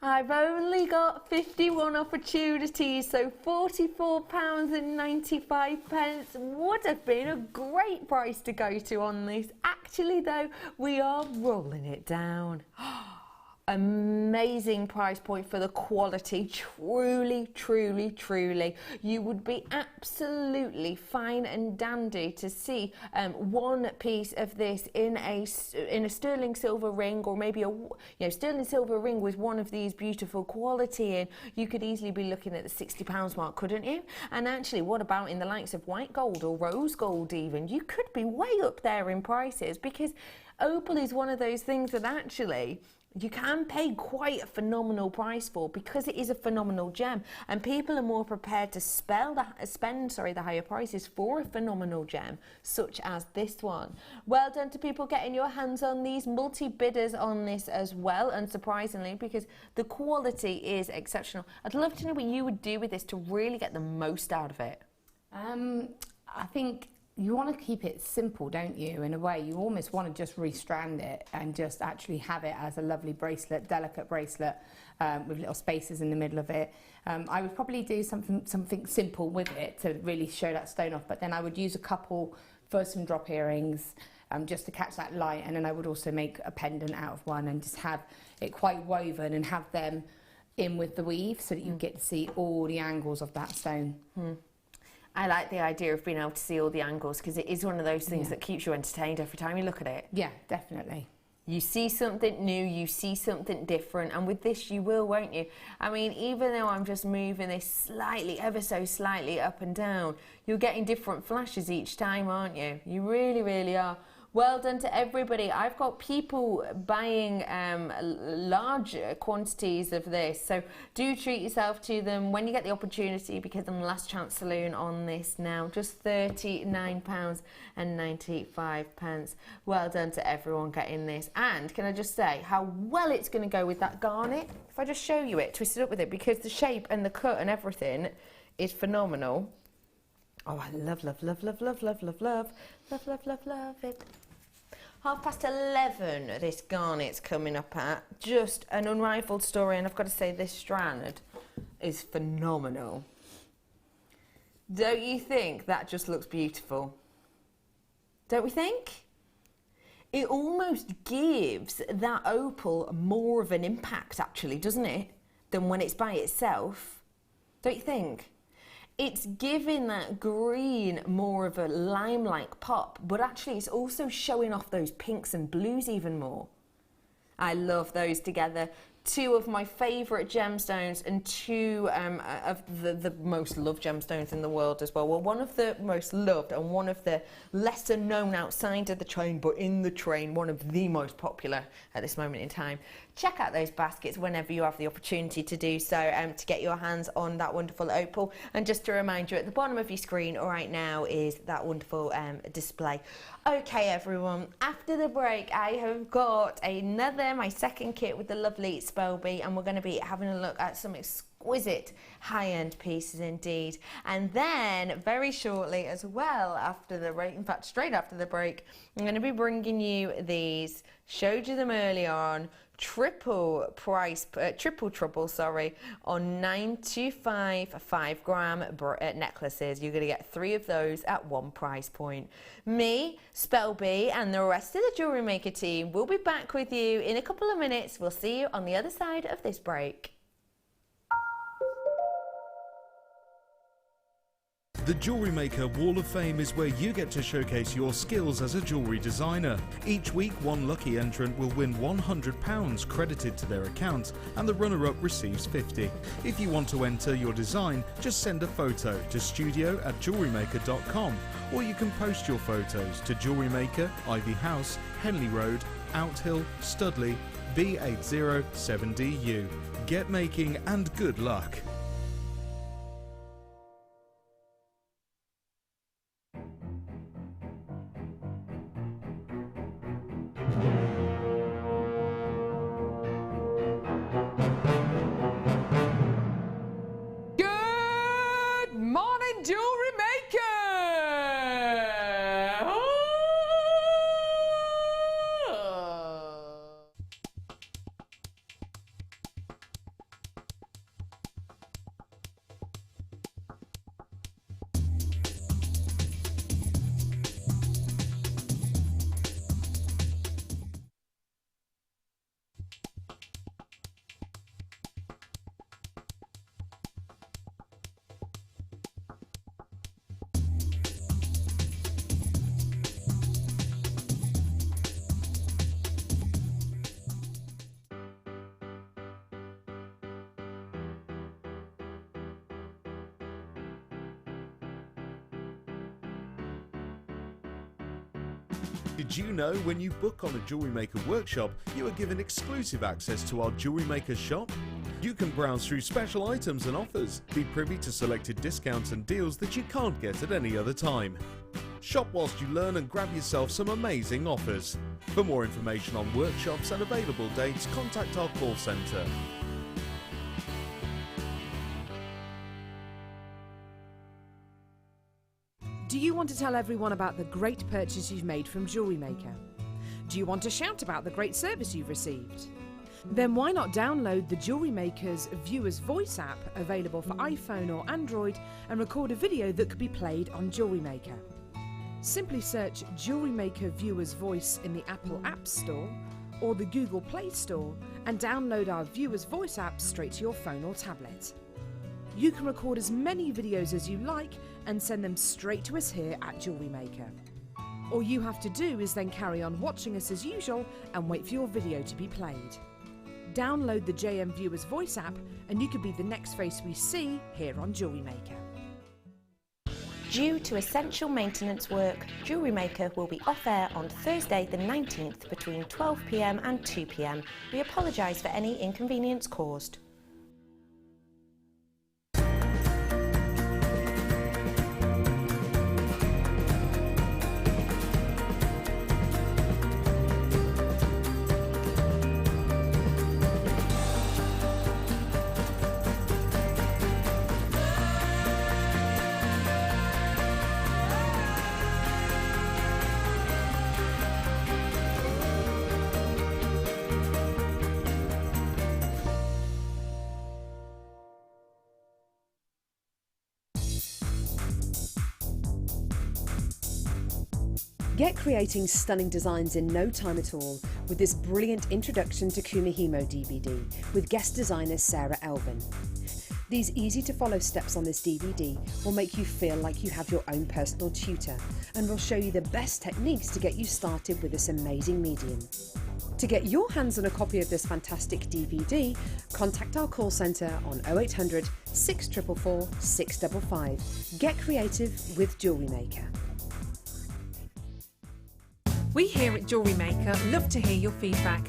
I've only got 51 opportunities, so £44.95 would have been a great price to go to on this. Actually though, we are rolling it down. Amazing price point for the quality. Truly, truly, truly. You would be absolutely fine and dandy to see one piece of this in a sterling silver ring, or maybe a sterling silver ring with one of these beautiful quality in. You could easily be looking at the £60 mark, couldn't you? And actually, what about in the likes of white gold or rose gold even? You could be way up there in prices, because opal is one of those things that actually you can pay quite a phenomenal price for, because it is a phenomenal gem, and people are more prepared to spend the higher prices for a phenomenal gem such as this one. Well done to people getting your hands on these, multi-bidders on this as well, unsurprisingly, because the quality is exceptional. I'd love to know what you would do with this to really get the most out of it. I think you want to keep it simple, don't you? In a way, you almost want to just restrand it and just actually have it as a lovely bracelet, delicate bracelet with little spaces in the middle of it. I would probably do something simple with it to really show that stone off, but then I would use a couple for some drop earrings just to catch that light, and then I would also make a pendant out of one and just have it quite woven and have them in with the weave so that you get to see all the angles of that stone. I like the idea of being able to see all the angles, because it is one of those things that keeps you entertained every time you look at it. Yeah, definitely. You see something new, you see something different, and with this you will, won't you? I mean, even though I'm just moving this slightly, ever so slightly up and down, you're getting different flashes each time, aren't you? You really, really are. Well done to everybody. I've got people buying large quantities of this, so do treat yourself to them when you get the opportunity, because I'm last chance saloon on this now, just £39.95. Well done to everyone getting this. And can I just say how well it's going to go with that garnet? If I just show you it, twist it up with it, because the shape and the cut and everything is phenomenal. Oh, I love, love, love, love, love, love, love, love, love, love, love, love it. 11:30 this garnet's coming up at. Just an unrivaled story, and I've got to say this strand is phenomenal. Don't you think that just looks beautiful? Don't we think? It almost gives that opal more of an impact, actually, doesn't it? Than when it's by itself. Don't you think? It's giving that green more of a lime-like pop, but actually it's also showing off those pinks and blues even more. I love those together. Two of my favourite gemstones and two of the most loved gemstones in the world as well. Well, one of the most loved and one of the lesser known outside of the train, but in the train, one of the most popular at this moment in time. Check out those baskets whenever you have the opportunity to do so, to get your hands on that wonderful opal. And just to remind you, at the bottom of your screen right now is that wonderful display. Okay, everyone, after the break, I have got my second kit with the lovely Spelby, and we're going to be having a look at some exquisite high-end pieces indeed. And then very shortly as well, after the break, in fact straight after the break, I'm going to be bringing you these, showed you them earlier on, triple trouble on 925 5-gram necklaces. You're going to get 3 of those at one price point. Me, Spelby, and the rest of the Jewellery Maker team will be back with you in a couple of minutes. We'll see you on the other side of this break. The Jewellery Maker Wall of Fame is where you get to showcase your skills as a jewellery designer. Each week, one lucky entrant will win £100 credited to their account, and the runner-up receives £50. If you want to enter your design, just send a photo to studio@jewellerymaker.com, or you can post your photos to Jewellery Maker, Ivy House, Henley Road, Outhill, Studley, B807DU. Get making and good luck. Good morning, Jewellery Maker! Did you know when you book on a Jewellery Maker workshop, you are given exclusive access to our Jewellery Maker shop? You can browse through special items and offers, be privy to selected discounts and deals that you can't get at any other time. Shop whilst you learn and grab yourself some amazing offers. For more information on workshops and available dates, contact our call centre. Do you want to tell everyone about the great purchase you've made from Jewellery Maker? Do you want to shout about the great service you've received? Then why not download the Jewellery Maker's Viewer's Voice app, available for iPhone or Android, and record a video that could be played on Jewellery Maker. Simply search Jewellery Maker Viewer's Voice in the Apple App Store or the Google Play Store and download our Viewer's Voice app straight to your phone or tablet. You can record as many videos as you like and send them straight to us here at Jewellery Maker. All you have to do is then carry on watching us as usual and wait for your video to be played. Download the JM Viewer's Voice app and you could be the next face we see here on Jewellery Maker. Due to essential maintenance work, Jewellery Maker will be off air on Thursday the 19th between 12 p.m. and 2 p.m. We apologise for any inconvenience caused. Get creating stunning designs in no time at all with this brilliant Introduction to Kumihimo DVD with guest designer Sarah Elvin. These easy-to-follow steps on this DVD will make you feel like you have your own personal tutor and will show you the best techniques to get you started with this amazing medium. To get your hands on a copy of this fantastic DVD, contact our call centre on 0800 644 655. Get creative with JewelleryMaker. We here at JewelleryMaker love to hear your feedback.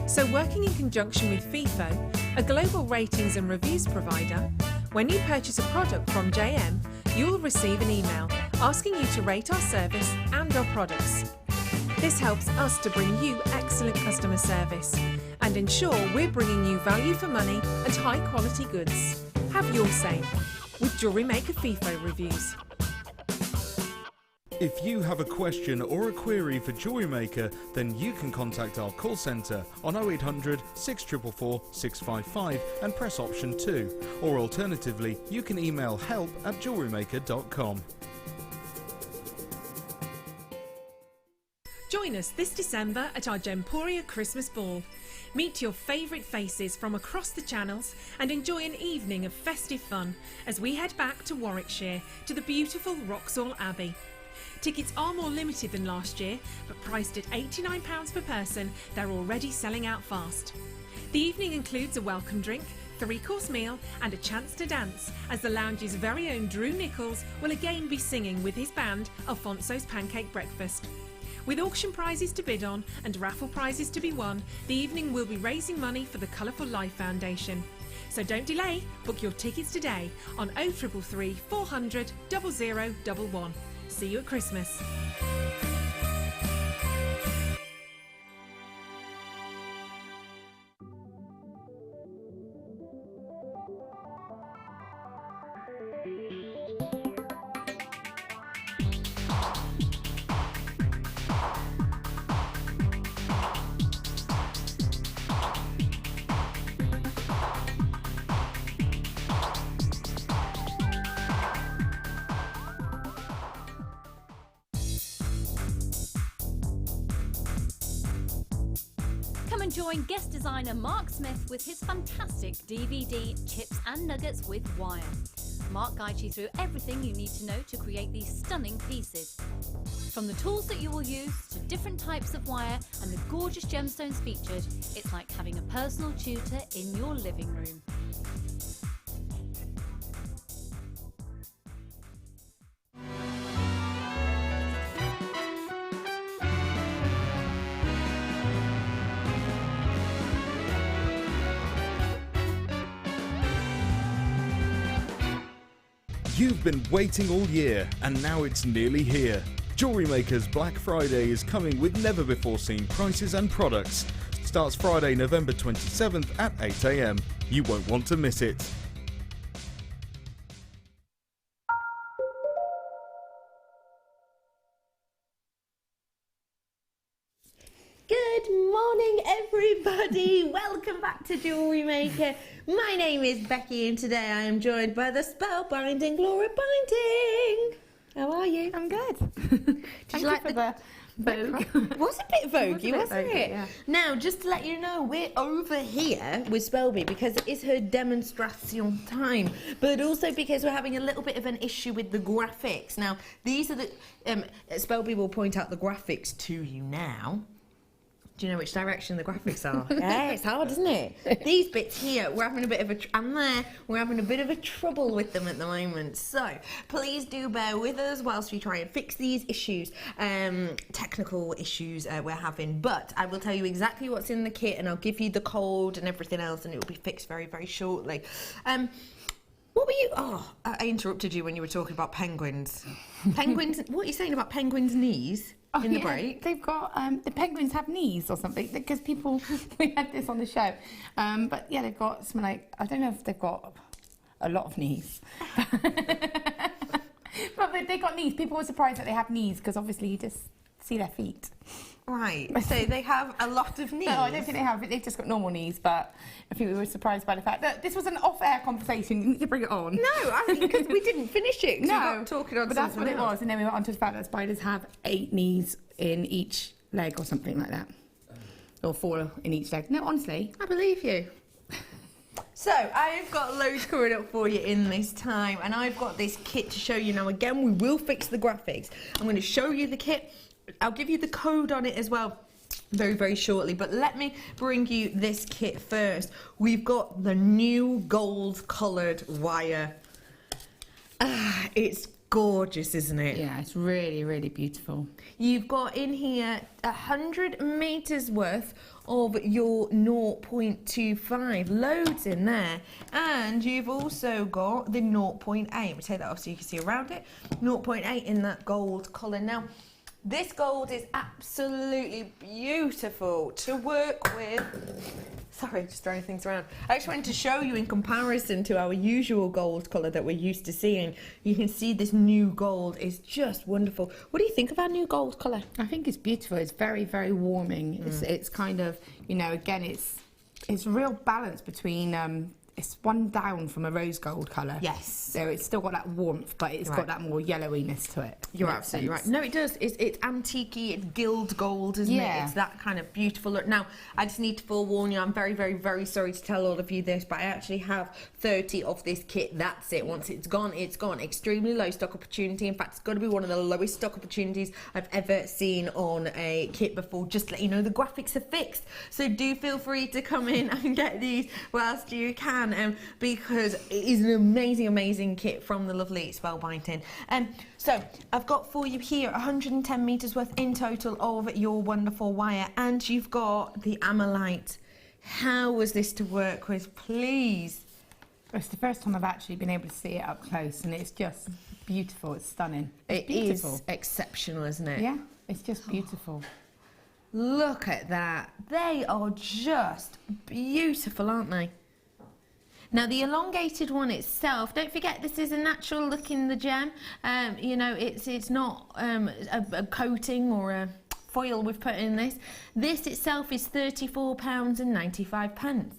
So working in conjunction with FIFO, a global ratings and reviews provider, when you purchase a product from JM, you'll receive an email asking you to rate our service and our products. This helps us to bring you excellent customer service and ensure we're bringing you value for money and high quality goods. Have your say with JewelleryMaker FIFO reviews. If you have a question or a query for JewelleryMaker, then you can contact our call centre on 0800 644 655 and press option 2. Or alternatively, you can email help@jewellerymaker.com. Join us this December at our Gemporia Christmas Ball. Meet your favourite faces from across the channels and enjoy an evening of festive fun as we head back to Warwickshire to the beautiful Wroxall Abbey. Tickets are more limited than last year, but priced at £89 per person, they're already selling out fast. The evening includes a welcome drink, 3-course meal and a chance to dance as the lounge's very own Drew Nichols will again be singing with his band Alfonso's Pancake Breakfast. With auction prizes to bid on and raffle prizes to be won, the evening will be raising money for the Colourful Life Foundation. So don't delay, book your tickets today on 0333 400 0011. See you at Christmas. Come and join guest designer Mark Smith with his fantastic DVD, Chips and Nuggets with Wire. Mark guides you through everything you need to know to create these stunning pieces. From the tools that you will use to different types of wire and the gorgeous gemstones featured, it's like having a personal tutor in your living room. You've been waiting all year, and now it's nearly here. JewelleryMaker's Black Friday is coming with never-before-seen prices and products. Starts Friday, November 27th at 8 AM. You won't want to miss it. Good morning, everybody. Welcome back to JewelleryMaker. My name is Becky, and today I am joined by the spellbinding Laura Binding. How are you? I'm good. Did you like the Vogue? It was a bit voguey, wasn't it? Yeah. Now, just to let you know, we're over here with Spelby because it is her demonstration time, but also because we're having a little bit of an issue with the graphics. Now, these are the... Spelby will point out the graphics to you now. Do you know which direction the graphics are? Yeah, it's hard, isn't it? These bits here, we're having a bit of we're having a bit of a trouble with them at the moment. So please do bear with us whilst we try and fix these issues, technical issues we're having. But I will tell you exactly what's in the kit, and I'll give you the code and everything else, and it will be fixed very, very shortly. What were you... Oh, I interrupted you when you were talking about penguins. Penguins... What are you saying about penguins' knees in the break? They've got... the penguins have knees or something, because people... We had this on the show. But yeah, they've got some like... I don't know if they've got a lot of knees. But they've got knees. People were surprised that they have knees, because obviously you just see their feet. Right, so they have a lot of knees. No, I don't think they have. They've just got normal knees, but I think we were surprised by the fact that this was an off-air conversation. You need to bring it on. No, I think because we didn't finish it. No, we got talking on but that's what it else. was. And then we went on to the fact that spiders have 8 knees in each leg or something like that. Or 4 in each leg. No, honestly, I believe you. So, I've got loads coming up for you in this time, and I've got this kit to show you. Now, again, we will fix the graphics. I'm going to show you the kit. I'll give you the code on it as well very, very shortly, but let me bring you this kit first. We've got the new gold-coloured wire. It's gorgeous, isn't it? Yeah, it's really, really beautiful. You've got in here 100 metres worth of your 0.25, loads in there, and you've also got the 0.8. Let me take that off so you can see around it. 0.8 in that gold colour. Now, this gold is absolutely beautiful to work with. Sorry, just throwing things around. I just wanted to show you in comparison to our usual gold colour that we're used to seeing. You can see this new gold is just wonderful. What do you think of our new gold colour? I think it's beautiful. It's very, very warming. It's kind of, you know, again, it's a real balance between, it's one down from a rose gold colour. Yes. So it's still got that warmth, but it's got that more yellowiness to it. You're absolutely right. No, it does. It's antique-y, it's gilt gold, isn't it? It's that kind of beautiful look. Now, I just need to forewarn you, I'm very, very, very sorry to tell all of you this, but I actually have 30 of this kit. That's it. Once it's gone, it's gone. Extremely low stock opportunity. In fact, it's got to be one of the lowest stock opportunities I've ever seen on a kit before. Just to let you know, the graphics are fixed. So do feel free to come in and get these whilst you can. Because it is an amazing, amazing kit from the lovely Spellbinding. So I've got for you here 110 metres worth in total of your wonderful wire, and you've got the Amethyst. How was this to work with, please? It's the first time I've actually been able to see it up close, and it's just beautiful. It's stunning. It is exceptional, isn't it? Yeah, it's just beautiful. Look at that. They are just beautiful, aren't they? Now, the elongated one itself, don't forget this is a natural look in the gem. You know, it's not a coating or a foil we've put in this. This itself is £34.95.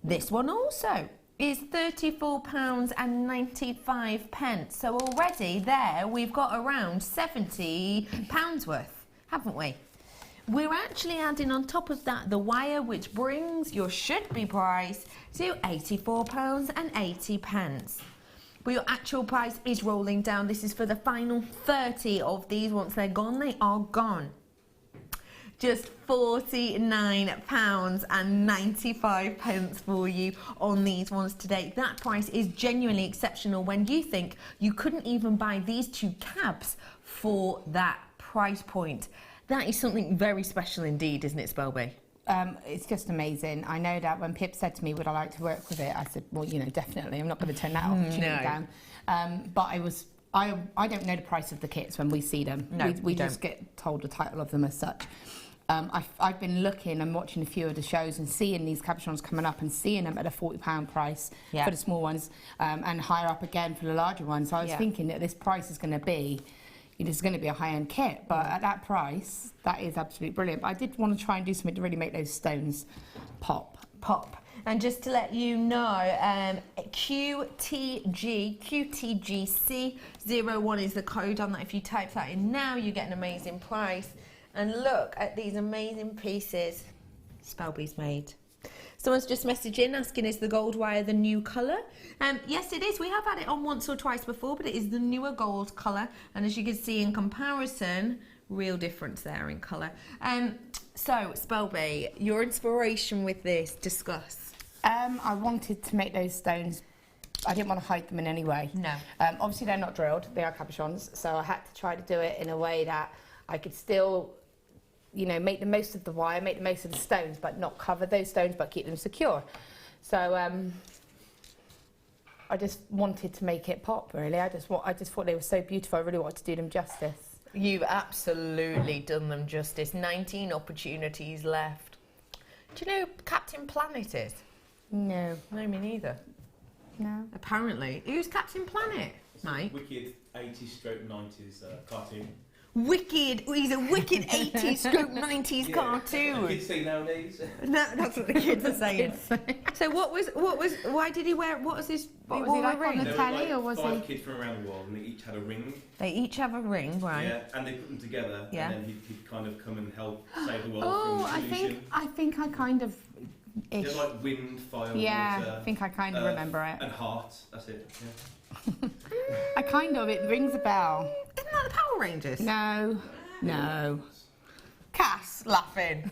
This one also is £34.95. So already there we've got around £70 worth, haven't we? We're actually adding on top of that the wire, which brings your should-be price to £84.80. But your actual price is rolling down. This is for the final 30 of these. Once they're gone, they are gone. Just £49.95 for you on these ones today. That price is genuinely exceptional when you think you couldn't even buy these 2 cabs for that price point. That is something very special indeed, isn't it, Spellby? It's just amazing. I know that when Pip said to me, would I like to work with it? I said, well, you know, definitely. I'm not going to turn that opportunity down. But I don't know the price of the kits when we see them. No, we just get told the title of them as such. I've been looking and watching a few of the shows and seeing these cabochons coming up and seeing them at a £40 price for the small ones and higher up again for the larger ones. So I was thinking that this price is going to be... It's going to be a high-end kit, but at that price, that is absolutely brilliant. But I did want to try and do something to really make those stones pop. And just to let you know, QTGC01 is the code on that. If you type that in now, you get an amazing price. And look at these amazing pieces Spellby's made. Someone's just messaged in asking, is the gold wire the new colour? Yes, it is. We have had it on once or twice before, but it is the newer gold colour. And as you can see in comparison, real difference there in colour. So, Spellby, your inspiration with this, discuss. I wanted to make those stones, I didn't want to hide them in any way. No. Obviously, they're not drilled, they are cabochons, so I had to try to do it in a way that I could still, you know, make the most of the wire, make the most of the stones, but not cover those stones, but keep them secure. So I just wanted to make it pop, really. I just thought they were so beautiful, I really wanted to do them justice. You've absolutely done them justice. 19 opportunities left. Do you know who Captain Planet is? No. No, me neither. No. Apparently. Who's Captain Planet, Mike? Wicked 80s/90s cartoon. wicked. He's a wicked 80s stroke 90s cartoon. Kids say nowadays. No, that's what the kids are saying. So why did he wear? What was his? What was he like on the There telly, were or was five he? kids from around the world, and they each had a ring. They each have a ring, right? Yeah, and they put them together, Yeah. and then he'd kind of come and help save the world Oh, from I pollution. think I kind of. They had like wind, fire, Yeah, water. I think I kind of remember it. And hearts. That's it. Yeah. I kind of. It rings a bell. Isn't that the Power Rangers? No. Cass laughing.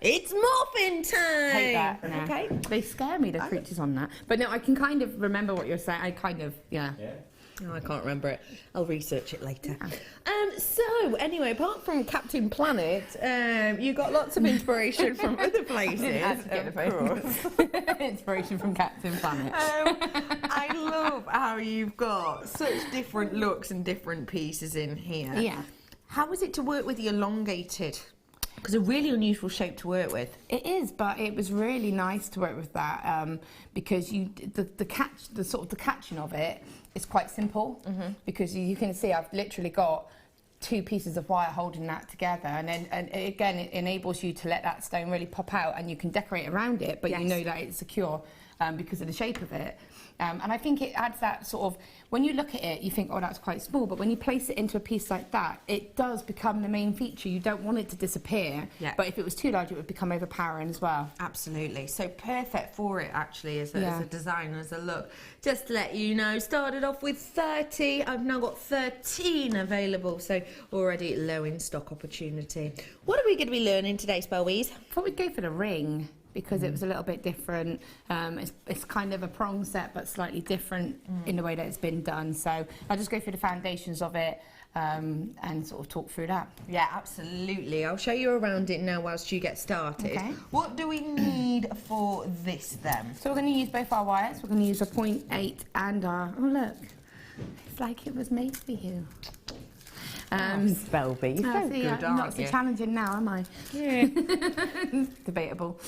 It's morphin' time. Hate that. No. Okay. They scare me, the creatures on that. But no, I can kind of remember what you're saying. I kind of, yeah. Yeah. No, I can't remember it. I'll research it later. So, anyway, apart from Captain Planet, you got lots of inspiration from other places. Of course. Inspiration from Captain Planet. I love how you've got such different looks and different pieces in here. Yeah. How was it to work with the elongated? Because a really unusual shape to work with. It is, but it was really nice to work with that because the catching of it is quite simple because you can see I've literally got 2 pieces of wire holding that together, and then again it enables you to let that stone really pop out, and you can decorate around it, but you know that it's secure because of the shape of it. And I think it adds that sort of, when you look at it, you think, oh, that's quite small, but when you place it into a piece like that, it does become the main feature. You don't want it to disappear, but if it was too large, it would become overpowering as well. Absolutely. So perfect for it, actually, as a design, as a look. Just to let you know, started off with 30. I've now got 13 available, so already low in stock opportunity. What are we going to be learning today, Spellweeze? I thought we'd go for the ring, because it was a little bit different. It's kind of a prong set, but slightly different in the way that it's been done. So I'll just go through the foundations of it and sort of talk through that. Yeah, absolutely. I'll show you around it now whilst you get started. Okay. What do we need for this then? So we're going to use both our wires. We're going to use a 0.8 and our... Oh, look. It's like it was made for you. Spellbee, so good, I'm aren't not so you? challenging now, am I? Yeah. Debatable.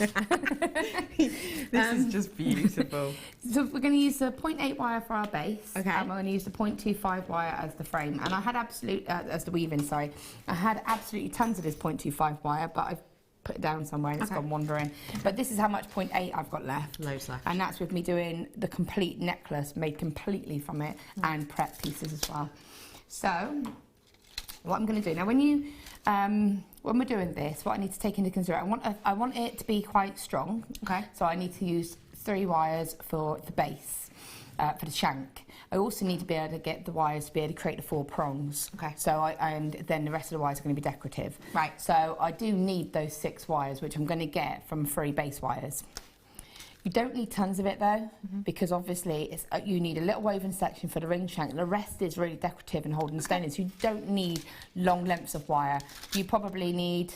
This is just beautiful. So we're going to use the 0.8 wire for our base. Okay. And we're going to use the 0.25 wire as the frame. And I had as the weaving, sorry. I had absolutely tons of this 0.25 wire, but I've put it down somewhere and it's gone wandering. But this is how much 0.8 I've got left. Loads left. And that's with me doing the complete necklace made completely from it and prep pieces as well. So what I'm going to do now, when we're doing this, what I need to take into consideration, I want it to be quite strong. Okay. So I need to use 3 wires for the base, for the shank. I also need to be able to get the wires to be able to create the 4 prongs. Okay. So and then the rest of the wires are going to be decorative. Right. So I do need those 6 wires, which I'm going to get from 3 base wires. You don't need tons of it though, because obviously you need a little woven section for the ring shank. The rest is really decorative and holding the stone in, so you don't need long lengths of wire. You probably need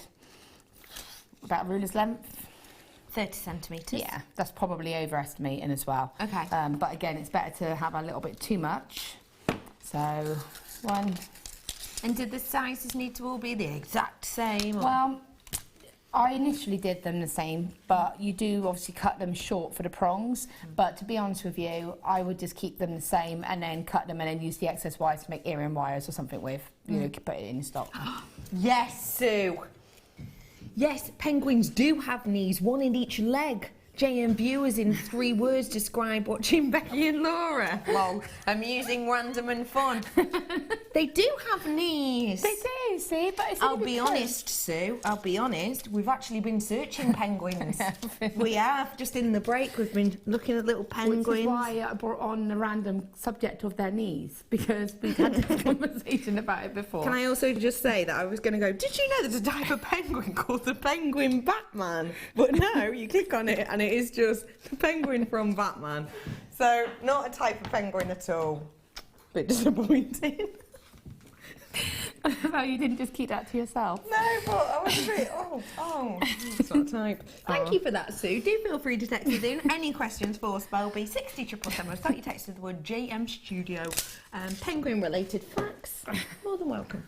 about a ruler's length. 30 centimetres. Yeah, that's probably overestimating as well. Okay. But again, it's better to have a little bit too much. So 1. And did the sizes need to all be the exact same? Or? Well, I initially did them the same, but you do obviously cut them short for the prongs. But to be honest with you, I would just keep them the same and then cut them and then use the excess wires to make earring wires or something with. You know, put it in stock. Yes, Sue. Yes, penguins do have knees, 1 in each leg. JM viewers in 3 words describe watching Becky and Laura. Lol. Amusing, random and fun. They do have knees. They do, see, but it's I'll be honest, Sue, I'll be honest, we've actually been searching penguins. We have, just in the break, we've been looking at little penguins. Which is why I brought on the random subject of their knees, because we've had this conversation about it before. Can I also just say that I was going to go, did you know there's a type of penguin called the penguin Batman? But no, you click on it and it is just the penguin from Batman. So, not a type of penguin at all. Bit disappointing. Well, you didn't just keep that to yourself. No, but I was a bit, that's not type. Thank you for that, Sue. Do feel free to text us in. Any questions for Spellbee? 60777. Start your text with the word JM Studio. Penguin-related facts. More than welcome.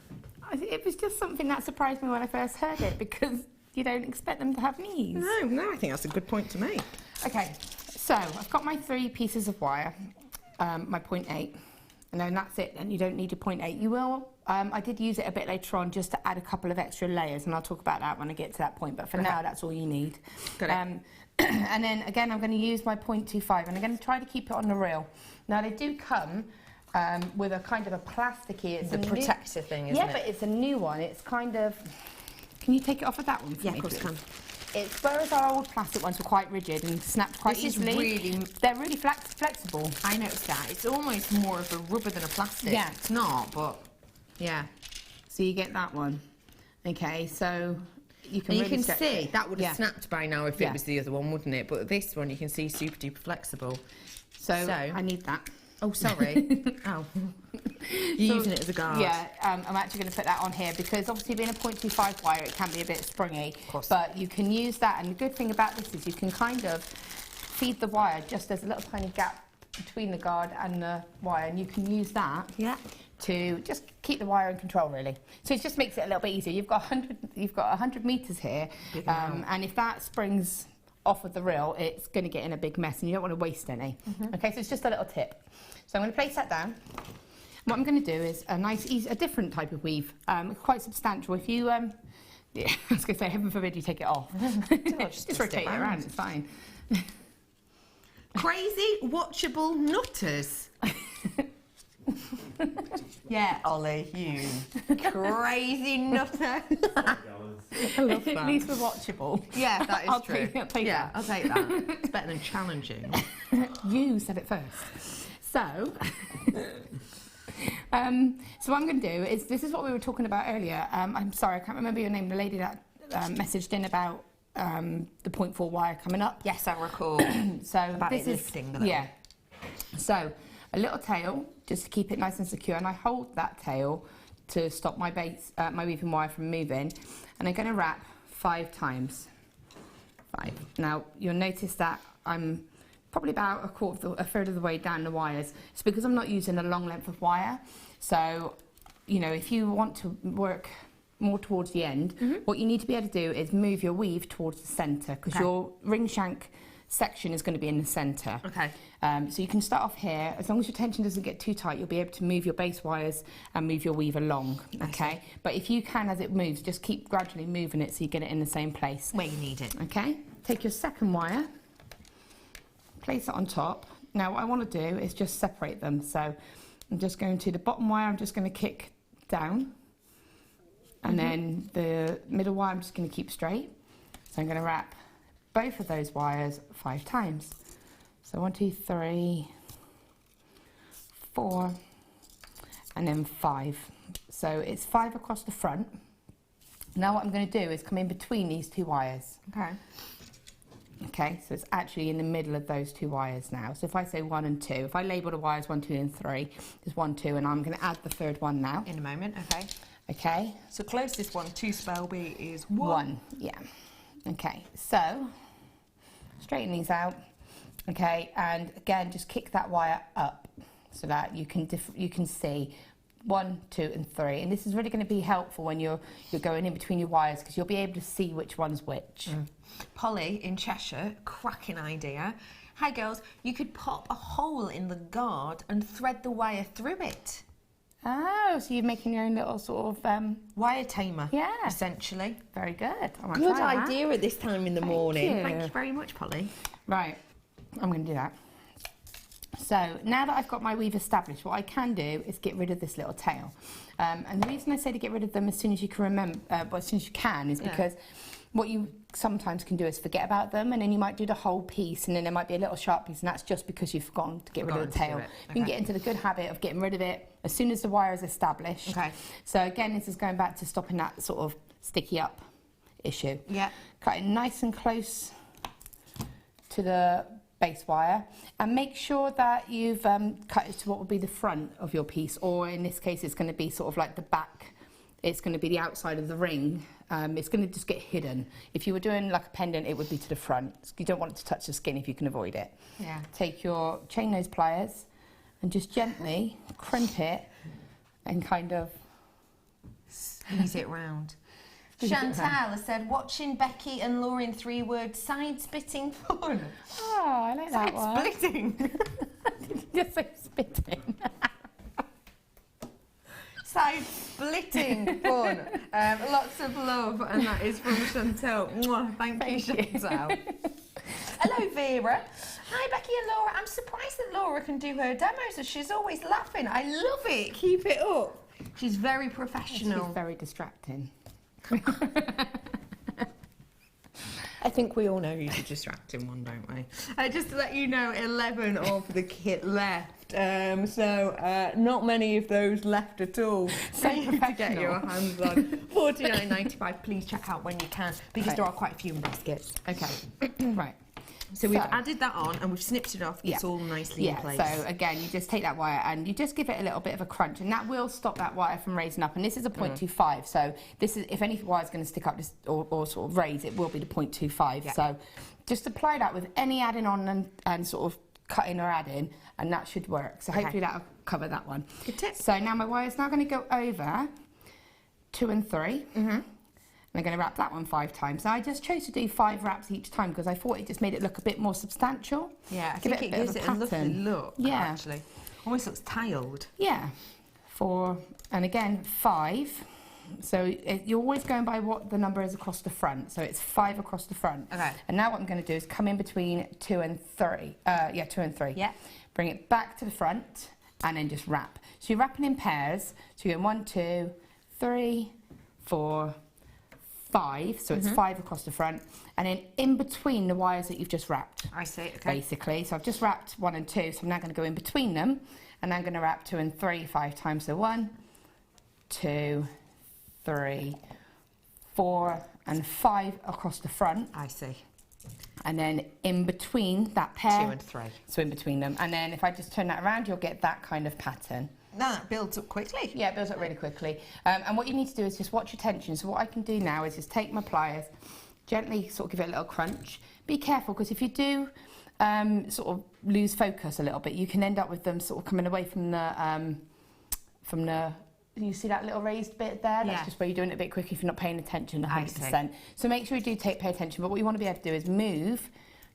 It was just something that surprised me when I first heard it, because you don't expect them to have knees. No, I think that's a good point to make. Okay, so I've got my 3 pieces of wire, my 0.8, and then that's it, and you don't need your 0.8. You will I did use it a bit later on just to add a couple of extra layers, and I'll talk about that when I get to that point. But for now, that's all you need. Got it. And then again, I'm going to use my 0.25, and I'm going to try to keep it on the reel. Now they do come with a kind of a plasticky. It's The protector thing, isn't yeah, it? but it's a new one. It's kind of. Can you take it off of that one for Yeah, me, of course I please? can. It's whereas our old plastic ones were quite rigid and snapped quite This is easily. really- They're really flexible. I noticed that. It's almost more of a rubber than a plastic. Yeah. It's not, but yeah. So you get that one. Okay, so you can And you really can stretch see it. that would have Yeah. snapped by now if Yeah. it was the other one, wouldn't it? But this one you can see super duper flexible. So So- I need that. Oh, sorry. Oh. You're using it as a guard. Yeah, I'm actually going to put that on here because obviously being a 0.25 wire, it can be a bit springy. Of course. But you can use that, and the good thing about this is you can kind of feed the wire just there's a little tiny gap between the guard and the wire, and you can use that to just keep the wire in control, really. So it just makes it a little bit easier. You've got 100 meters here, and if that springs off of the reel, it's going to get in a big mess, and you don't want to waste any. Okay, so it's just a little tip. So I'm going to place that down. What I'm going to do is a nice, easy, a different type of weave, quite substantial. If you, yeah, I was going to say, heaven forbid you take it off. Just rotate it around, it's fine. Crazy watchable nutters. Yeah, Ollie, you crazy nutter. I love that. At least we're watchable. Yeah, that is I'll true. take yeah, that. I'll take that. It's better than challenging. You said it first. So, so what I'm going to do is, this is what we were talking about earlier. I'm sorry, I can't remember your name, the lady that messaged in about the 0.4 wire coming up. Yes, I recall. So About this it is lifting a little. yeah. So a little tail just to keep it nice and secure, and I hold that tail to stop my base, my weaving wire from moving, and I'm going to wrap 5 times. 5. Now you'll notice that I'm probably about a third of the way down the wires. It's because I'm not using a long length of wire. So, you know, if you want to work more towards the end, what you need to be able to do is move your weave towards the centre, because your ring shank section is going to be in the centre. Okay. So you can start off here. As long as your tension doesn't get too tight, you'll be able to move your base wires and move your weave along. Okay. But if you can, as it moves, just keep gradually moving it so you get it in the same place. Where you need it. Okay. Take your second wire, place it on top. Now what I want to do is just separate them. So I'm just going to the bottom wire, I'm just going to kick down. And then the middle wire I'm just going to keep straight. So I'm going to wrap both of those wires 5 times. So 1, 2, 3, 4, and then 5. So it's 5 across the front. Now what I'm going to do is come in between these 2 wires. Okay. Okay, so it's actually in the middle of those 2 wires now. So if I say 1 and 2, if I label the wires 1, 2 and 3, there's 1, 2, and I'm going to add the third one now. In a moment, okay. Okay. So closest one to spell B is 1, yeah. Okay, so straighten these out. Okay, and again, just kick that wire up so that you can see 1, 2 and 3. And this is really going to be helpful when you're going in between your wires, because you'll be able to see which one's which. Polly in Cheshire, cracking idea. Hi girls, you could pop a hole in the guard and thread the wire through it. Oh, so you're making your own little sort of Wire tamer, yeah, essentially. very good. I wanna Good try that. idea at this time in the morning. you. Thank you very much, Polly. Right, I'm going to do that. So now that I've got my weave established, what I can do is get rid of this little tail. And the reason I say to get rid of them as soon as you can remember, as soon as you can, is because what you sometimes can do is forget about them, and then you might do the whole piece, and then there might be a little sharp piece, and that's just because you've forgotten to get rid of the tail. You can get into the good habit of getting rid of it as soon as the wire is established. Okay. So again, this is going back to stopping that sort of sticky up issue. Yeah. Cut it nice and close to the base wire, and make sure that you've cut it to what would be the front of your piece, or in this case it's going to be sort of like the back. It's going to be the outside of the ring. It's going to just get hidden. If you were doing like a pendant, it would be to the front. You don't want it to touch the skin if you can avoid it. Yeah. Take your chain nose pliers and just gently crimp it and kind of Squeeze it round. Chantal has said, watching Becky and Lauren 3-word side-spitting fun. Oh, I like that one. Side-splitting. Just say spitting. side-splitting fun. Lots of love, and that is from Chantel. Mwah, thank you, Chantel. Hello, Vera. Hi, Becky and Laura. I'm surprised that Laura can do her demos, as she's always laughing. I love it. Keep it up. She's very professional. She's very distracting. I think we all know who's a distracting one, don't we? Just to let you know, 11 of the kit left. Not many of those left at all. So you to get your hands on. $49.95. Please check out when you can, because there are quite a few in baskets. Okay. Right. So we've added that on and we've snipped it off. It's all nicely in place. So again, you just take that wire and you just give it a little bit of a crunch, and that will stop that wire from raising up. And this is a 0.25, so this is, if any wire is going to stick up or sort of raise, it will be the 0.25. Yeah. So just apply that with any adding on and sort of cutting or adding, and that should work. So hopefully that'll cover that one. Good tip. So now my wire is now going to go over 2 and 3. I'm going to wrap that one 5 times. Now I just chose to do 5 wraps each time because I thought it just made it look a bit more substantial. Yeah, I Give think it a bit gives of it a lovely pattern. look, actually. Almost looks tiled. Yeah. 4, and again 5. So you're always going by what the number is across the front. So it's 5 across the front. Okay. And now what I'm going to do is come in between 2 and 3. 2 and 3. Yeah. Bring it back to the front and then just wrap. So you're wrapping in pairs. So you're going 1, 2, 3, 4, 5, so it's 5 across the front, and then in between the wires that you've just wrapped. I see, okay. Basically, so I've just wrapped 1 and 2, so I'm now going to go in between them, and I'm going to wrap 2 and 3 5 times. So 1, 2, 3, 4, and 5 across the front. I see. And then in between that pair. 2 and 3. So in between them, and then if I just turn that around, you'll get that kind of pattern. Now that builds up quickly. Yeah, it builds up really quickly. And what you need to do is just watch your tension. So what I can do now is just take my pliers, gently sort of give it a little crunch. Be careful, because if you do sort of lose focus a little bit, you can end up with them sort of coming away from the, you see that little raised bit there? That's just where you're doing it a bit quicker if you're not paying attention 100%. So make sure you do pay attention. But what you want to be able to do is move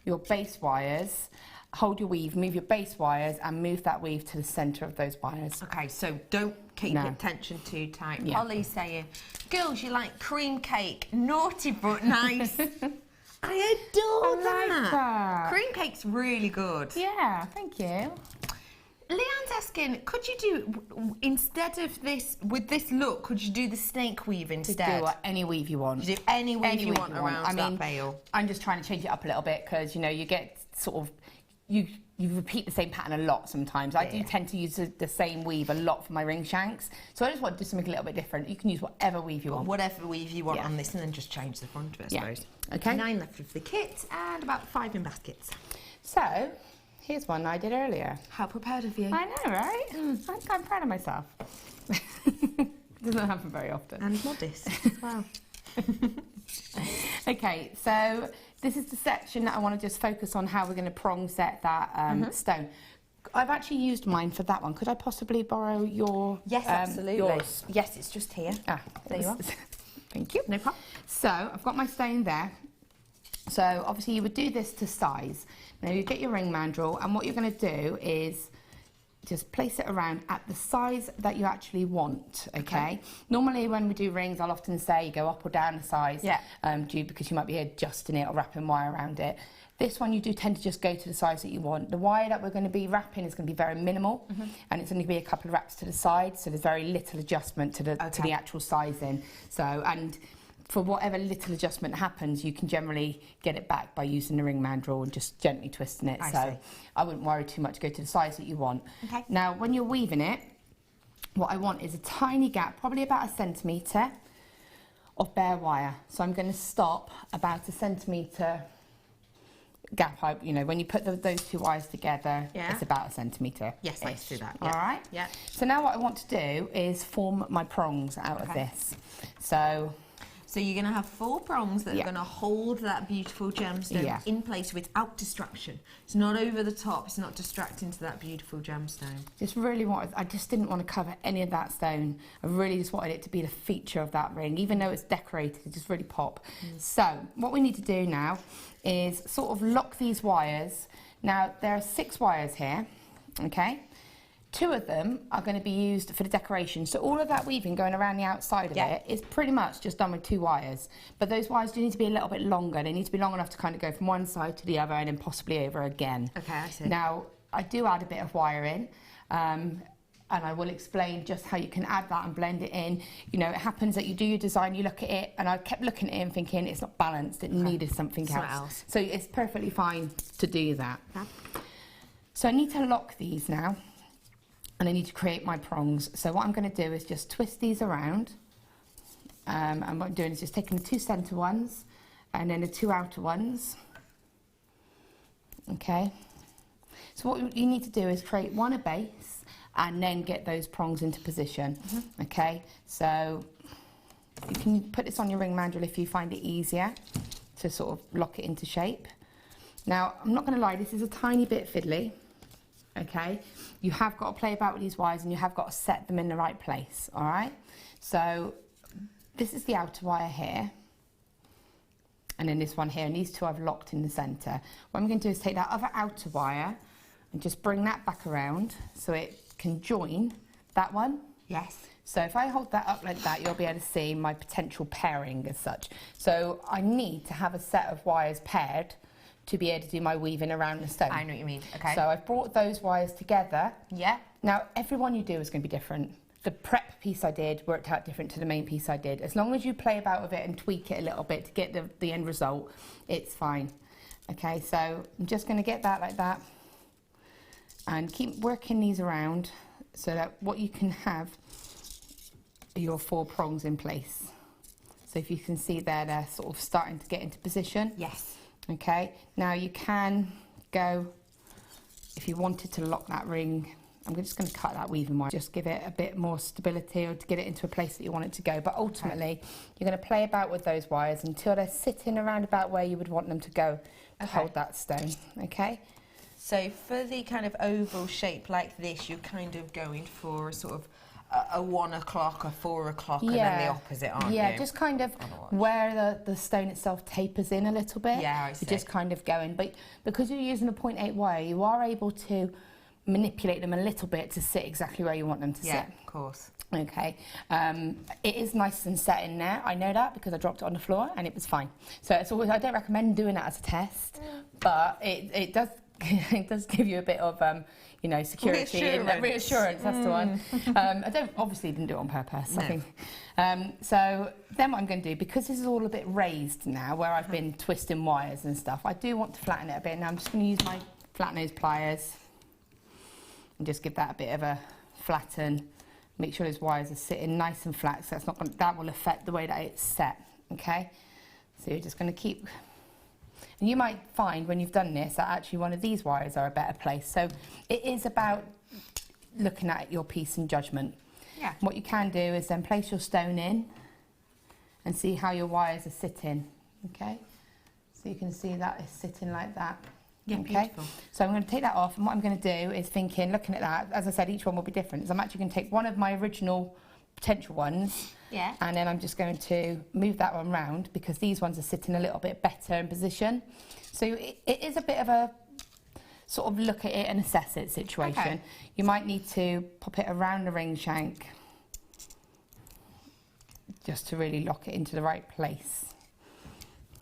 your base wires, hold your weave, move your base wires, and move that weave to the centre of those wires. Okay, so don't keep it tension too tight. Yeah. Polly's saying, girls, you like cream cake. Naughty but nice. I adore that. Cream cake's really good. Yeah, thank you. Leanne's asking, could you do, instead of this, with this look, could you do the snake weave instead? Do any weave you want. You do any weave you want around that veil. I'm just trying to change it up a little bit because, you know, you get sort of, you repeat the same pattern a lot sometimes. I do tend to use the same weave a lot for my ring shanks. So I just want to do something a little bit different. You can use whatever weave you want. Whatever weave you want on this, and then just change the front of it, I suppose. Okay. 9 left of the kit and about 5 in baskets. So, here's one I did earlier. How prepared of you. I know, right? I'm proud of myself. Doesn't happen very often. And modest as well. Okay, so this is the section that I want to just focus on how we're going to prong set that stone. I've actually used mine for that one. Could I possibly borrow your... Yes, absolutely. Yours? Yes, it's just here. Ah, there you are. Thank you. No problem. So I've got my stone there. So obviously you would do this to size. Now you get your ring mandrel, and what you're going to do is just place it around at the size that you actually want, okay? Normally when we do rings, I'll often say go up or down a size, because you might be adjusting it or wrapping wire around it. This one you do tend to just go to the size that you want. The wire that we're going to be wrapping is going to be very minimal, and it's only going to be a couple of wraps to the side, so there's very little adjustment to the actual sizing. So, and for whatever little adjustment happens, you can generally get it back by using the ring mandrel and just gently twisting it. I wouldn't worry too much, go to the size that you want. Okay. Now, when you're weaving it, what I want is a tiny gap, probably about 1 centimetre of bare wire. So I'm going to stop about 1 centimetre gap. You know, when you put those 2 wires together, it's about 1 centimetre. Yes, let's do that. All right? Yeah. So now what I want to do is form my prongs out of this. So you're going to have 4 prongs that are going to hold that beautiful gemstone in place without distraction. It's not over the top. It's not distracting to that beautiful gemstone. I just didn't want to cover any of that stone. I really just wanted it to be the feature of that ring, even though it's decorated, it just really pop. So what we need to do now is sort of lock these wires. Now there are 6 wires here, okay? 2 of them are going to be used for the decoration. So all of that weaving going around the outside of it is pretty much just done with 2 wires. But those wires do need to be a little bit longer. They need to be long enough to kind of go from one side to the other and then possibly over again. Okay, I see. Now, I do add a bit of wire in. And I will explain just how you can add that and blend it in. You know, it happens that you do your design, you look at it, and I kept looking at it and thinking it's not balanced, it needed something else. So it's perfectly fine to do that. Yeah. So I need to lock these now, and I need to create my prongs. So what I'm going to do is just twist these around, and what I'm doing is just taking the 2 centre ones, and then the 2 outer ones. Okay. So what you need to do is create one a base, and then get those prongs into position. Okay, so you can put this on your ring mandrel if you find it easier to sort of lock it into shape. Now, I'm not going to lie, this is a tiny bit fiddly. Okay, you have got to play about with these wires and you have got to set them in the right place. All right, so this is the outer wire here, and then this one here, and these 2 I've locked in the centre. What I'm going to do is take that other outer wire and just bring that back around so it can join that one. Yes. So if I hold that up like that, you'll be able to see my potential pairing as such. So I need to have a set of wires paired to be able to do my weaving around the stone. I know what you mean. Okay. So I've brought those wires together. Yeah. Now, every one you do is going to be different. The prep piece I did worked out different to the main piece I did. As long as you play about with it and tweak it a little bit to get the end result, it's fine. Okay, so I'm just going to get that like that and keep working these around so that what you can have are your 4 prongs in place. So if you can see there, they're sort of starting to get into position. Yes. Okay, now you can go, if you wanted to lock that ring, I'm just going to cut that weaving wire, just give it a bit more stability or to get it into a place that you want it to go. But ultimately, you're going to play about with those wires until they're sitting around about where you would want them to go to hold that stone, okay? So for the kind of oval shape like this, you're kind of going for a sort of a 1 o'clock, a 4 o'clock, and then the opposite, aren't you? Yeah, just kind of where the stone itself tapers in a little bit. Yeah, I see. You're just kind of going. But because you're using a 0.8 wire, you are able to manipulate them a little bit to sit exactly where you want them to sit. Yeah, of course. Okay, it is nice and set in there. I know that because I dropped it on the floor and it was fine. So it's always, I don't recommend doing that as a test, but it does it does give you a bit of you know, security and reassurance. That's the one. I obviously didn't do it on purpose. No. I think. So then what I'm going to do, because this is all a bit raised now, where I've been twisting wires and stuff, I do want to flatten it a bit. Now I'm just going to use my flat nose pliers and just give that a bit of a flatten. Make sure those wires are sitting nice and flat, so that will affect the way that it's set. Okay, so you're just going to keep. And you might find when you've done this that actually one of these wires are a better place. So it is about looking at your piece and judgment. Yeah. What you can do is then place your stone in and see how your wires are sitting. Okay, so you can see that it's sitting like that. Yeah, okay. beautiful. So I'm going to take that off, and what I'm going to do is looking at that, as I said, each one will be different. So I'm actually going to take one of my original potential ones, and then I'm just going to move that one round because these ones are sitting a little bit better in position. So it is a bit of a sort of look at it and assess it situation. Okay. You might need to pop it around the ring shank just to really lock it into the right place.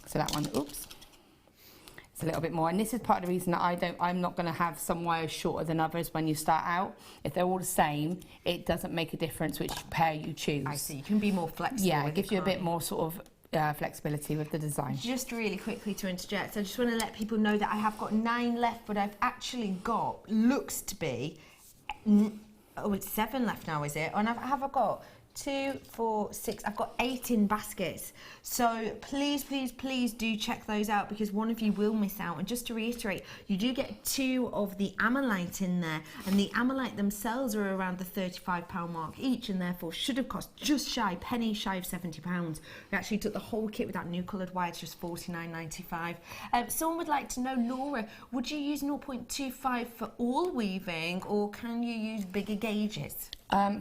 So that one, oops. A little bit more, and this is part of the reason that I'm not going to have some wires shorter than others when you start out. If they're all the same, it doesn't make a difference which pair you choose. I see. You can be more flexible. Yeah, it gives you a bit more sort of flexibility with the design. Just really quickly to interject, I just want to let people know that I have got 9 left, but I've actually got, looks to be, it's 7 left now, is it? And I've got 2, 4, 6, I've got 8 in baskets. So please, please, please do check those out because one of you will miss out. And just to reiterate, you do get 2 of the Amethyst in there, and the Amethyst themselves are around the £35 mark each, and therefore should have cost just penny shy of £70. We actually took the whole kit with that new coloured wire, it's just £49.95. Someone would like to know, Laura, would you use 0.25 for all weaving, or can you use bigger gauges?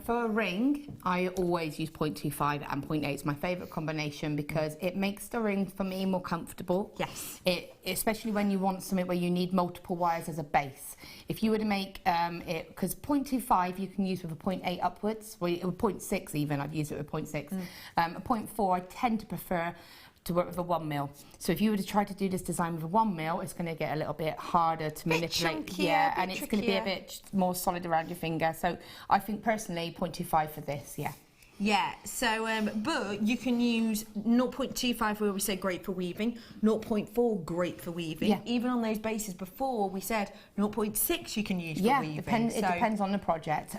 For a ring, I always use 0.25 and 0.8. It's my favourite combination because it makes the ring for me more comfortable. Yes. Especially when you want something where you need multiple wires as a base. If you were to make it, because 0.25 you can use with a 0.8 upwards, or 0.6 even, I'd use it with 0.6. A 0.4 I tend to prefer to work with a 1 mil. So if you were to try to do this design with a 1 mil, it's going to get a little bit harder to manipulate. Chunkier, and it's going to be a bit more solid around your finger. So I think personally 0.25 for this, yeah. Yeah, so, but you can use 0.25 where we say great for weaving, 0.4 great for weaving. Yeah. Even on those bases before, we said 0.6 you can use for weaving. It depends on the project.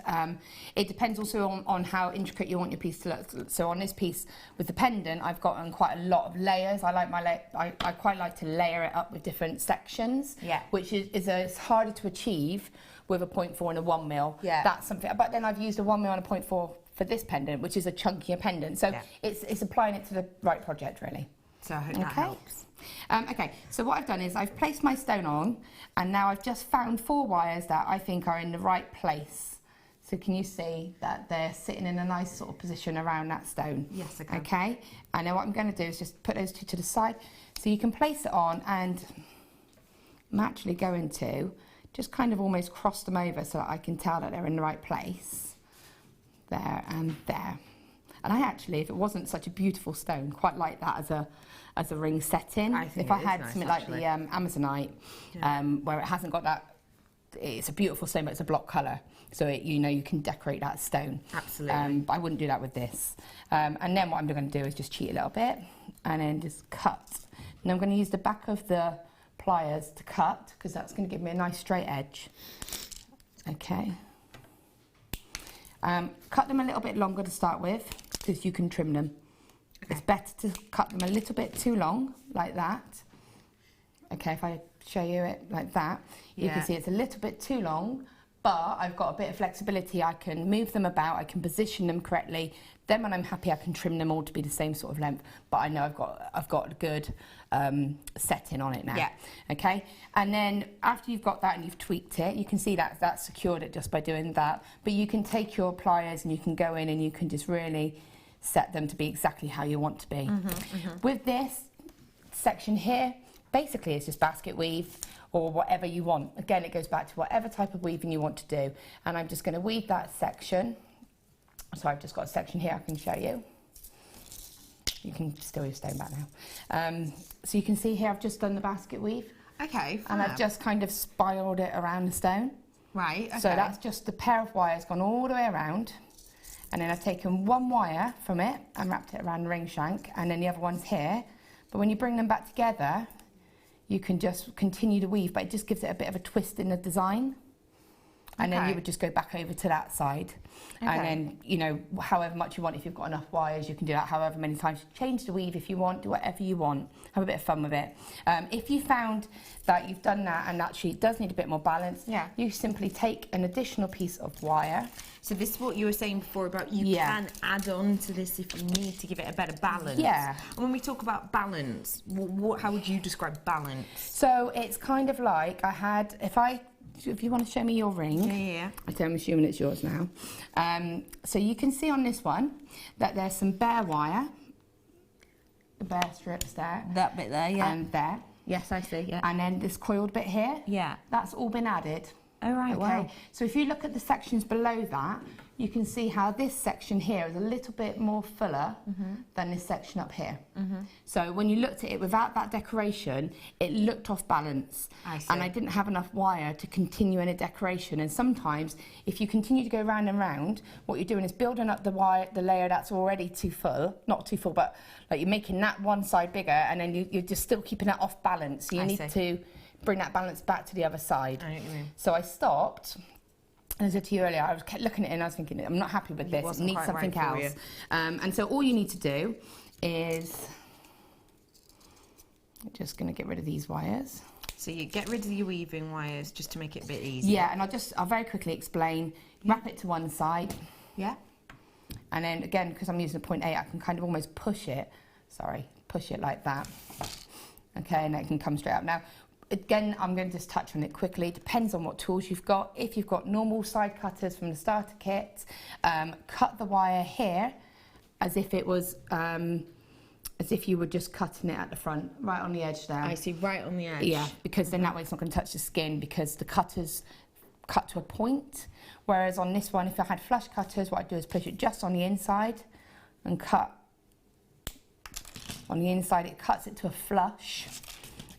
It depends also on how intricate you want your piece to look. So on this piece with the pendant, I've gotten quite a lot of layers. I quite like to layer it up with different sections, which is harder to achieve with a 0.4 and a 1 mil. Yeah. That's something. But then I've used a 1 mil and a 0.4 for this pendant, which is a chunkier pendant. So it's applying it to the right project, really. So I hope that helps. Okay, so what I've done is I've placed my stone on, and now I've just found 4 wires that I think are in the right place. So can you see that they're sitting in a nice sort of position around that stone? Yes, I can. Okay, and now what I'm going to do is just put those 2 to the side. So you can place it on, and I'm actually going to just kind of almost cross them over so that I can tell that they're in the right place. There and there. And I actually, if it wasn't such a beautiful stone, quite like that as a ring setting. If I had something like the Amazonite, where it hasn't got that, it's a beautiful stone, but it's a block colour. So you can decorate that stone. Absolutely. But I wouldn't do that with this. And then what I'm going to do is just cheat a little bit and then just cut. And I'm going to use the back of the pliers to cut, because that's going to give me a nice straight edge. Okay. Cut them a little bit longer to start with, because you can trim them. Okay. It's better to cut them a little bit too long, like that. Okay, if I show you it like that, you can see it's a little bit too long, but I've got a bit of flexibility. I can move them about, I can position them correctly. Then when I'm happy, I can trim them all to be the same sort of length, but I know I've got a good setting on it now. Yeah. Okay, and then after you've got that and you've tweaked it, you can see that that's secured it just by doing that. But you can take your pliers and you can go in and you can just really set them to be exactly how you want to be. With this section here, basically it's just basket weave or whatever you want. Again, it goes back to whatever type of weaving you want to do. And I'm just going to weave that section. So I've just got a section here I can show you. You can still use stone back now. So you can see here I've just done the basket weave. Okay, and I've just kind of spiraled it around the stone. Right, okay. So that's just the pair of wires gone all the way around. And then I've taken 1 wire from it and wrapped it around the ring shank, and then the other one's here. But when you bring them back together, you can just continue to weave, but it just gives it a bit of a twist in the design. And then you would just go back over to that side. And then, however much you want, if you've got enough wires, you can do that however many times. Change the weave if you want, do whatever you want. Have a bit of fun with it. If you found that you've done that and actually it does need a bit more balance, you simply take an additional piece of wire. So this is what you were saying before about you can add on to this if you need to give it a better balance. Yeah. And when we talk about balance, how would you describe balance? So it's kind of like if you want to show me your ring. Yeah. I'm assuming it's yours now. So you can see on this one that there's some bare wire. The bare strips there. That bit there, yeah. And there. Yes, I see, yeah. And then this coiled bit here. Yeah. That's all been added. Oh, right, wow. So if you look at the sections below that, you can see how this section here is a little bit more fuller than this section up here. So when you looked at it without that decoration, it looked off balance. I see. And I didn't have enough wire to continue in a decoration. And sometimes, if you continue to go round and round, what you're doing is building up the layer that's already too full, not too full, but like you're making that one side bigger, and then you're just still keeping that off balance. So you need to bring that balance back to the other side. I know what you mean. So I stopped, and I said to you earlier, I was kept looking at it and I was thinking, I'm not happy with this, it needs something else. And so all you need to do is, I'm just going to get rid of these wires. So you get rid of your weaving wires just to make it a bit easier. Yeah, and I'll very quickly explain. Wrap it to one side. Yeah. And then again, because I'm using a 0.8, I can kind of almost push it like that. Okay, and it can come straight up. Now, again, I'm going to just touch on it quickly. Depends on what tools you've got. If you've got normal side cutters from the starter kit, cut the wire here as if it was, as if you were just cutting it at the front, right on the edge there. I see, right on the edge. Yeah, because then that way it's not going to touch the skin, because the cutters cut to a point. Whereas on this one, if I had flush cutters, what I'd do is push it just on the inside and cut on the inside. It cuts it to a flush,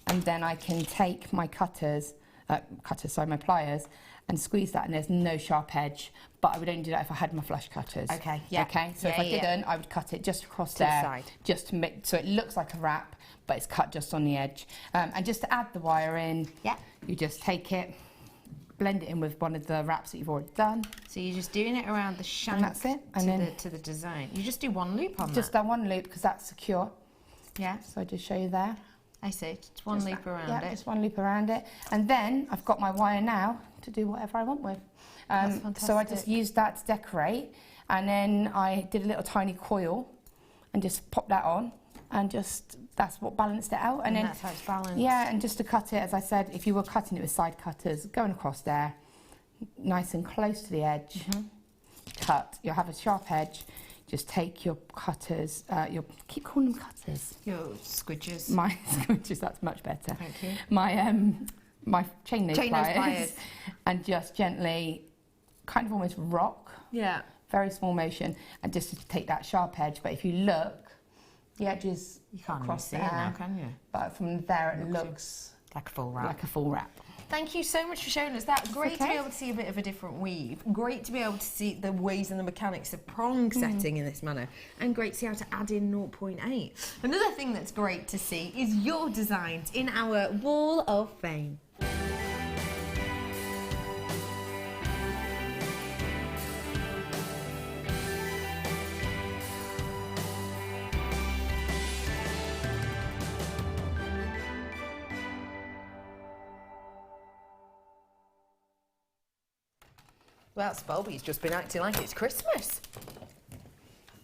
and then I can take my my pliers, and squeeze that, and there's no sharp edge. But I would only do that if I had my flush cutters. Okay, yeah. Okay, so if I didn't, I would cut it just across to the there, side, just to make so it looks like a wrap, but it's cut just on the edge. And just to add the wire in, you just take it, blend it in with one of the wraps that you've already done. So you're just doing it around the shank, and that's it. And to the design. You just do one loop on just that? done one loop, because that's secure. Yeah. So I just show you there. I see, just one loop around it. Yeah, just one loop around it. And then I've got my wire now to do whatever I want with. That's fantastic. So I just used that to decorate, and then I did a little tiny coil and just popped that on, and just that's what balanced it out. And then that's how it's balanced. Yeah, and just to cut it, as I said, if you were cutting it with side cutters, going across there, nice and close to the edge, cut. You'll have a sharp edge. Just take your cutters, keep calling them cutters. Your squidges. My squidges, that's much better. Thank you. My chain nose pliers, and just gently, kind of almost rock. Yeah. Very small motion, and just to take that sharp edge. But if you look, the edge is You can't really across see there, it now, can you? but from there it looks like a full wrap. like a full wrap. Thank you so much for showing us that. Great to okay. be able to see a bit of a different weave. Great to be able to see the ways and the mechanics of prong setting in this manner. And great to see how to add in 0.8. Another thing that's great to see is your designs in our Wall of Fame. Well, Spelby's just been acting like it's Christmas.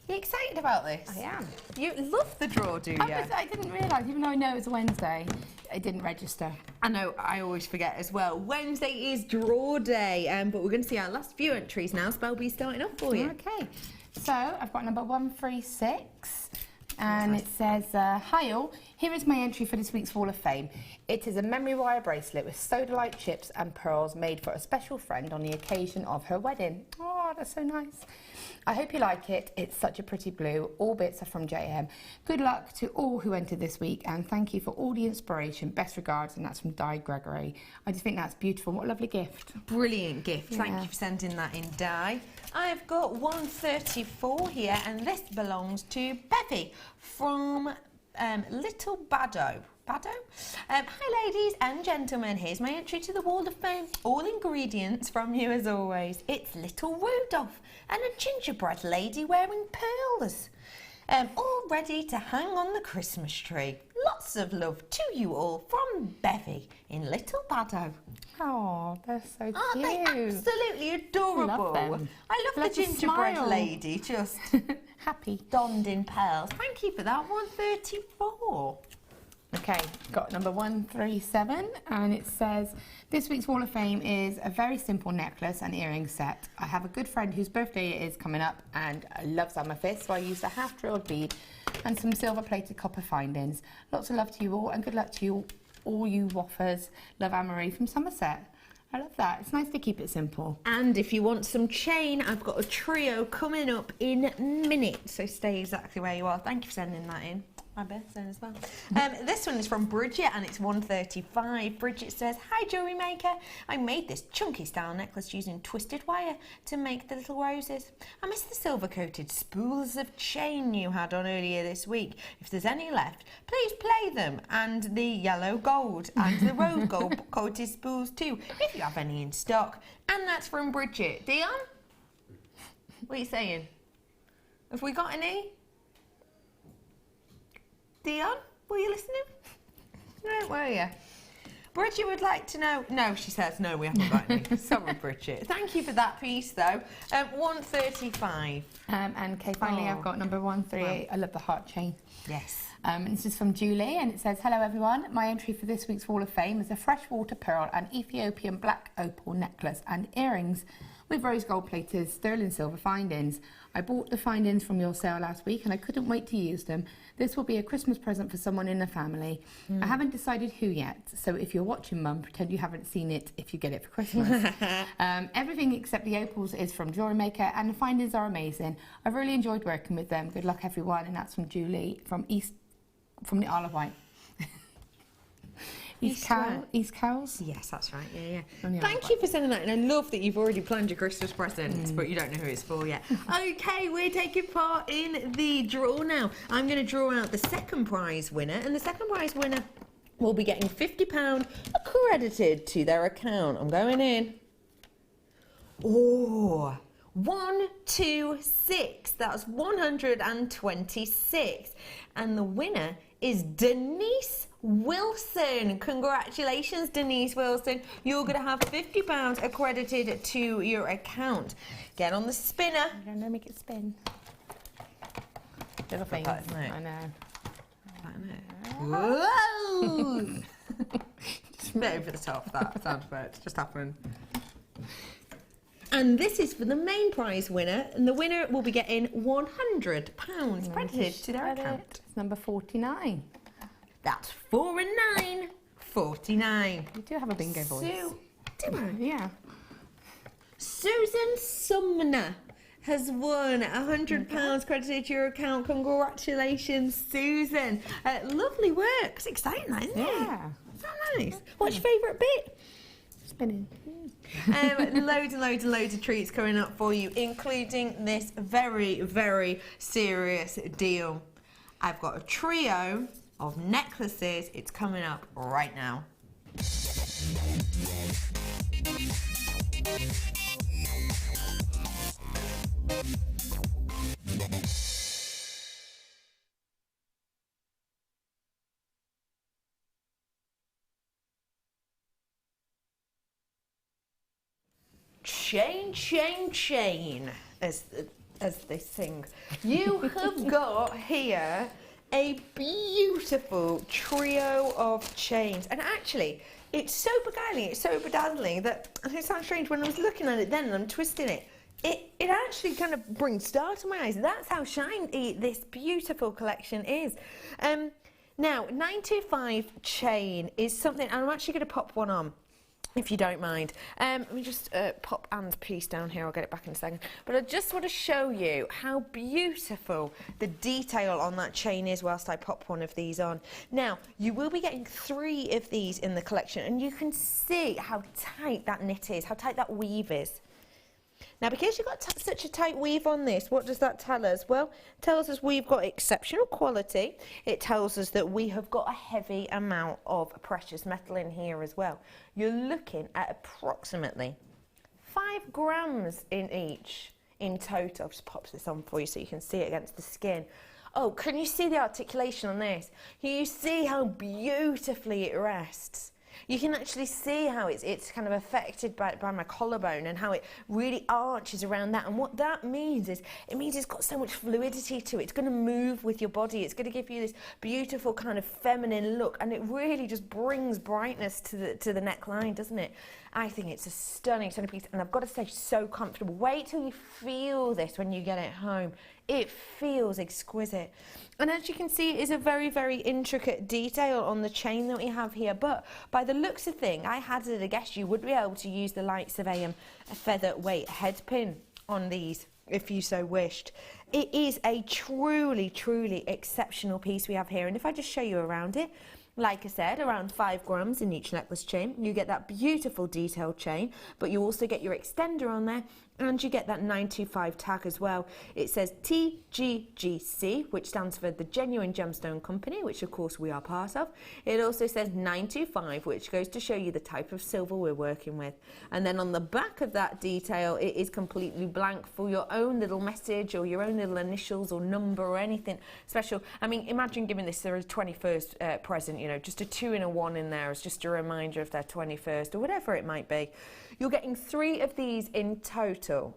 You excited about this? I am. You love the draw, do you? I didn't realise, even though I know it was a Wednesday, it didn't register. I know, I always forget as well. Wednesday is draw day, but we're going to see our last few entries now. Spelby's starting off for you. Okay, so I've got number 136. And it says, hi all, here is my entry for this week's Wall of Fame. It is a memory wire bracelet with sodalite chips and pearls made for a special friend on the occasion of her wedding. Oh, that's so nice. I hope you like it. It's such a pretty blue. All bits are from JM. Good luck to all who entered this week, and thank you for all the inspiration. Best regards, and that's from Di Gregory. I just think that's beautiful. What a lovely gift. Brilliant gift. Yeah. Thank you for sending that in, Di. I've got 134 here, and this belongs to Becky from Little Baddo. Hi ladies and gentlemen, here's my entry to the Wall of Fame. All ingredients from you as always. It's little Rudolph and a gingerbread lady wearing pearls. All ready to hang on the Christmas tree. Lots of love to you all from Becky in Little Baddo. Oh, they're so Aren't cute. they absolutely adorable? I love them. I love Let the us gingerbread smile. lady just Happy. donned in pearls. Thank you for that. 134. Okay, got number 137, and it says, this week's Wall of Fame is a very simple necklace and earring set. I have a good friend whose birthday is coming up and loves amethyst, so I used a half-drilled bead and some silver-plated copper findings. Lots of love to you all, and good luck to you all you waffers. Love, Anne-Marie from Somerset. I love that. It's nice to keep it simple. And if you want some chain, I've got a trio coming up in minutes, so stay exactly where you are. Thank you for sending that in. My birthday as well. This one is from Bridget, and it's 135. Bridget says, hi Jewellery Maker. I made this chunky style necklace using twisted wire to make the little roses. I miss the silver coated spools of chain you had on earlier this week. If there's any left, please play them, and the yellow gold and the rose gold coated spools too, if you have any in stock. And that's from Bridget. Dion? What are you saying? Have we got any? Dion, were you listening? No, were you? Bridget would like to know. No, she says no. We haven't got any. Sorry, Bridget. Thank you for that piece, though. 135. And okay, finally I've got number 138. I love the heart chain. Yes. And this is from Julie, and it says, hello everyone. My entry for this week's Wall of Fame is a freshwater pearl and Ethiopian black opal necklace and earrings with rose gold plated sterling silver findings. I bought the findings from your sale last week and I couldn't wait to use them. This will be a Christmas present for someone in the family. I haven't decided who yet, so if you're watching, Mum, pretend you haven't seen it if you get it for Christmas. Everything except the opals is from JewelleryMaker and the findings are amazing. I've really enjoyed working with them. Good luck everyone. And that's from Julie from the Isle of Wight. East Cowes? Yes, that's right. Yeah. From the Isle of Thank you for sending that, and I love that you've already planned your Christmas presents, but you don't know who it's for yet. Okay, we're taking part in the draw now. I'm going to draw out the second prize winner, and the second prize winner will be getting £50 accredited to their account. I'm going in. Oh, 126. That's 126. And the winner is Denise Wilson. Congratulations, Denise Wilson. You're going to have £50 accredited to your account. Get on the spinner. I'm going to make it spin. Little things. That, isn't it? I know. Whoa! Just a bit over the top, that sound effect just happened. And this is for the main prize winner, and the winner will be getting £100 credited to their account. It's number 49. That's 4 and 9. 49. You do have a bingo voice. Do I? Yeah. Susan Sumner has won £100 credited to your account. Congratulations, Susan. Lovely work. It's exciting, that, isn't it? Yeah. So nice. What's your favourite bit? Spinning. Loads and loads and loads of treats coming up for you, including this very, very serious deal. I've got a trio of necklaces. It's coming up right now. Chain, chain, chain, as they sing. You have got here a beautiful trio of chains, and actually it's so beguiling, it's so bedazzling that, and it sounds strange when I was looking at it then and I'm twisting it, it actually kind of brings stars to my eyes. That's how shiny this beautiful collection is. Now 925 chain is something, and I'm actually going to pop one on, if you don't mind. Let me just pop Anne's piece down here. I'll get it back in a second. But I just want to show you how beautiful the detail on that chain is whilst I pop one of these on. Now, you will be getting 3 of these in the collection, and you can see how tight that knit is, how tight that weave is. Now, because you've got such a tight weave on this, what does that tell us? Well, it tells us we've got exceptional quality. It tells us that we have got a heavy amount of precious metal in here as well. You're looking at approximately 5 grams in each in total. I'll just pop this on for you so you can see it against the skin. Oh, can you see the articulation on this? Can you see how beautifully it rests? You can actually see how it's kind of affected by my collarbone and how it really arches around that. And what that means is, it means it's got so much fluidity to it. It's going to move with your body. It's going to give you this beautiful kind of feminine look. And it really just brings brightness to the neckline, doesn't it? I think it's a stunning piece. And I've got to say, so comfortable. Wait till you feel this when you get it home. It feels exquisite. And as you can see, it is a very, very intricate detail on the chain that we have here. But by the looks of things, I hazard a guess you would be able to use the likes of a featherweight head pin on these if you so wished. It is a truly, truly exceptional piece we have here. And if I just show you around it, like I said, around 5 grams in each necklace chain. You get that beautiful detailed chain, but you also get your extender on there, and you get that 925 tag as well. It says TGGC, which stands for the Genuine Gemstone Company, which of course we are part of. It also says 925, which goes to show you the type of silver we're working with. And then on the back of that detail, it is completely blank for your own little message or your own little initials or number or anything special. I mean, imagine giving this as a 21st present, know, just a 2 and a 1 in there as just a reminder of their 21st or whatever it might be. You're getting 3 of these in total.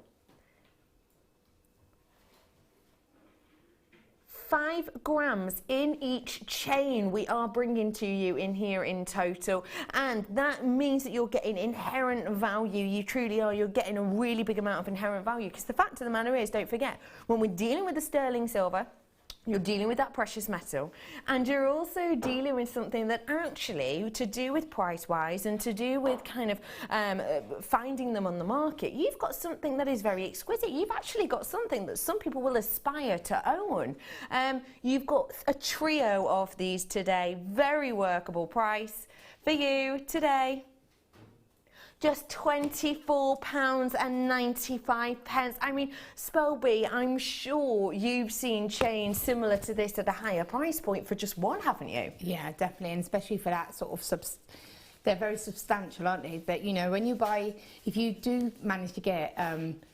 5 grams in each chain we are bringing to you in here in total, and that means that you're getting inherent value. You truly are. You're getting a really big amount of inherent value, because the fact of the matter is, don't forget, when we're dealing with the sterling silver, you're dealing with that precious metal, and you're also dealing with something that actually, to do with price-wise and to do with kind of finding them on the market, you've got something that is very exquisite. You've actually got something that some people will aspire to own. You've got a trio of these today, very workable price for you today. Just £24.95. I mean, Spelby, I'm sure you've seen chains similar to this at a higher price point for just one, haven't you? Yeah, definitely, and especially for that sort of they're very substantial, aren't they? That, you know, when you buy, if you do manage to get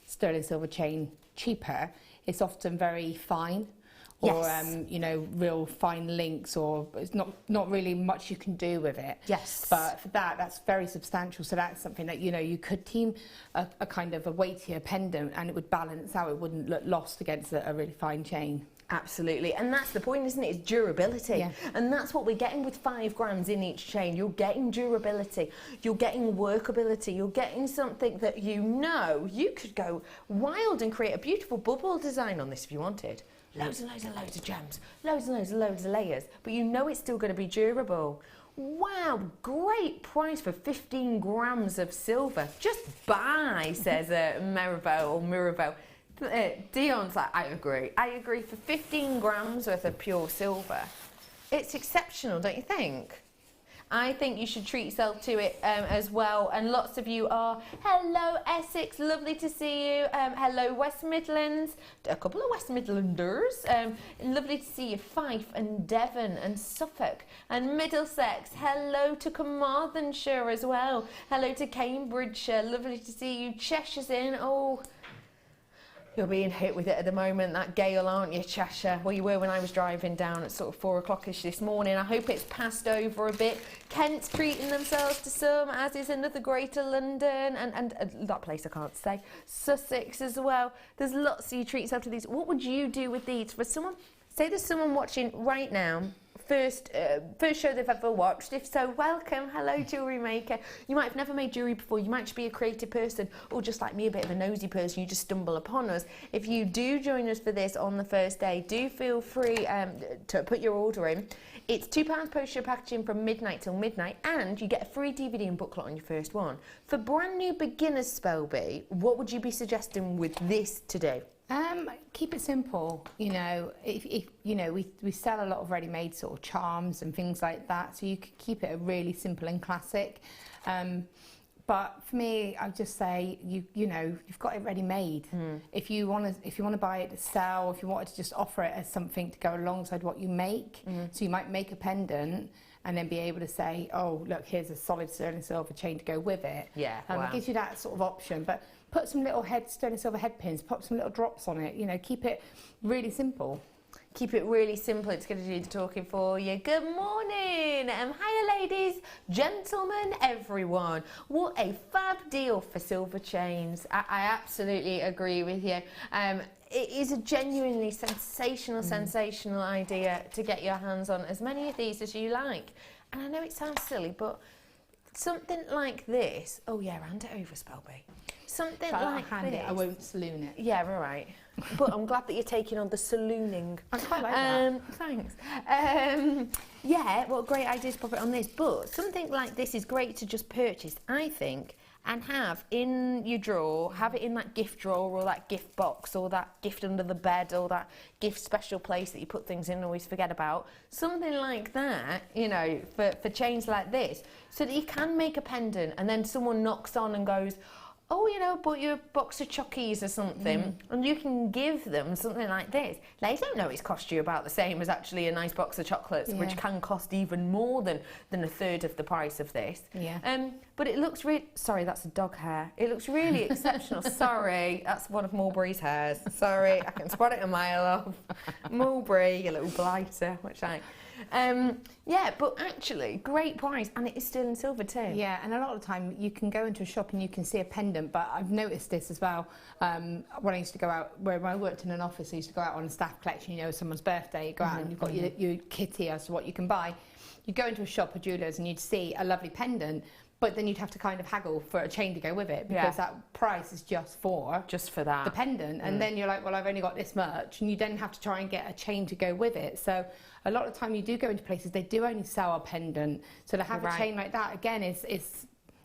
sterling silver chain cheaper, it's often very fine. Or, Yes. you know, real fine links, or it's not really much you can do with it. Yes. But for that's very substantial. So that's something that, you know, you could team a kind of a weightier pendant, and it would balance out. It wouldn't look lost against a really fine chain. Absolutely, and that's the point, isn't it? It's durability. Yeah. And that's what we're getting with 5 grams in each chain. You're getting durability, you're getting workability, you're getting something that, you know, you could go wild and create a beautiful bubble design on this if you wanted. Loads and loads and loads of gems, loads and loads and loads of layers, but you know it's still going to be durable. Wow, great price for 15 grams of silver. Just buy, says Mirabelle. Dion's like, I agree. For 15 grams worth of pure silver, it's exceptional, don't you think? I think you should treat yourself to it as well, and lots of you are. Hello Essex, lovely to see you. Hello West Midlands, a couple of West Midlanders. Lovely to see you. Fife and Devon and Suffolk and Middlesex. Hello to Carmarthenshire as well. Hello to Cambridgeshire, lovely to see you. Cheshire's in. Oh, you're being hit with it at the moment, that gale, aren't you, Cheshire? Well, you were when I was driving down at sort of 4 o'clock-ish this morning. I hope it's passed over a bit. Kent's treating themselves to some, as is another Greater London, and that place I can't say. Sussex as well. There's lots of you treat yourself to these. What would you do with these? For someone, say there's someone watching right now, first show they've ever watched. If so, welcome. Hello, Jewellery Maker. You might have never made jewellery before. You might just be a creative person, or just like me, a bit of a nosy person. You just stumble upon us. If you do join us for this on the first day, do feel free to put your order in. It's £2 post-ship packaging from midnight till midnight, and you get a free DVD and booklet on your first one. For brand new beginners, Spelby, what would you be suggesting with this today? Keep it simple. You know, if you know, we sell a lot of ready-made sort of charms and things like that, so you could keep it a really simple and classic. But for me, I'd just say you know, you've got it ready-made. If you want to buy it to sell, if you wanted to just offer it as something to go alongside what you make, so you might make a pendant and then be able to say, oh look, here's a solid sterling silver chain to go with it. Yeah, It gives you that sort of option. But put some little sterling silver head pins, pop some little drops on it. You know, keep it really simple. Keep it really simple. It's going to do the talking for you. Good morning. Hiya, ladies, gentlemen, everyone. What a fab deal for silver chains. I absolutely agree with you. It is a genuinely sensational idea to get your hands on as many of these as you like. And I know it sounds silly, but something like this. Oh yeah, hand it over, Spelby. Something like this. I won't saloon it. Yeah, all right. But I'm glad that you're taking on the salooning. I quite like that. Thanks. Yeah, what a great idea to pop it on this. But something like this is great to just purchase, I think, and have in your drawer, have it in that gift drawer or that gift box or that gift under the bed or that gift special place that you put things in and always forget about. Something like that, you know, for chains like this, so that you can make a pendant and then someone knocks on and goes, oh, you know, I bought you a box of chockies or something, and you can give them something like this. They don't know it's cost you about the same as actually a nice box of chocolates, which can cost even more than a third of the price of this. Yeah. But it looks really... Sorry, that's a dog hair. It looks really exceptional. Sorry, that's one of Mulberry's hairs. Sorry, I can spot it a mile off. Mulberry, you little blighter, which I... Yeah, but actually, great price, and it is still in silver too. Yeah, and a lot of the time you can go into a shop and you can see a pendant, but I've noticed this as well. When I used to go out, where I worked in an office, I used to go out on a staff collection, you know, someone's birthday, you go out and you've got your kitty as to what you can buy. You go into a shop of jewellers and you'd see a lovely pendant, but then you'd have to kind of haggle for a chain to go with it, because that price is just for that the pendant. And then you're like, well, I've only got this much, and you then have to try and get a chain to go with it. So a lot of the time you do go into places, they do only sell a pendant. So to have a chain like that, again, is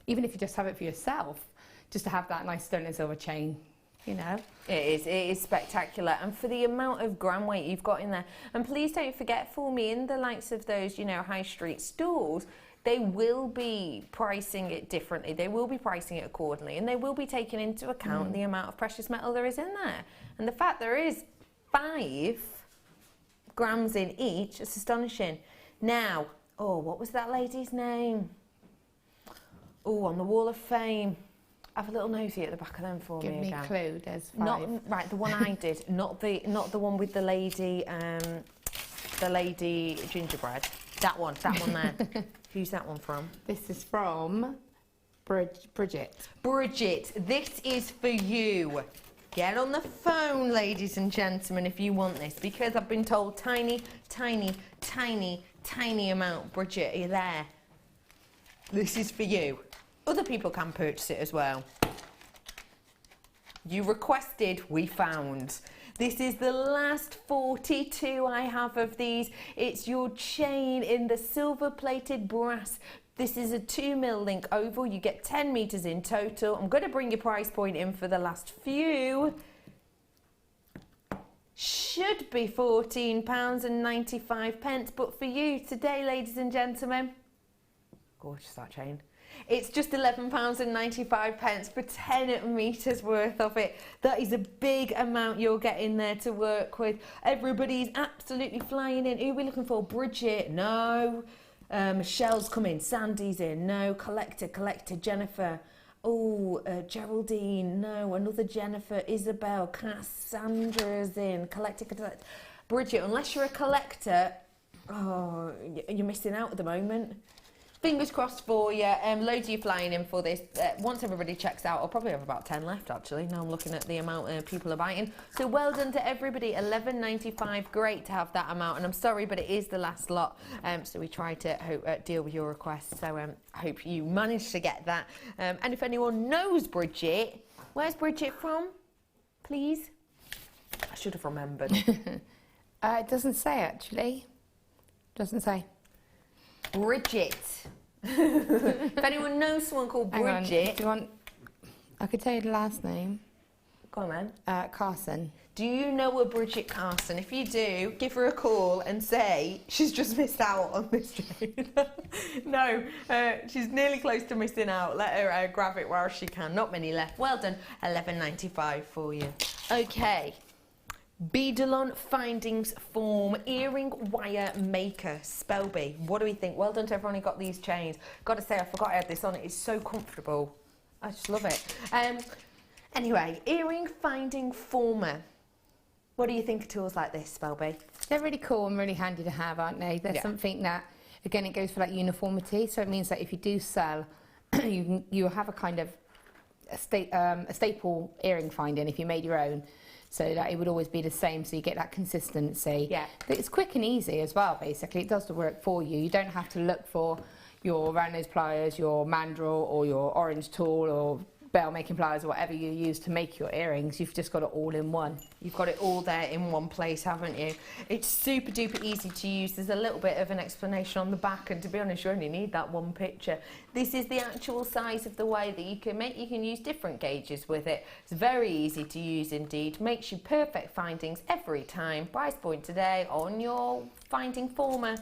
even if you just have it for yourself, just to have that nice sterling silver chain, you know. It is spectacular, and for the amount of gram weight you've got in there. And please don't forget, for me, in the likes of those, you know, high street stores, they will be pricing it differently. They will be pricing it accordingly, and they will be taking into account the amount of precious metal there is in there. And the fact there is 5 grams in each, it's astonishing. Now, what was that lady's name? On the Wall of Fame. Have a little nosy at the back of them for me again. Give me a clue, there's 5. Not right, the one I did, not the one with the lady gingerbread. That one there. Who's that one from? This is from Bridget. Bridget, this is for you. Get on the phone, ladies and gentlemen, if you want this, because I've been told tiny amount. Bridget, are you there? This is for you. Other people can purchase it as well. You requested, we found. This is the last 42 I have of these. It's your chain in the silver-plated brass. This is a 2mm link oval. You get 10 metres in total. I'm going to bring your price point in for the last few. Should be £14.95, but for you today, ladies and gentlemen, gorgeous that chain. It's just £11.95 for 10 metres worth of it. That is a big amount you're getting there to work with. Everybody's absolutely flying in. Who are we looking for? Bridget? No. Michelle's coming. Sandy's in. No. Collector. Jennifer. Geraldine. No. Another Jennifer. Isabel. Cassandra's in. Collector. Bridget, unless you're a collector, you're missing out at the moment. Fingers crossed for you. Loads of you flying in for this. Once everybody checks out, I'll probably have about 10 left actually. Now I'm looking at the amount people are buying. So well done to everybody. £11.95. Great to have that amount. And I'm sorry, but it is the last lot. So we try to deal with your requests. So I hope you managed to get that. And if anyone knows Bridget, where's Bridget from? Please. I should have remembered. It doesn't say actually. Doesn't say. Bridget. If anyone knows someone called Bridget. Do you want? I could tell you the last name. Go on, man. Carson. Do you know a Bridget Carson? If you do, give her a call and say she's just missed out on this chain. No, she's nearly close to missing out. Let her grab it while she can. Not many left. Well done. £11.95 for you. Okay. Beadalon Findings Form Earring Wire Maker Spelby. What do we think? Well done to everyone who got these chains. Got to say, I forgot I had this on. It is so comfortable. I just love it. Anyway, Earring Finding Former. What do you think of tools like this, Spelby? They're really cool and really handy to have, aren't they? They're something that, again, it goes for like uniformity. So it means that if you do sell, you have a kind of a staple earring finding if you made your own. So that it would always be the same, so you get that consistency. Yeah. It's quick and easy as well, basically. It does the work for you. You don't have to look for your round nose pliers, your mandrel, or your orange tool, or bell making pliers, or whatever you use to make your earrings. You've just got it all in one. You've got it all there in one place, haven't you? It's super duper easy to use. There's a little bit of an explanation on the back, and to be honest, you only need that one picture. This is the actual size of the way that you can make. You can use different gauges with it. It's very easy to use indeed. Makes you perfect findings every time. Price point today on your finding former.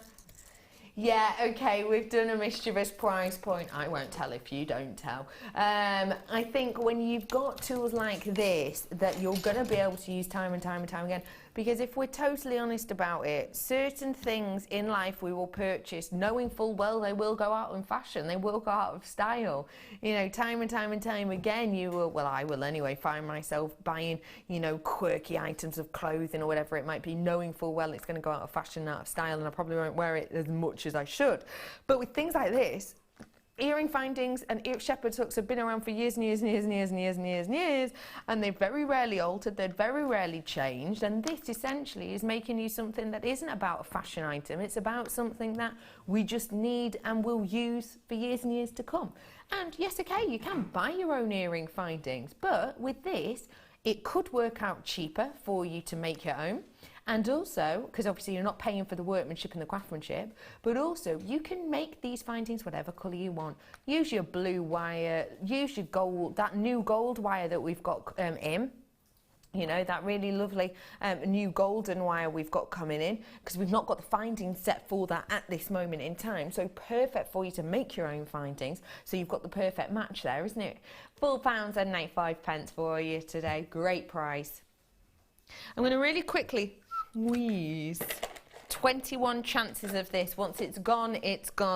Yeah, okay, we've done a mischievous price point. I won't tell if you don't tell. I think when you've got tools like this that you're going to be able to use time and time and time again, because if we're totally honest about it, certain things in life we will purchase knowing full well they will go out in fashion, they will go out of style. You know, time and time again, you will, well, I will anyway, find myself buying, you know, quirky items of clothing or whatever it might be, knowing full well it's going to go out of fashion, out of style, and I probably won't wear it as much as I should. But with things like this, earring findings and shepherd's hooks have been around for years and years and years and years and years and years and years, and they've very rarely altered, they're very rarely changed, and this essentially is making you something that isn't about a fashion item, it's about something that we just need and will use for years and years to come. And yes, okay, you can buy your own earring findings, but with this, it could work out cheaper for you to make your own. And also, because obviously you're not paying for the workmanship and the craftsmanship, but also you can make these findings whatever colour you want. Use your blue wire, use your gold, that new gold wire that we've got in. You know, that really lovely new golden wire we've got coming in, because we've not got the findings set for that at this moment in time. So perfect for you to make your own findings. So you've got the perfect match there, isn't it? £4.95 for you today. Great price. I'm going to really quickly squeeze 21 chances of this. Once it's gone,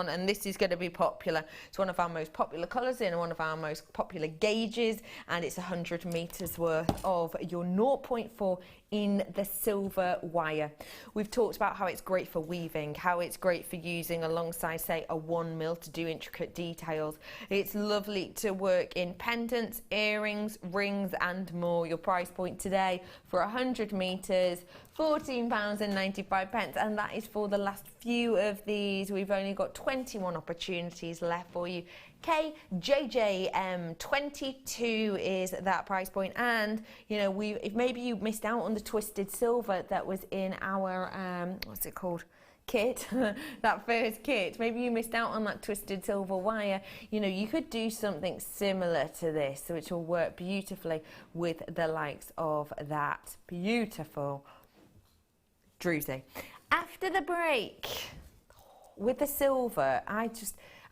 and this is going to be popular. It's one of our most popular colours in one of our most popular gauges, and it's 100 metres worth of your 0.4 in the silver wire. We've talked about how it's great for weaving, how it's great for using alongside, say, a 1mm to do intricate details. It's lovely to work in pendants, earrings, rings and more. Your price point today for 100 metres, £14.95, and that is for the last few of these. We've only got 21 opportunities left for you. KJJM 22 is that price point, and you know, if maybe you missed out on the twisted silver that was in our what's it called, kit, that first kit, maybe you missed out on that twisted silver wire, you know, you could do something similar to this, which will work beautifully with the likes of that beautiful druzy. After the break, with the silver,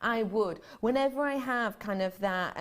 I would, whenever I have kind of that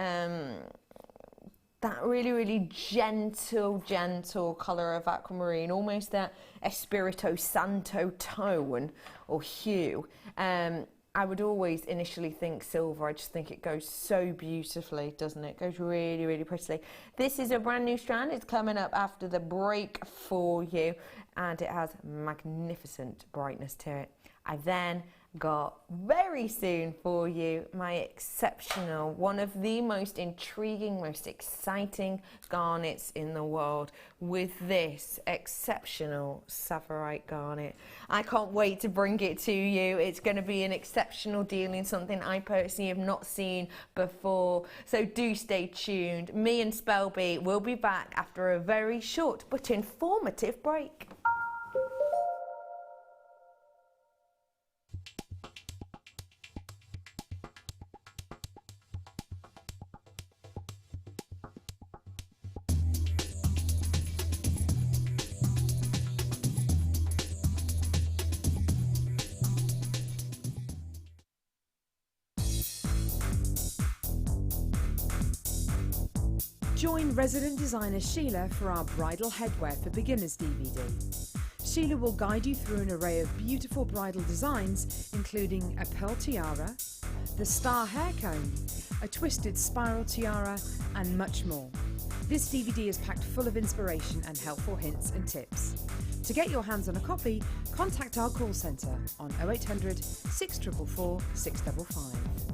that really gentle colour of aquamarine, almost that Espirito Santo tone or hue, I would always initially think silver. I just think it goes so beautifully, doesn't it? It goes really prettily. This is a brand new strand. It's coming up after the break for you, and it has magnificent brightness to it. I then got very soon for you my exceptional, one of the most intriguing, most exciting garnets in the world, with this exceptional Saphirite garnet. I can't wait to bring it to you. It's going to be an exceptional deal in something I personally have not seen before, so do stay tuned. Me and Spellbee will be back after a very short but informative break. Join resident designer Sheila for our Bridal Headwear for Beginners DVD. Sheila will guide you through an array of beautiful bridal designs, including a pearl tiara, the star hair comb, a twisted spiral tiara, and much more. This DVD is packed full of inspiration and helpful hints and tips. To get your hands on a copy, contact our call centre on 0800 644 655.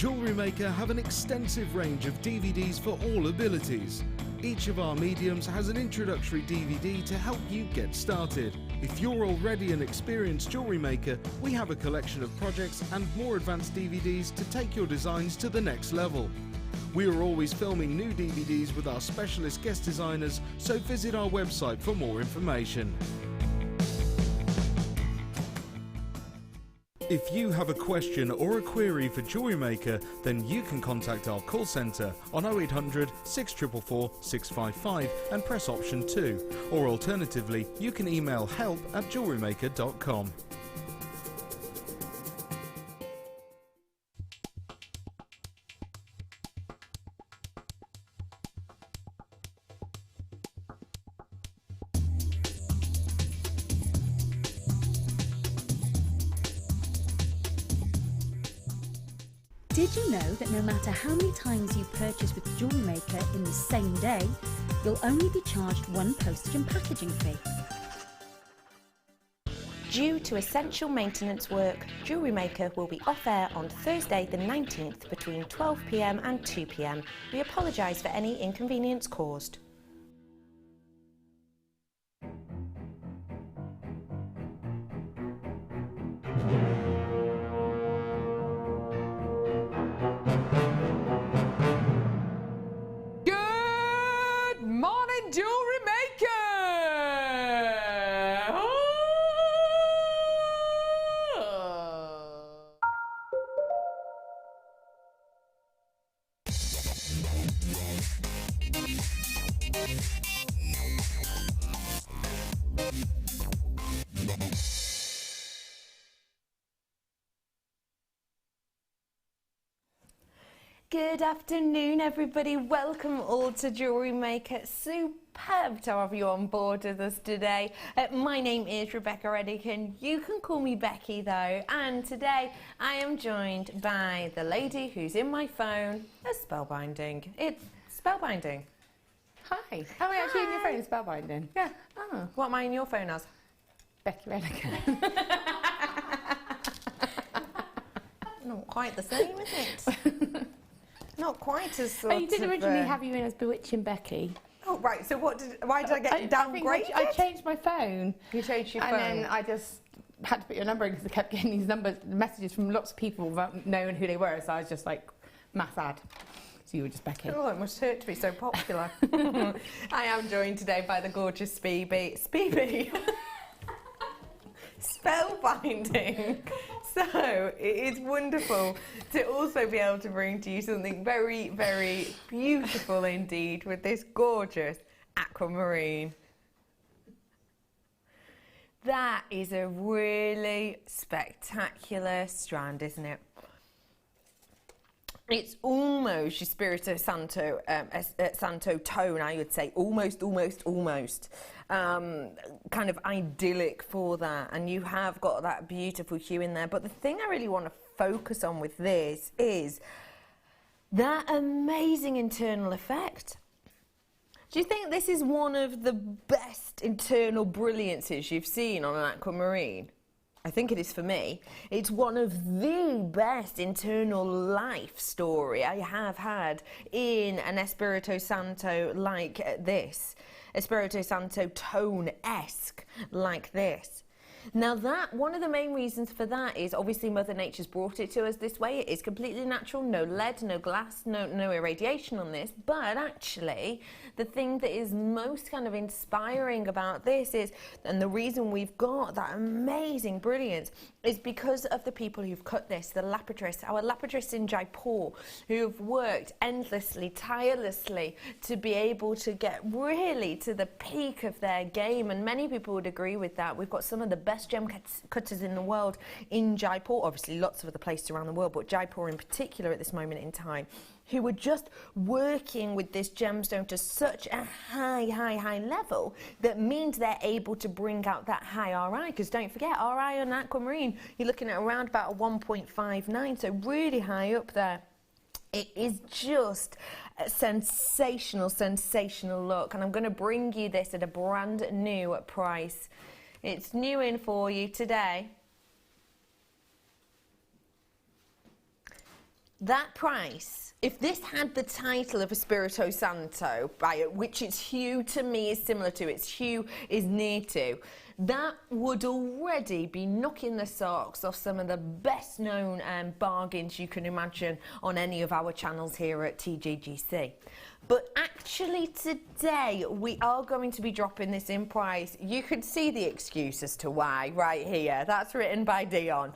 JewelleryMaker have an extensive range of DVDs for all abilities. Each of our mediums has an introductory DVD to help you get started. If you're already an experienced jewellery maker, we have a collection of projects and more advanced DVDs to take your designs to the next level. We are always filming new DVDs with our specialist guest designers, so visit our website for more information. If you have a question or a query for JewelleryMaker, then you can contact our call centre on 0800 644 655 and press option 2. Or alternatively, you can email help@jewellerymaker.com. Did you know that no matter how many times you purchase with JewelleryMaker in the same day, you'll only be charged one postage and packaging fee? Due to essential maintenance work, JewelleryMaker will be off air on Thursday the 19th between 12 p.m. and 2 p.m. We apologise for any inconvenience caused. Good morning, Jewellery Maker! Good afternoon, everybody. Welcome all to JewelleryMaker. Superb to have you on board with us today. My name is Rebecca Redican. You can call me Becky though. And today I am joined by the lady who's in my phone as spellbinding. It's spellbinding. Hi. How are we actually in your phone? Spellbinding. Yeah. Oh, What am I in your phone as? Becky Redican. Not quite the same, is it? Not quite as sort You did of, originally have you in as Bewitching Becky. Oh, right. So why did I get downgraded? I changed my phone. You changed your phone. And then I just had to put your number in because I kept getting these messages from lots of people without knowing who they were. So I was just like, mass ad. So you were just Becky. Oh, it must hurt to be so popular. I am joined today by the gorgeous Speeby. Speeby! Spellbinding. So it is wonderful to also be able to bring to you something very, very beautiful indeed with this gorgeous aquamarine. That is a really spectacular strand, isn't it? It's almost your Spirito Santo, Santo tone, I would say. Almost. Kind of idyllic for that. And you have got that beautiful hue in there. But the thing I really want to focus on with this is that amazing internal effect. Do you think this is one of the best internal brilliances you've seen on an aquamarine? I think it is for me. It's one of the best internal life story I have had in an Espirito Santo like this. Espirito Santo tone-esque like this. Now that, one of the main reasons for that is obviously Mother Nature's brought it to us this way. It is completely natural, no lead, no glass, no irradiation on this. But actually, the thing that is most kind of inspiring about this is, and the reason we've got that amazing brilliance is because of the people who've cut this, the lapidarists, our lapidarists in Jaipur, who've worked endlessly, tirelessly to be able to get really to the peak of their game. And many people would agree with that. We've got some of the best gem cutters in the world in Jaipur, obviously lots of other places around the world, but Jaipur in particular at this moment in time, who were just working with this gemstone to such a high level that means they're able to bring out that high RI, because don't forget, RI on aquamarine, you're looking at around about a 1.59, so really high up there. It is just a sensational look, and I'm going to bring you this at a brand new price. It's new in for you today. That price, if this had the title of Espirito Santo, which its hue to me is similar to, its hue is near to, that would already be knocking the socks off some of the best known bargains you can imagine on any of our channels here at TGGC. But actually today we are going to be dropping this in price. You can see the excuse as to why right here. That's written by Dion.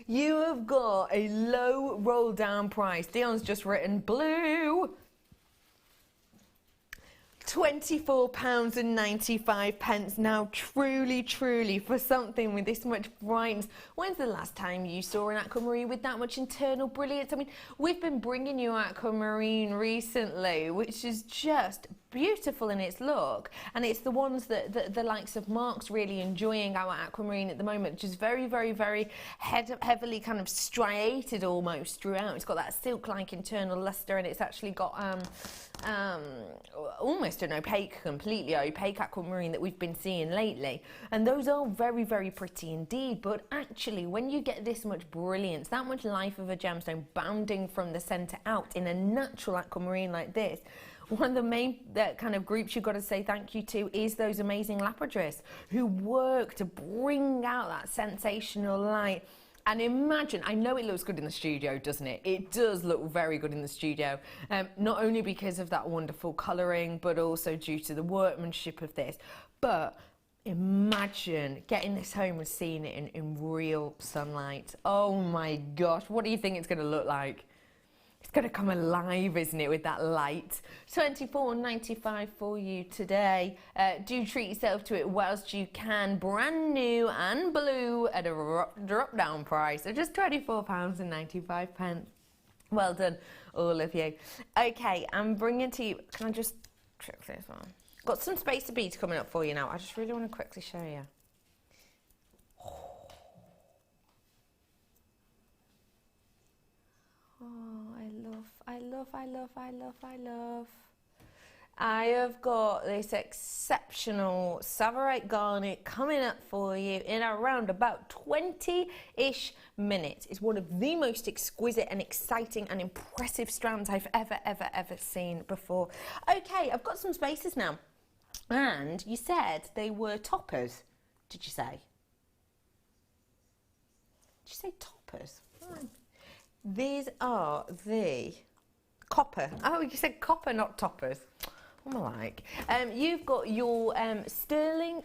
You have got a low roll down price. Dion's just written blue. £24.95. Now, truly, for something with this much brightness. When's the last time you saw an aquamarine with that much internal brilliance? I mean, we've been bringing you aquamarine recently, which is just beautiful in its look, and it's the ones that the likes of Mark's really enjoying our aquamarine at the moment, which is very heavily kind of striated almost throughout. It's got that silk-like internal luster, and it's actually got almost an opaque, completely opaque aquamarine that we've been seeing lately, and those are very pretty indeed. But actually, when you get this much brilliance, that much life of a gemstone bounding from the center out in a natural aquamarine like this, one of the main kind of groups you've got to say thank you to is those amazing lapidarists who work to bring out that sensational light. And imagine, I know it looks good in the studio, doesn't it? It does look very good in the studio, not only because of that wonderful colouring, but also due to the workmanship of this. But imagine getting this home and seeing it in real sunlight. Oh my gosh, what do you think it's going to look like? It's going to come alive, isn't it, with that light? £24.95 for you today. Do treat yourself to it whilst you can. Brand new and blue at a drop-down price of just £24.95. Well done, all of you. Okay, I'm bringing to you... Can I just trick this one? Got some spacer beads coming up for you now. I just really want to quickly show you. I love. I have got this exceptional Savarite garnet coming up for you in around about 20-ish minutes. It's one of the most exquisite and exciting and impressive strands I've ever seen before. Okay, I've got some spacers now. And you said they were toppers, did you say? Did you say toppers? These are the copper. Oh, you said copper, not toppers. What am I like? You've got your not sterling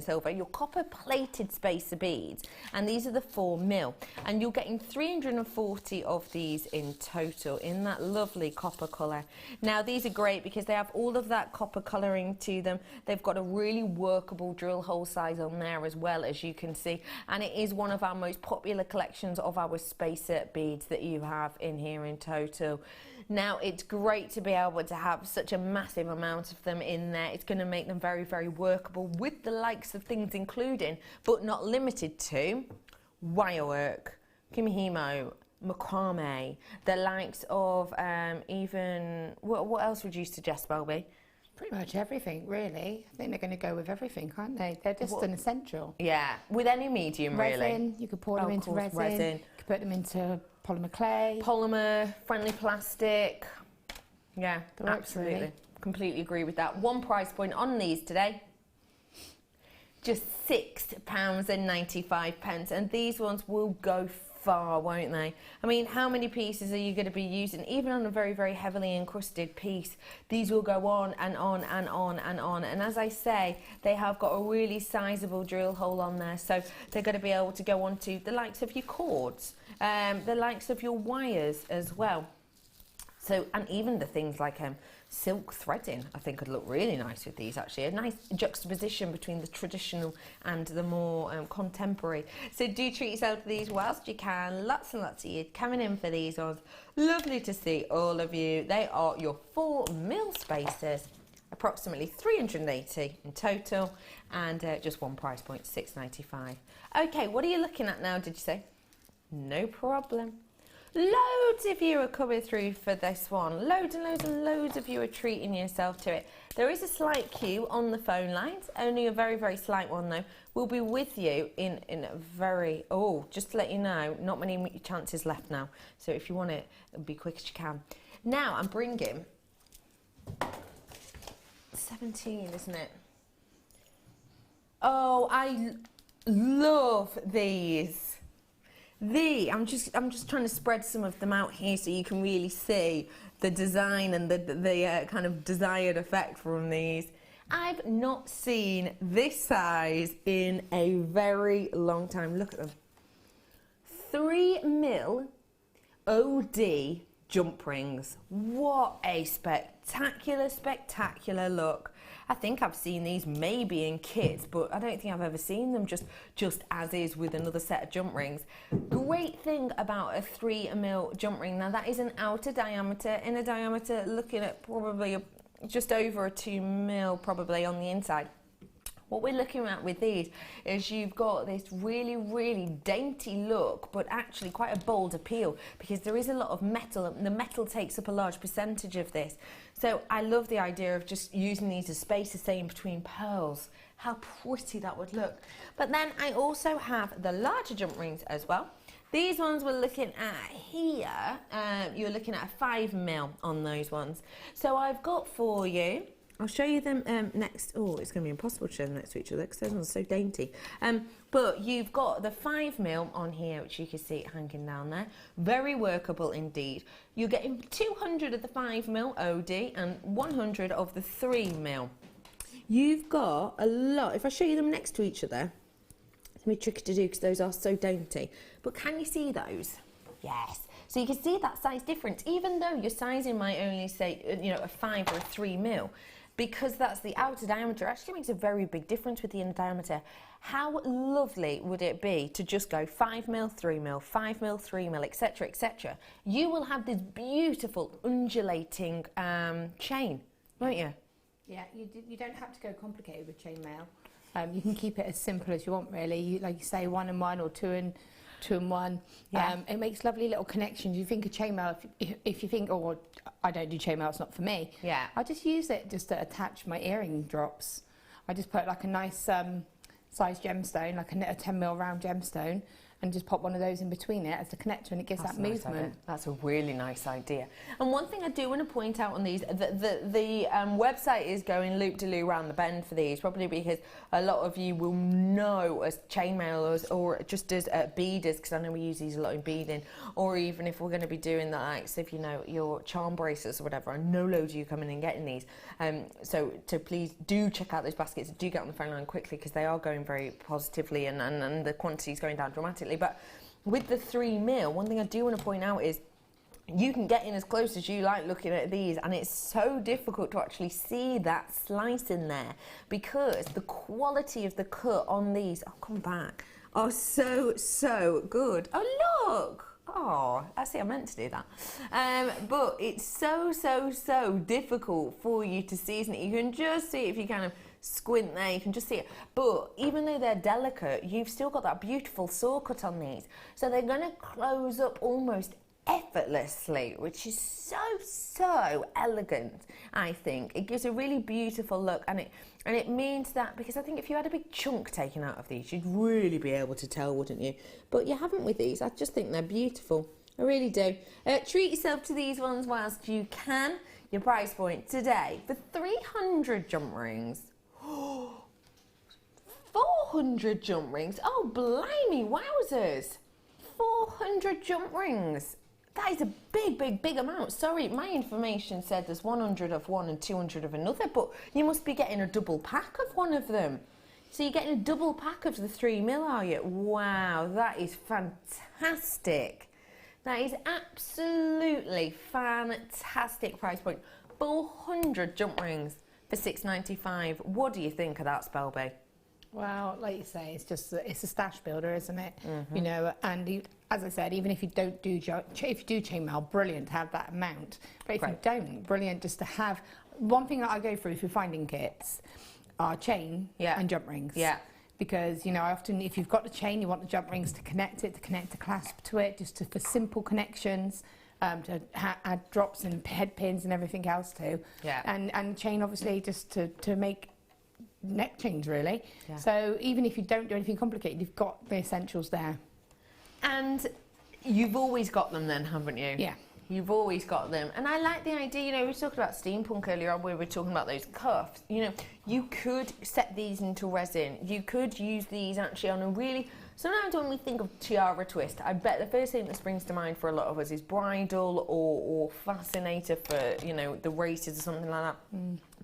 silver, your copper plated spacer beads, and these are the 4mm, and you're getting 340 of these in total in that lovely copper colour. Now these are great because they have all of that copper colouring to them. They've got a really workable drill hole size on there as well, as you can see, and it is one of our most popular collections of our spacer beads that you have in here in total. Now, it's great to be able to have such a massive amount of them in there. It's going to make them very workable with the likes of things including, but not limited to, wirework, kimihimo, macrame, the likes of even, what else would you suggest, Belby? Pretty much everything, really. I think they're going to go with everything, aren't they? They're just an essential. Yeah, with any medium, really. Resin, you could pour them into resin. You could put them into polymer clay. Polymer, friendly plastic. Yeah, absolutely. Really. Completely agree with that. One price point on these today. Just £6.95. And these ones will go far, won't they? I mean, how many pieces are you going to be using? Even on a very heavily encrusted piece, these will go on and on and on and on. And as I say, they have got a really sizable drill hole on there, so they're going to be able to go on to the likes of your cords, the likes of your wires as well. So, and even the things like silk threading, I think would look really nice with these actually. A nice juxtaposition between the traditional and the more contemporary. So do treat yourself to these whilst you can. Lots and lots of you coming in for these ones. Lovely to see all of you. They are your 4mm spacers, approximately 380 in total, and just one price point, £6.95. Okay, what are you looking at now, did you say? No problem. Loads of you are coming through for this one. Loads and loads and loads of you are treating yourself to it. There is a slight queue on the phone lines, only a very, very slight one though. We'll be with you in a very, just to let you know, not many chances left now. So if you want it, be quick as you can. Now I'm bringing 17, isn't it? Oh, I love these. I'm just trying to spread some of them out here so you can really see the design and the kind of desired effect from these. I've not seen this size in a very long time. Look at them. 3mm OD jump rings. What a spectacular, spectacular look. I think I've seen these maybe in kits, but I don't think I've ever seen them just as is with another set of jump rings. Great thing about a 3mm jump ring, now that is an outer diameter, inner diameter looking at probably just over a 2mm probably on the inside. What we're looking at with these is you've got this really, really dainty look, but actually quite a bold appeal because there is a lot of metal, and the metal takes up a large percentage of this. So I love the idea of just using these as spaces, say, in between pearls. How pretty that would look. But then I also have the larger jump rings as well. These ones we're looking at here, you're looking at a 5mm on those ones. So I've got for you, I'll show you them next. Oh, it's going to be impossible to show them next to each other because those ones are so dainty. But you've got the 5mm on here, which you can see hanging down there. Very workable indeed. You're getting 200 of the 5mm OD and 100 of the 3mm. You've got a lot. If I show you them next to each other, it's going to be tricky to do because those are so dainty. But can you see those? Yes. So you can see that size difference, even though your sizing might only say, you know, a 5 or a 3mm. Because that's the outer diameter, it actually makes a very big difference with the inner diameter. How lovely would it be to just go 5mm, 3mm, 5mm, 3mm, etc., etc. You will have this beautiful undulating chain, won't you? Yeah, you don't have to go complicated with chainmail. You can keep it as simple as you want, really. Like you say, 1 and 1 or 2 and 1. Yeah. It makes lovely little connections. You think of chainmail, if you think, oh, I don't do chainmail, it's not for me. Yeah. I just use it just to attach my earring drops. I just put like a nice size gemstone, like a 10mm round gemstone, and just pop one of those in between it as a connector, and it gives that movement. That's a really nice idea. And one thing I do want to point out on these, the website is going loop-de-loo round the bend for these, probably because a lot of you will know as chainmailers or just as beaders, because I know we use these a lot in beading, or even if we're going to be doing that, like, so if you know your charm bracelets or whatever, I know loads of you coming and getting these. So please do check out those baskets, do get on the phone line quickly because they are going very positively and the quantity is going down dramatically. But with the 3mm, one thing I do want to point out is you can get in as close as you like looking at these, and it's so difficult to actually see that slice in there because the quality of the cut on these, I'll come back, are so good. Oh, look! Oh, I see, I meant to do that. But it's so difficult for you to see, isn't it? You can just see it if you kind of squint there, you can just see it. But even though they're delicate, you've still got that beautiful saw cut on these. So they're going to close up almost effortlessly, which is so elegant, I think. It gives a really beautiful look, and it means that, because I think if you had a big chunk taken out of these, you'd really be able to tell, wouldn't you? But you haven't with these. I just think they're beautiful. I really do. Treat yourself to these ones whilst you can. Your price point today for 300 jump rings. 400 jump rings. Oh, blimey, wowzers. 400 jump rings. That is a big amount. Sorry, my information said there's 100 of one and 200 of another, but you must be getting a double pack of one of them. So you're getting a double pack of the 3mm, are you? Wow, that is fantastic. That is absolutely fantastic price point. 400 jump rings for $6.95. What do you think of that, Spelby? Well, like you say, it's a stash builder, isn't it? Mm-hmm. You know, and as I said, even if you don't do chainmail, brilliant to have that amount. But if you don't, brilliant just to have. One thing that I go through if you're finding kits are chain and jump rings. Yeah. because, you know, often if you've got the chain, you want the jump rings to connect it, to connect a clasp to it, just for simple connections, to add drops and head pins and everything else too. Yeah. And chain, obviously, just to make neck chains, really. Yeah. So even if you don't do anything complicated, you've got the essentials there. And you've always got them then, haven't you? Yeah. You've always got them. And I like the idea, you know, we were talking about steampunk earlier on, where we were talking about those cuffs. You know, you could set these into resin. You could use these actually on a really... Sometimes when we think of tiara twist, I bet the first thing that springs to mind for a lot of us is bridal or fascinator for, you know, the races or something like that.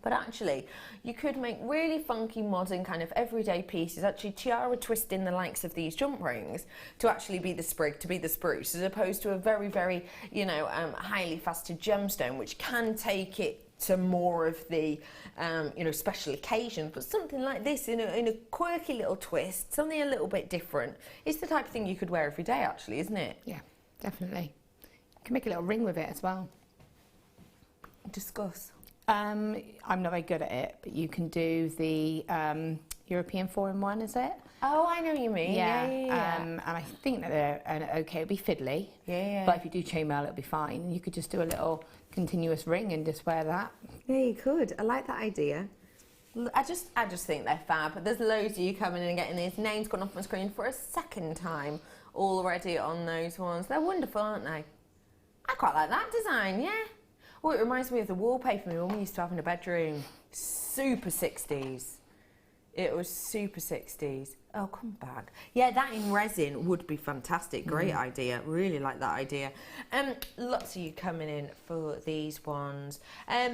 But actually, you could make really funky, modern, kind of everyday pieces, actually tiara twisting the likes of these jump rings to actually be the sprig, to be the spruce, as opposed to a very, very, you know, highly faceted gemstone, which can take it to more of the, you know, special occasions. But something like this, in a quirky little twist, something a little bit different, it's the type of thing you could wear every day, actually, isn't it? Yeah, definitely. You can make a little ring with it as well. Discuss. I'm not very good at it, but you can do the European 4-in-1, is it? Oh, I know what you mean. Yeah. And I think that they're okay. It'll be fiddly. Yeah. But if you do chainmail, it'll be fine. And you could just do a little continuous ring and just wear that. Yeah, you could. I like that idea. I just think they're fab. There's loads of you coming in and getting these names gone off my screen for a second time already on those ones. They're wonderful, aren't they? I quite like that design, yeah. Oh, it reminds me of the wallpaper my mum used to have in her bedroom. Super 60s. It was super 60s. Oh, come back. Yeah, that in resin would be fantastic. Great idea. Really like that idea. Lots of you coming in for these ones.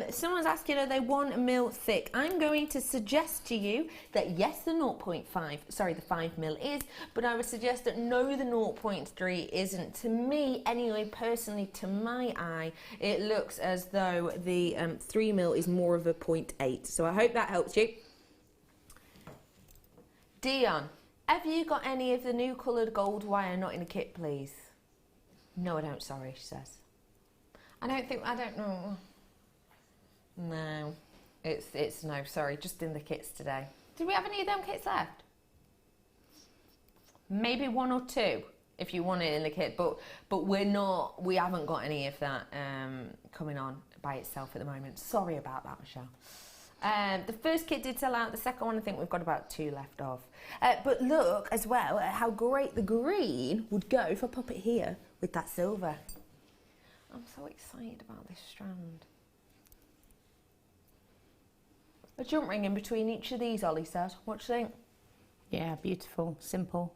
Someone's asking, are they 1 mil thick? I'm going to suggest to you that yes, the 5 mil is, but I would suggest that no, the 0.3 isn't. To me, anyway, personally, to my eye, it looks as though the 3 mil is more of a 0.8. So I hope that helps you. Dion, have you got any of the new coloured gold wire not in a kit, please? No, I don't, sorry, she says. I don't know. No, it's no, sorry, just in the kits today. Do we have any of them kits left? Maybe 1 or 2, if you want it in the kit, but we haven't got any of that coming on by itself at the moment. Sorry about that, Michelle. The first kit did sell out. The second one, I think we've got about 2 left of. But look as well at how great the green would go if I pop it here with that silver. I'm so excited about this strand. A jump ring in between each of these, Ollie said. What do you think? Yeah, beautiful, simple.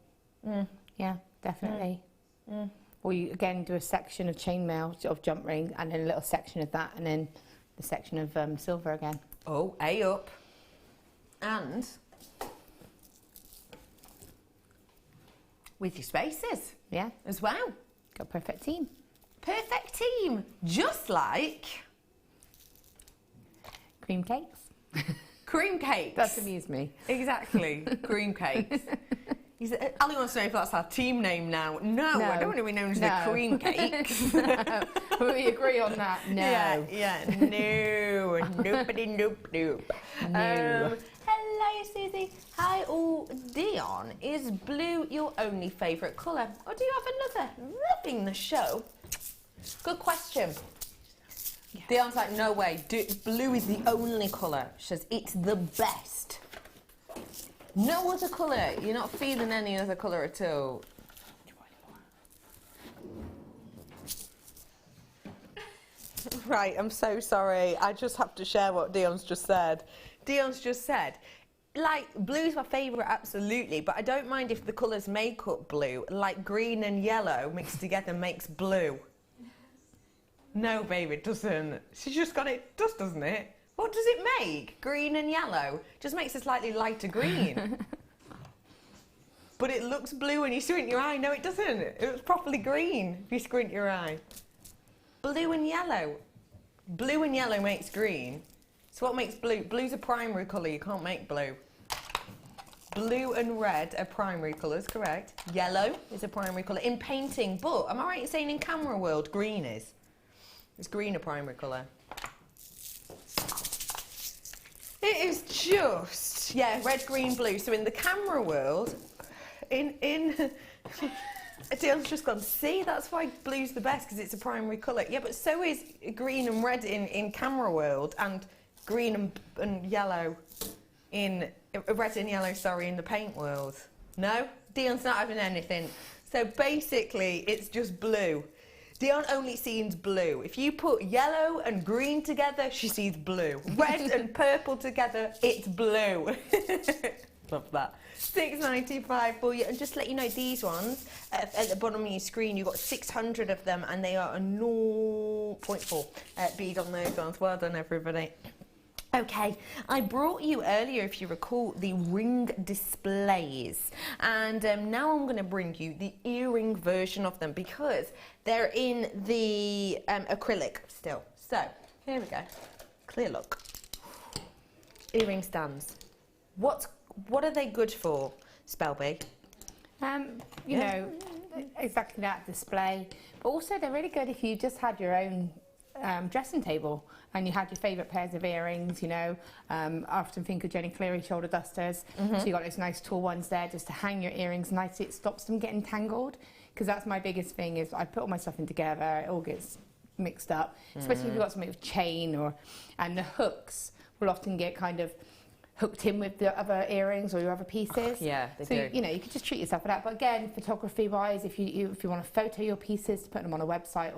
Yeah, definitely. Or you again do a section of chainmail of jump ring, and then a little section of that, and then the section of silver again. Oh, A up. And with your spaces. Yeah. As well. Got a perfect team. Perfect team. Just like Cream cakes. cream cakes. That's amused me. Exactly. Cream cakes. Ali wants to know if that's our team name now. No, I don't want to be known as the Cream Cakes. We agree on that. No. Yeah. No. Nope. No. Hello, Susie. Hi, all. Dion, is blue your only favourite colour? Or do you have another? Loving the show. Good question. Yes. Dion's like, no way. Blue is the only colour. She says, it's the best. No other colour. You're not feeling any other colour at all. Right, I'm so sorry. I just have to share what Dion's just said. Dion's just said, like, blue's my favourite, absolutely, but I don't mind if the colours make up blue, like green and yellow mixed together makes blue. No, babe, it doesn't. She's just got it, doesn't it? What does it make? Green and yellow? Just makes a slightly lighter green. But it looks blue when you squint your eye. No, it doesn't. It looks properly green if you squint your eye. Blue and yellow. Blue and yellow makes green. So what makes blue? Blue's a primary colour. You can't make blue. Blue and red are primary colours, correct. Yellow is a primary colour in painting, but am I right in saying in camera world green is? Is green a primary colour? It is just Yeah, red, green, blue. So in the camera world, Dale's just gone, see, that's why blue's the best, because it's a primary colour. Yeah, but so is green and red in camera world, and green and yellow in, red and yellow, sorry, in the paint world. No? Dion's not having anything. So basically, it's just blue. Dion only sees blue. If you put yellow and green together, she sees blue. Red and purple together, it's blue. Love that. $6.95 for you. And just to let you know, these ones, at the bottom of your screen, you've got 600 of them, and they are a 0.4 bead on those ones. Well done, everybody. Okay, I brought you earlier, if you recall, the ring displays, and now I'm going to bring you the earring version of them, because they're in the acrylic still. So, here we go. Clear look. Earring stands. What are they good for, Spelby? You know, exactly that, display. But also they're really good if you just had your own dressing table and you had your favourite pairs of earrings, you know. I often think of Jenny Cleary shoulder dusters. So you got those nice tall ones there just to hang your earrings nicely. It stops them getting tangled, because that's my biggest thing, is I put all my stuff in together, it all gets mixed up, especially if you've got something with chain, and the hooks will often get kind of hooked in with the other earrings or your other pieces. Yeah, they so do. you know, you could just treat yourself for that. But again, photography wise, if you want to photo your pieces, put them on a website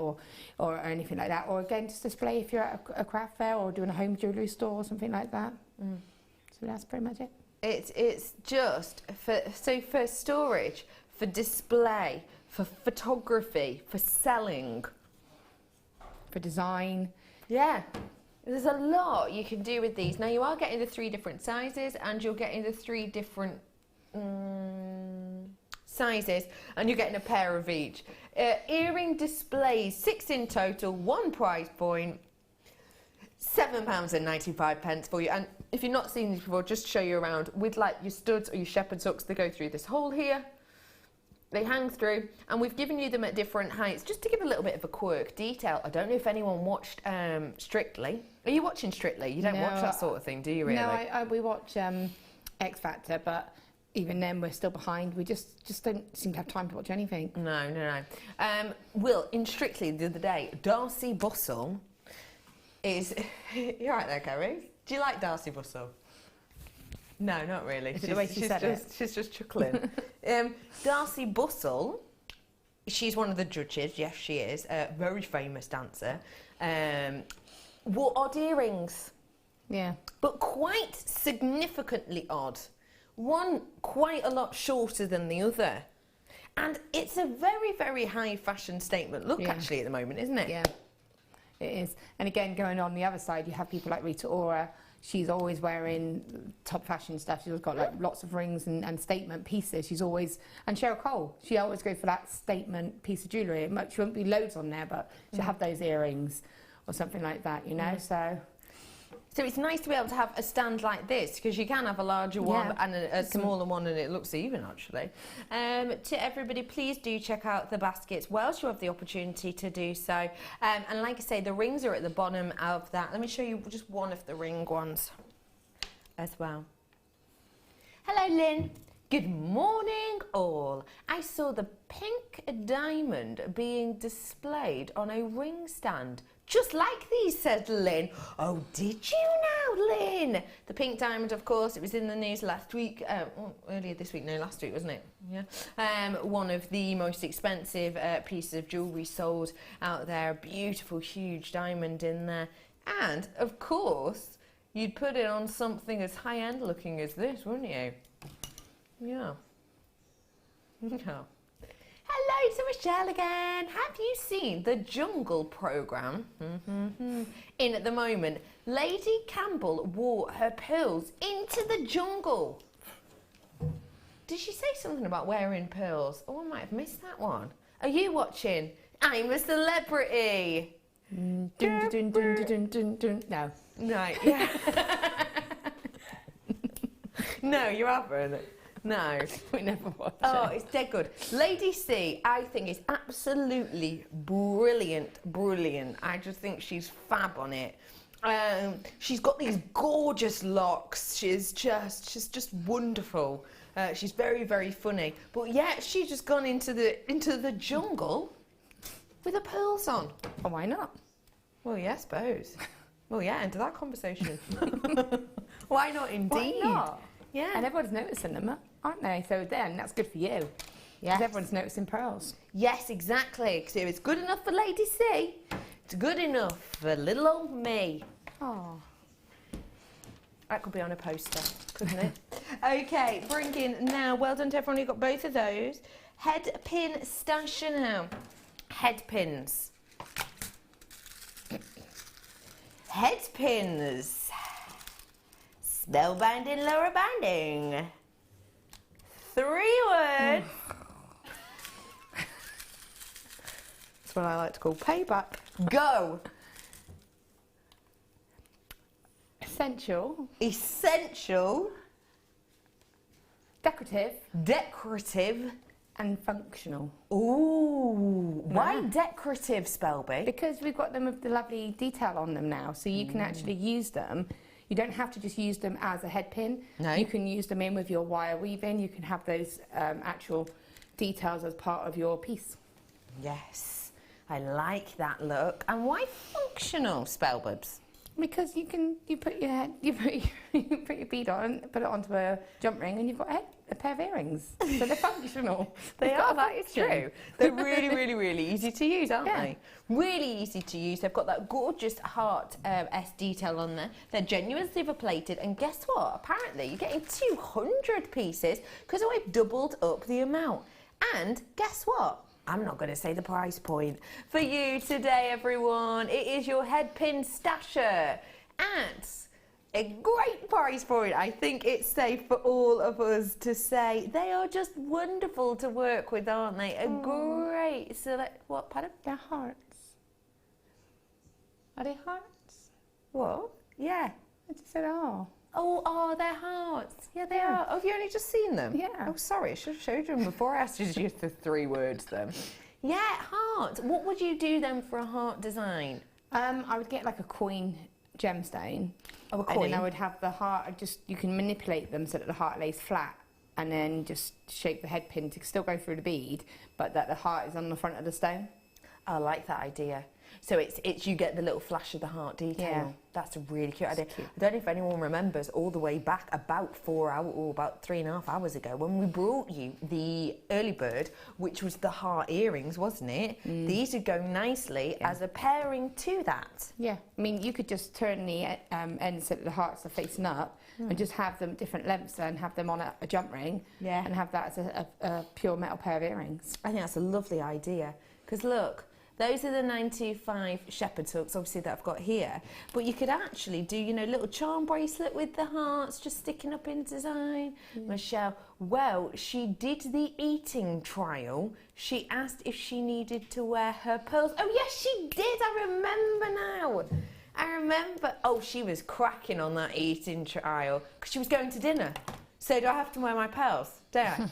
or anything like that, or again just display if you're at a craft fair or doing a home jewellery store or something like that. So that's pretty much it. It's just for storage, for display, for photography, for selling, For design. Yeah. There's a lot you can do with these. Now, you are getting the 3 different sizes, and you're getting the 3 different sizes, and you're getting a pair of each. Earring displays, 6 in total, 1 price point, £7.95 for you. And if you've not seen these before, just to show you around, with like your studs or your shepherd's hooks, they go through this hole here. They hang through, and we've given you them at different heights, just to give a little bit of a quirk detail. I don't know if anyone watched Strictly. Are you watching Strictly? You don't watch that sort of thing, do you really? No, we watch X Factor, but even then we're still behind. We just don't seem to have time to watch anything. No. Will, in Strictly the other day, Darcy Bustle is... You're right there, Kerry. Do you like Darcy Bustle? No, not really. Is it the way she said it? She's just chuckling. Darcy Bustle, she's one of the judges. Yes, she is. A very famous dancer. Wore odd earrings. Yeah. But quite significantly odd. One quite a lot shorter than the other. And it's a very, very high fashion statement look, actually, at the moment, isn't it? Yeah, it is. And again, going on the other side, you have people like Rita Ora. She's always wearing top fashion stuff. She's always got like lots of rings and statement pieces. She's always, and Cheryl Cole, she always goes for that statement piece of jewellery. She won't be loads on there, but she'll have those earrings or something like that, you know. So it's nice to be able to have a stand like this, because you can have a larger one and a smaller one, and it looks even, actually. To everybody, please do check out the baskets whilst you have the opportunity to do so. And like I say, the rings are at the bottom of that. Let me show you just one of the ring ones as well. Hello, Lynn. Good morning, all. I saw the pink diamond being displayed on a ring stand. Just like these, said Lynn. Oh, did you now, Lynn? The pink diamond, of course, it was in the news last week. Earlier this week, no, last week, wasn't it? Yeah. One of the most expensive pieces of jewellery sold out there. Beautiful, huge diamond in there. And, of course, you'd put it on something as high-end looking as this, wouldn't you? Yeah. Yeah. Hello to Michelle again. Have you seen the Jungle programme? In at the moment, Lady Campbell wore her pearls into the jungle. Did she say something about wearing pearls? Oh, I might have missed that one. Are you watching? I'm a Celebrity. Dun, dun, dun, dun, dun, dun, dun. No. No, yeah. No, you haven't. No. We never watch Oh, it. it's dead good. Lady C, I think, is absolutely brilliant. I just think she's fab on it. She's got these gorgeous locks. She's just wonderful. She's very, very funny. But yet she's just gone into the jungle with her pearls on. Oh, why not? Well, yeah, I suppose. Well, yeah, into that conversation. Why not, indeed? Why not? Yeah. And everyone's noticing them, aren't they? So then that's good for you. Yes. Because everyone's noticing pearls. Yes, exactly. So it's good enough for Lady C. It's good enough for little old me. Oh. That could be on a poster, couldn't it? Okay, bring in now. Well done to everyone who got both of those. Head pin stasher now. Head pins. Head pins. Spellbinding, lower binding. 3 words. That's what I like to call payback. Go. Essential. Essential. Decorative. Decorative. And functional. Ooh. Why Yeah. decorative, Spelby? Because we've got them with the lovely detail on them now, so you can actually use them. You don't have to just use them as a head pin. No. You can use them in with your wire weaving. You can have those actual details as part of your piece. Yes. I like that look. And why functional, Spellbubs? Because you put your bead on, put it onto a jump ring, and you've got a pair of earrings. So they're functional. They They've are, got a that is function. true. They're really, really, really easy to use, aren't Yeah. they? Really easy to use. They've got that gorgeous heart S detail on there. They're genuine silver plated. And guess what? Apparently, you're getting 200 pieces because we've doubled up the amount. And guess what? I'm not going to say the price point for you today, everyone. It is your head pin stasher at a great price point. I think it's safe for all of us to say they are just wonderful to work with, aren't they? A great select. What? Pardon? They're hearts. Are they hearts? What? Yeah. I just said, oh. Oh, they're hearts. Yeah, they are. Oh, have you only just seen them? Yeah. Oh, sorry. I should have showed you them before I asked you to use the 3 words then. Yeah, hearts. What would you do then for a heart design? I would get like a coin gemstone. Oh, a And coin. then I would have the heart, you can manipulate them so that the heart lays flat and then just shape the head pin to still go through the bead, but that the heart is on the front of the stone. I like that idea. So it's you get the little flash of the heart detail. Yeah. That's a really cute idea. cute. I don't know if anyone remembers all the way back about 4 hours or about 3.5 hours ago when we brought you the early bird, which was the heart earrings, wasn't it? These would go nicely as a pairing to that. Yeah, I mean, you could just turn the ends so that the hearts are facing up and just have them different lengths and have them on a jump ring. Yeah. And have that as a pure metal pair of earrings. I think that's a lovely idea. Because look, those are the 925 shepherd's hooks, obviously, that I've got here. But you could actually do, you know, little charm bracelet with the hearts just sticking up in design. Michelle, well, she did the eating trial. She asked if she needed to wear her pearls. Oh, yes, she did. I remember now. I remember. Oh, she was cracking on that eating trial because she was going to dinner. So do I have to wear my pearls? Do I?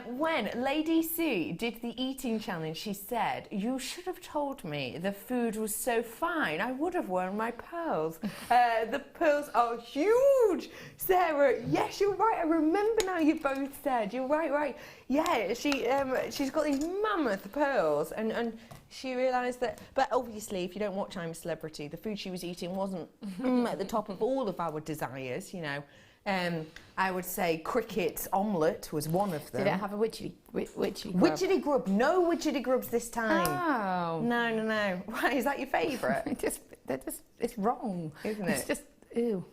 When Lady Sue did the eating challenge, she said, "You should have told me the food was so fine. I would have worn my pearls." The pearls are huge, Sarah. Yes, you're right. I remember now. You both said you're right. Yeah, she's got these mammoth pearls, and she realised that. But obviously, if you don't watch I'm a Celebrity, the food she was eating wasn't at the top of all of our desires. You know. I would say cricket omelette was one of them. They don't have a witchetty grub. Witchetty grub. No witchetty grubs this time. Oh. No. Why, is that your favourite? It's wrong. Isn't It's it? just, ew.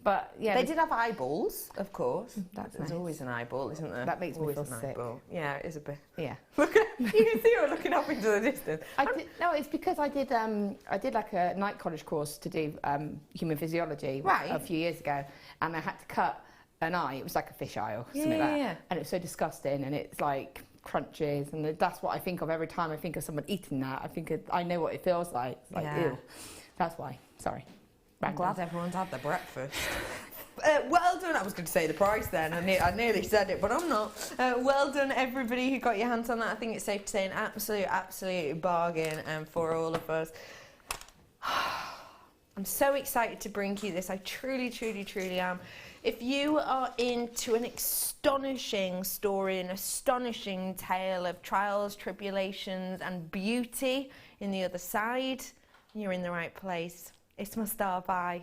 But, yeah. They did have eyeballs, of course. That's There's nice. always an eyeball, isn't there? That makes me Always feel an sick. eyeball. Yeah, it is a bit. Yeah. Look at, you can see her looking up into the distance. No, it's because I did like a night college course to do human physiology Right. a few years ago, and I had to cut an eye. It was like a fish eye or something like that, Yeah. and it was so disgusting, and it's like crunches, and that's what I think of every time I think of someone eating that. I know what it feels like. It's like, Yeah. ew. That's why. Sorry. I'm glad everyone's had their breakfast. Well done. I was going to say the price then. I nearly said it, but I'm not. Well done, everybody who got your hands on that. I think it's safe to say an absolute bargain for all of us. I'm so excited to bring you this. I truly, truly, truly am. If you are into an astonishing story, an astonishing tale of trials, tribulations, and beauty in the other side, you're in the right place. It's my star by.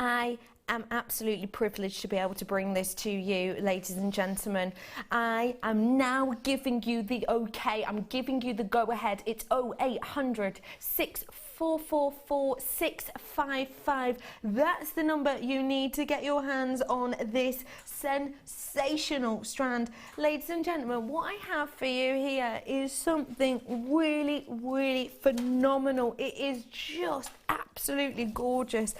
I am absolutely privileged to be able to bring this to you, ladies and gentlemen. I am now giving you the okay. I'm giving you the go-ahead. It's 0800 6444 655. That's the number you need to get your hands on this sensational strand. Ladies and gentlemen, what I have for you here is something really, really phenomenal. It is just absolutely gorgeous.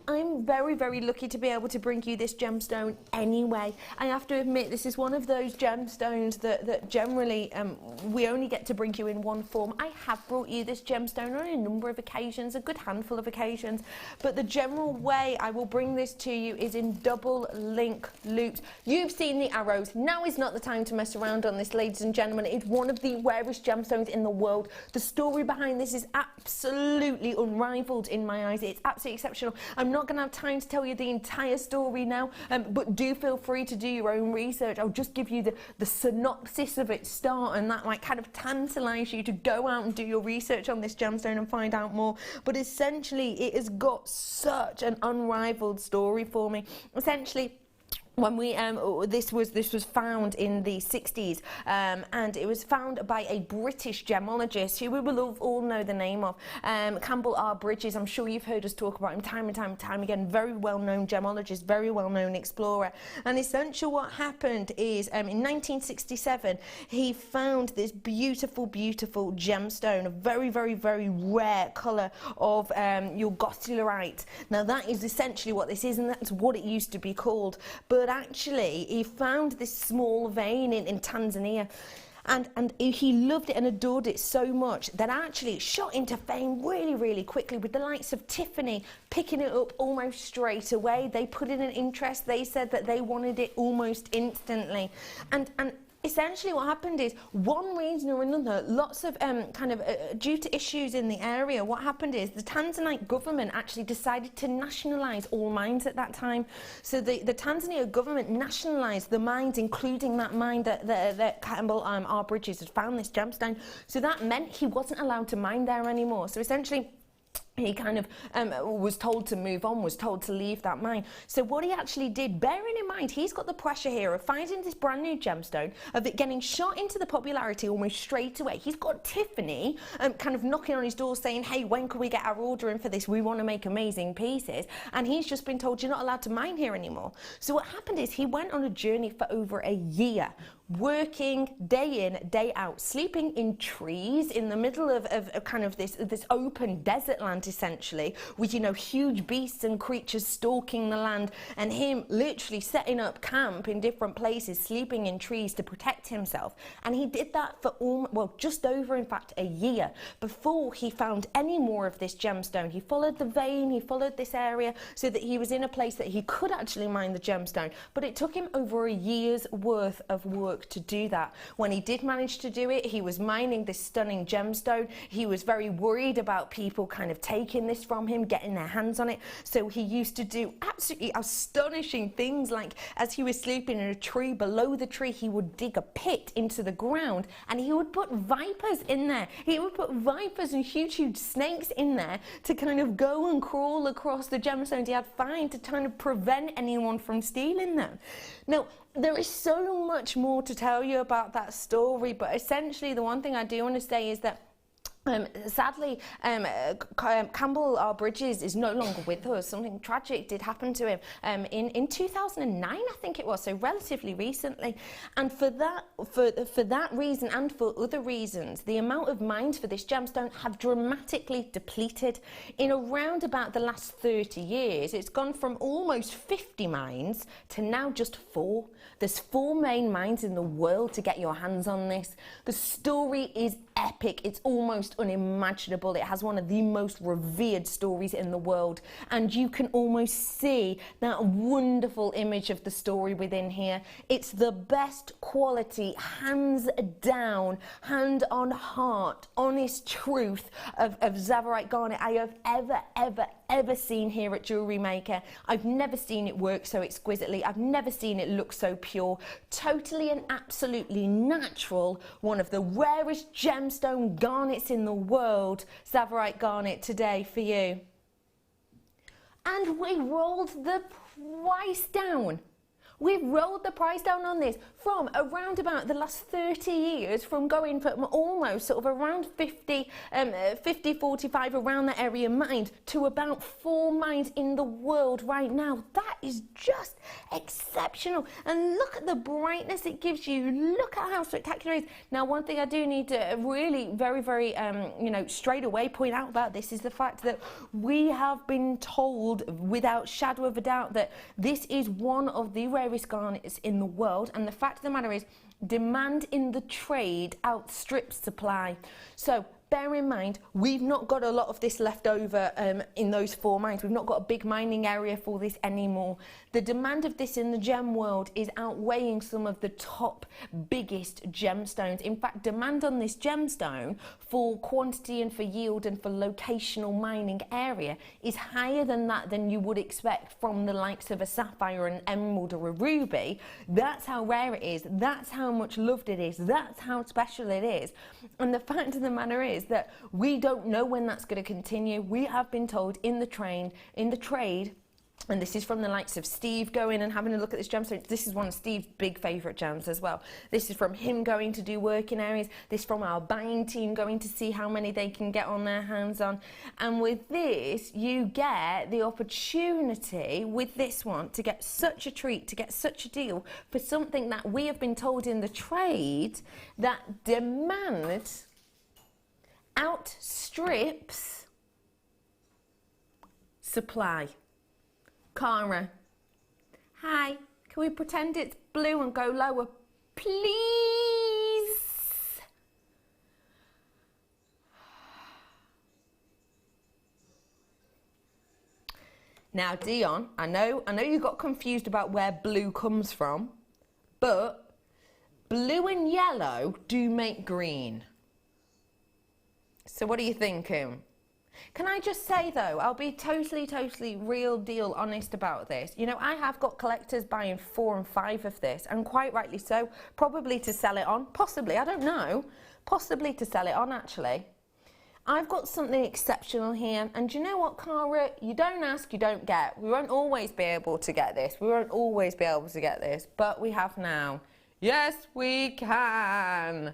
I'm very, very lucky to be able to bring you this gemstone anyway. I have to admit, this is one of those gemstones that generally we only get to bring you in one form. I have brought you this gemstone on a number of occasions, a good handful of occasions, but the general way I will bring this to you is in double link loops. You've seen the arrows. Now is not the time to mess around on this, ladies and gentlemen. It's one of the rarest gemstones in the world. The story behind this is absolutely unrivaled in my eyes. It's absolutely exceptional. I'm not going to have time to tell you the entire story now, but do feel free to do your own research. I'll just give you the synopsis of its start, and that might kind of tantalise you to go out and do your research on this gemstone and find out more. But essentially, it has got such an unrivaled story for me. Essentially, when we this was found in the 60s, and it was found by a British gemologist who we will all know the name of, Campbell R. Bridges. I'm sure you've heard us talk about him time and time again. Very well known gemologist, very well known explorer. And essentially what happened is in 1967 he found this beautiful gemstone, a very, very, very rare colour of your gossularite. Now that is essentially what this is, and that's what it used to be called. But actually he found this small vein in Tanzania, and he loved it and adored it so much that actually it shot into fame really, really quickly, with the likes of Tiffany picking it up almost straight away. They put in an interest. They said that they wanted it almost instantly, and essentially what happened is, one reason or another, lots of due to issues in the area, what happened is the Tanzanite government actually decided to nationalise all mines at that time. So the Tanzania government nationalised the mines, including that mine that Campbell R. Bridges had found this gemstone. So that meant he wasn't allowed to mine there anymore. So essentially he kind of was told to move on, was told to leave that mine. So what he actually did, bearing in mind he's got the pressure here of finding this brand new gemstone, of it getting shot into the popularity almost straight away. He's got Tiffany kind of knocking on his door saying, hey, when can we get our order in for this? We want to make amazing pieces. And he's just been told, you're not allowed to mine here anymore. So what happened is he went on a journey for over a year, working day in, day out, sleeping in trees in the middle of kind of this open desert land, essentially, with, you know, huge beasts and creatures stalking the land, and him literally setting up camp in different places, sleeping in trees to protect himself. And he did that for just over, in fact, a year before he found any more of this gemstone. He followed the vein, he followed this area so that he was in a place that he could actually mine the gemstone. But it took him over a year's worth of work to do that. When he did manage to do it, he was mining this stunning gemstone. He was very worried about people kind of taking this from him, getting their hands on it. So he used to do absolutely astonishing things, like as he was sleeping in a tree, below the tree he would dig a pit into the ground and he would put vipers in there. He would put vipers and huge snakes in there to kind of go and crawl across the gemstones he had found to kind of prevent anyone from stealing them. Now, there is so much more to tell you about that story, but essentially the one thing I do want to say is that sadly, Campbell R. Bridges is no longer with us. Something tragic did happen to him in 2009, I think it was, so relatively recently. And for that reason and for other reasons, the amount of mines for this gemstone have dramatically depleted. In around about the last 30 years, it's gone from almost 50 mines to now just 4. There's 4 main mines in the world to get your hands on this. The story is epic. It's almost unimaginable. It has one of the most revered stories in the world, and you can almost see that wonderful image of the story within here. It's the best quality, hands down, hand on heart, honest truth of Tsavorite garnet I have ever seen here at JewelleryMaker. I've never seen it work so exquisitely. I've never seen it look so pure. Totally and absolutely natural. One of the rarest gemstone garnets in the world. Tsavorite garnet today for you. And we rolled the price down. We've rolled the price down on this from around about the last 30 years, from going from almost sort of around 50, 45 around that area mined to about 4 mines in the world right now. That is just exceptional. And look at the brightness it gives you. Look at how spectacular it is. Now, one thing I do need to really very, you know, straight away point out about this is the fact that we have been told without shadow of a doubt that this is one of the rarest garnets in the world, and the fact of the matter is demand in the trade outstrips supply. So bear in mind, we've not got a lot of this left over in those 4 mines. We've not got a big mining area for this anymore. The demand of this in the gem world is outweighing some of the top biggest gemstones. In fact, demand on this gemstone for quantity and for yield and for locational mining area is higher than that than you would expect from the likes of a sapphire, an emerald or a ruby. That's how rare it is. That's how much loved it is. That's how special it is. And the fact of the matter is that we don't know when that's going to continue. We have been told in the trade, and this is from the likes of Steve going and having a look at this gemstone. This is one of Steve's big favourite gems as well. This is from him going to do working areas. This from our buying team going to see how many they can get on their hands on. And with this, you get the opportunity with this one to get such a treat, to get such a deal for something that we have been told in the trade that demand outstrips supply. Cara, hi, can we pretend it's blue and go lower, please? Now, Dion, I know you got confused about where blue comes from, but blue and yellow do make green. So what are you thinking? Can I just say though, I'll be totally real deal honest about this. You know, I have got collectors buying 4 and 5 of this, and quite rightly so, probably to sell it on, possibly, I don't know, possibly to sell it on actually. I've got something exceptional here, and do you know what, Cara? You don't ask, you don't get. We won't always be able to get this. We won't always be able to get this, but we have now. Yes, we can.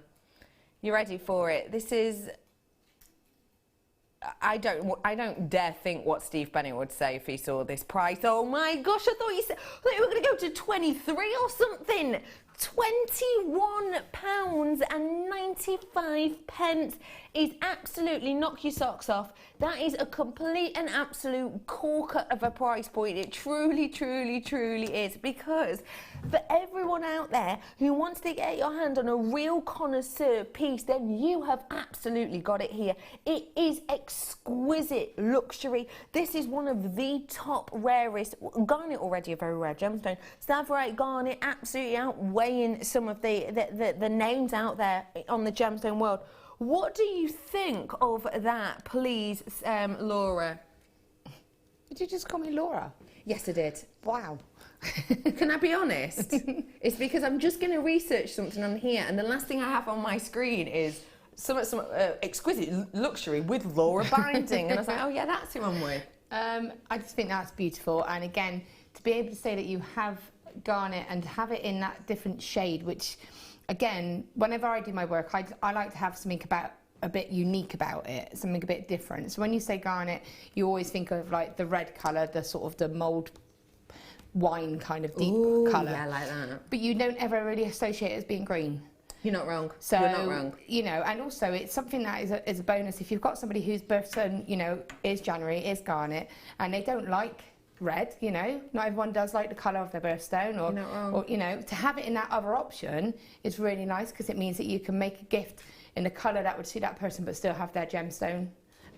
You ready for it? This is... I don't dare think what Steve Bennett would say if he saw this price. Oh my gosh, I thought you were going to go to 23 or something. £21.95 is absolutely knock your socks off. That is a complete and absolute corker of a price point. It truly is, because for everyone out there who wants to get your hand on a real connoisseur piece, then you have absolutely got it here. It is exquisite luxury. This is one of the top rarest, garnet already a very rare gemstone, Tsavorite garnet, absolutely outweighing some of the names out there on the gemstone world. What do you think of that, please, Laura? Did you just call me Laura? Yes, I did. Wow. Can I be honest? It's because I'm just going to research something on here, and the last thing I have on my screen is some exquisite luxury with Laura binding, and I was like, oh yeah, that's who I'm with. I just think that's beautiful, and again, to be able to say that you have garnet and have it in that different shade, which... Again, whenever I do my work, I like to have something a bit unique about it, something a bit different. So when you say garnet, you always think of like the red colour, the sort of the mulled wine kind of deep colour. Yeah, I like that. But you don't ever really associate it as being green. You're not wrong. So, you're not wrong. You know, and also it's something that is a bonus. If you've got somebody whose birthday, you know, is January, is garnet, and they don't like red, you know. Not everyone does like the colour of their birthstone, or you know, to have it in that other option is really nice because it means that you can make a gift in the colour that would suit that person but still have their gemstone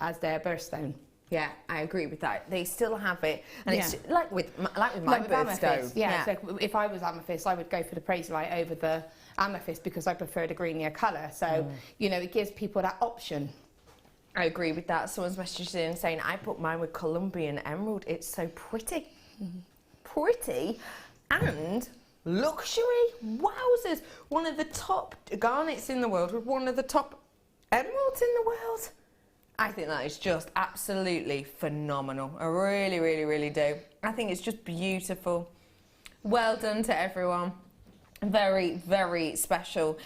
as their birthstone. Yeah, I agree with that. They still have it, and it's like with my Like with birthstone. amethyst, So if I was amethyst, I would go for the Praise-Light over the amethyst because I prefer the greenier colour. So, you know, it gives people that option. I agree with that. Someone's messaged in saying, I put mine with Colombian emerald. It's so pretty. Pretty and luxury. Wowzers. One of the top garnets in the world with one of the top emeralds in the world. I think that is just absolutely phenomenal. I really, really, really do. I think it's just beautiful. Well done to everyone. Very, very special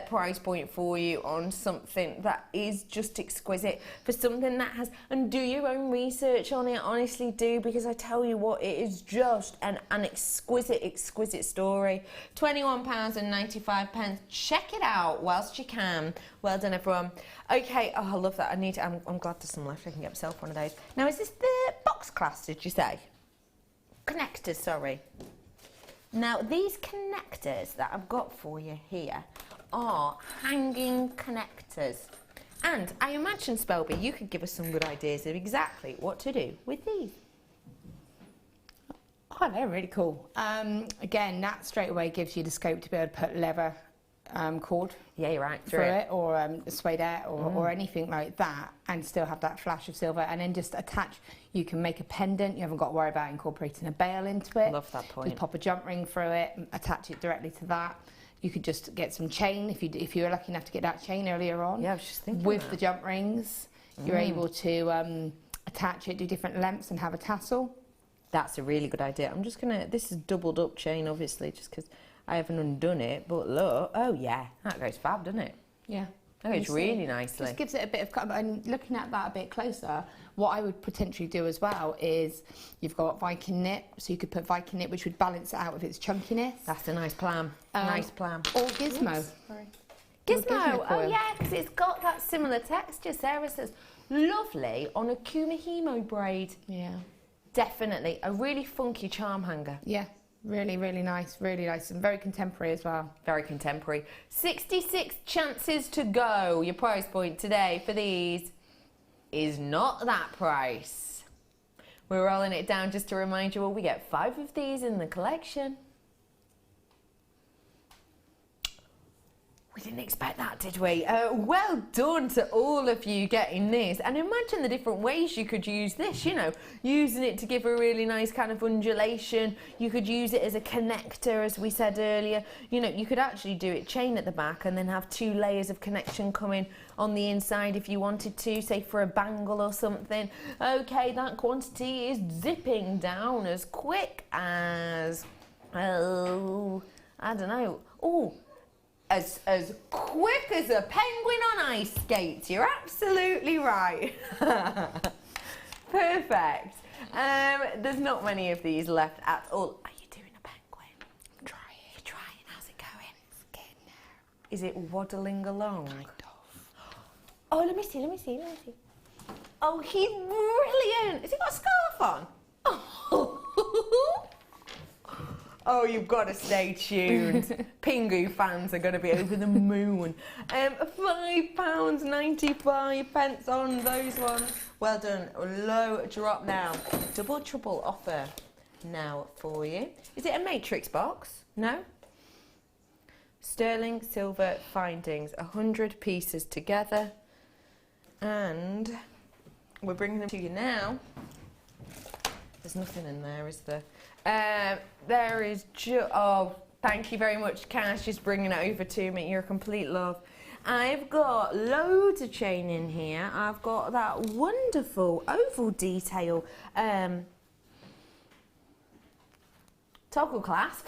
price point for you on something that is just exquisite, for something that has, and do your own research on it, honestly do, because I tell you what, it is just an exquisite story. £21.95. Check it out whilst you can. Well done, everyone. Okay, oh, I love that. I'm glad there's some left. I can get myself one of those. Now, is this the box class, did you say? Connectors, sorry. Now, these connectors that I've got for you here are hanging connectors. And I imagine, Spelby, you could give us some good ideas of exactly what to do with these. Oh, they're really cool. Again, that straight away gives you the scope to be able to put leather cord Yeah, you're right. through it, or suede or anything like that, and still have that flash of silver, and then just attach. You can make a pendant. You haven't got to worry about incorporating a bail into it. Love that point. Just pop a jump ring through it, and attach it directly to that. You could just get some chain if you were lucky enough to get that chain earlier on. Yeah, I was just thinking with that. the jump rings, you're able to attach it, do different lengths, and have a tassel. That's a really good idea. I'm just gonna. This is doubled up chain, obviously, just because I haven't undone it. But look, oh yeah, that goes fab, doesn't it? Yeah. That goes really nicely. Just gives it a bit of, and looking at that a bit closer, what I would potentially do as well is you've got Viking knit, so you could put Viking knit, which would balance it out with its chunkiness. That's a nice plan. Nice plan. Or gizmo. Oops. Sorry. Gizmo, oh coil. yeah, because it's got that similar texture. Sarah says, lovely on a Kumihimo braid. Yeah. Definitely a really funky charm hanger. Yeah. Really, really nice, and very contemporary as well. Very contemporary. 66 chances to go. Your price point today for these is not that price. We're rolling it down just to remind you all, we get 5 of these in the collection. We didn't expect that, did we? Well done to all of you getting this. And imagine the different ways you could use this, you know, using it to give a really nice kind of undulation. You could use it as a connector, as we said earlier. You know, you could actually do it chain at the back and then have 2 layers of connection coming on the inside if you wanted to, say for a bangle or something. Okay, that quantity is zipping down as quick as, oh, I don't know. Oh, as quick as a penguin on ice skates. You're absolutely right. Perfect. There's not many of these left at all. Are you doing a penguin? I'm trying. You're trying. How's it going? It's getting there. Is it waddling along? Kind of. Oh, let me see. Oh, he's brilliant. Has he got a scarf on? Oh. Oh, you've got to stay tuned. Pingu fans are going to be over the moon. £5.95 on those ones. Well done. Low drop now. Double trouble offer now for you. Is it a matrix box? No? Sterling silver findings. 100 pieces together. And we're bringing them to you now. There's nothing in there, is there? There is oh, thank you very much, Cash, just bringing it over to me. You're a complete love. I've got loads of chain in here. I've got that wonderful oval detail toggle clasp.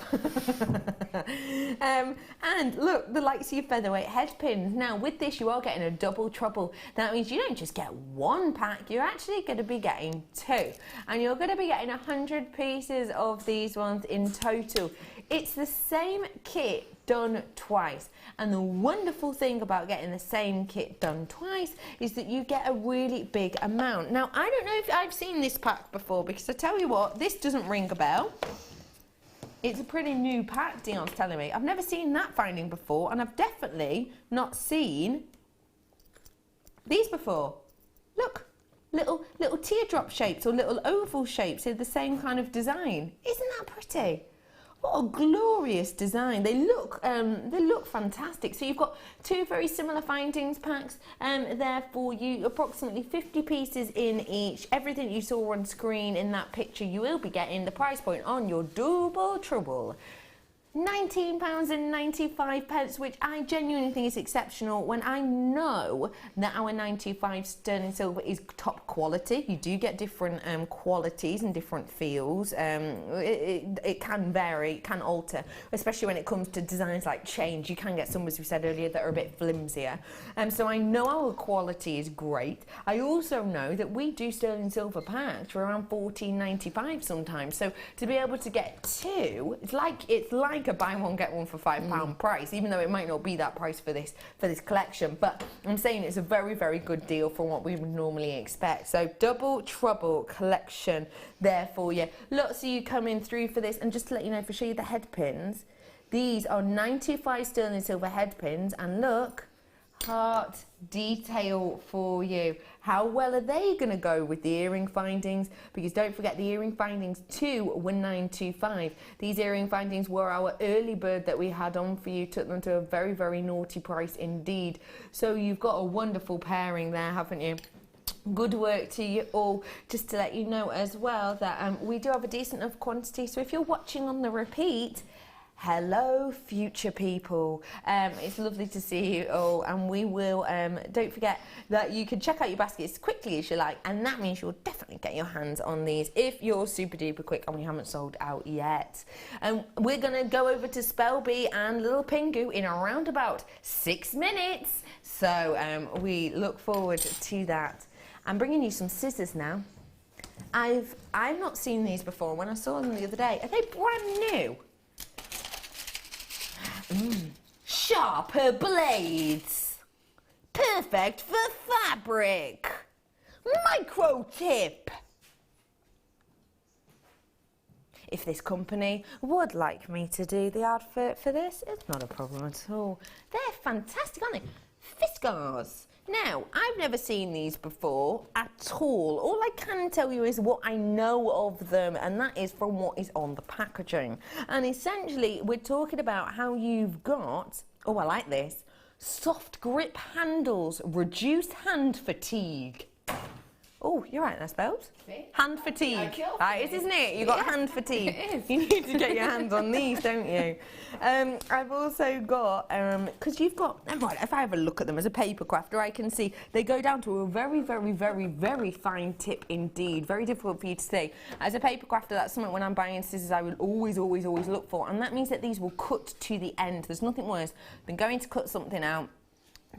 And look, the likes of your featherweight head pins. Now with this you are getting a double trouble. That means you don't just get one pack, you're actually going to be getting two. And you're going to be getting 100 pieces of these ones in total. It's the same kit done twice. And the wonderful thing about getting the same kit done twice is that you get a really big amount. Now I don't know if I've seen this pack before, because I tell you what, this doesn't ring a bell. It's a pretty new pack, Dion's telling me. I've never seen that finding before, and I've definitely not seen these before. Look, little teardrop shapes or little oval shapes in the same kind of design. Isn't that pretty? What a glorious design. They look fantastic. So you've got two very similar findings packs there for you, approximately 50 pieces in each. Everything you saw on screen in that picture, you will be getting. The price point on your double trouble, £19.95, which I genuinely think is exceptional when I know that our 925 sterling silver is top quality. You do get different qualities and different feels. It can vary, it can alter, especially when it comes to designs like chains. You can get some, as we said earlier, that are a bit flimsier. So I know our quality is great. I also know that we do sterling silver packs for around £14.95 sometimes. So to be able to get two, it's like a buy one get one for £5 price, even though it might not be that price for this collection. But I'm saying it's a very, very good deal for what we would normally expect. So double trouble collection there for you. Lots of you coming through for this, and just to let you know, if I show you the head pins, these are 925 sterling silver head pins, and look, heart detail for you. How well are they going to go with the earring findings? Because don't forget, the earring findings too were 925. These earring findings were our early bird that we had on for you, took them to a very, very naughty price indeed. So you've got a wonderful pairing there, haven't you? Good work to you all. Just to let you know as well that we do have a decent enough quantity, so if you're watching on the repeat, hello future people, it's lovely to see you all, and we will don't forget that you can check out your basket as quickly as you like, and that means you'll definitely get your hands on these if you're super duper quick and we haven't sold out yet. We're gonna go over to Spell Bee and Little Pingu in around about 6 minutes, so we look forward to that. I'm bringing you some scissors now. I've not seen these before. When I saw them the other day, are they brand new? Sharper blades, perfect for fabric, micro tip. If this company would like me to do the advert for this, it's not a problem at all. They're fantastic, aren't they? Fiskars. Now, I've never seen these before at all. All I can tell you is what I know of them, and that is from what is on the packaging. And essentially, we're talking about how you've got, oh, I like this, soft grip handles, reduced hand fatigue. Oh, you're right there, Spells. Hand fatigue. That is, isn't it? You've got hand fatigue. It is. You need to get your hands on these, don't you? I've also got, because you've got, right, if I have a look at them as a paper crafter, I can see they go down to a very, very, very, very fine tip indeed. Very difficult for you to see. As a paper crafter, that's something when I'm buying scissors I will always, always, always look for. And that means that these will cut to the end. There's nothing worse than going to cut something out,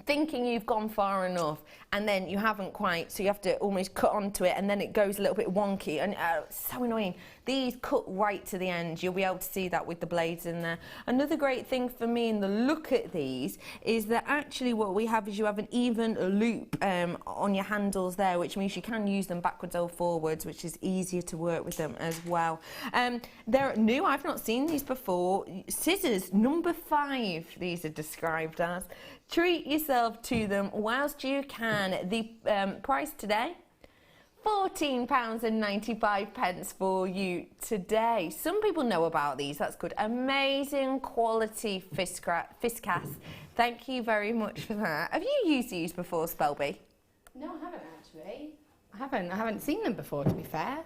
thinking you've gone far enough, and then you haven't quite, so you have to almost cut onto it, and then it goes a little bit wonky, and it's so annoying. These cut right to the end. You'll be able to see that with the blades in there. Another great thing for me in the look at these is that actually what we have is you have an even loop on your handles there, which means you can use them backwards or forwards, which is easier to work with them as well. They're new. I've not seen these before. Scissors number 5, these are described as. Treat yourself to them whilst you can. The price today, £14.95 for you today. Some people know about these, that's good. Amazing quality Fiskars. Thank you very much for that. Have you used these before, Spelby? No, I haven't actually. I haven't seen them before, to be fair.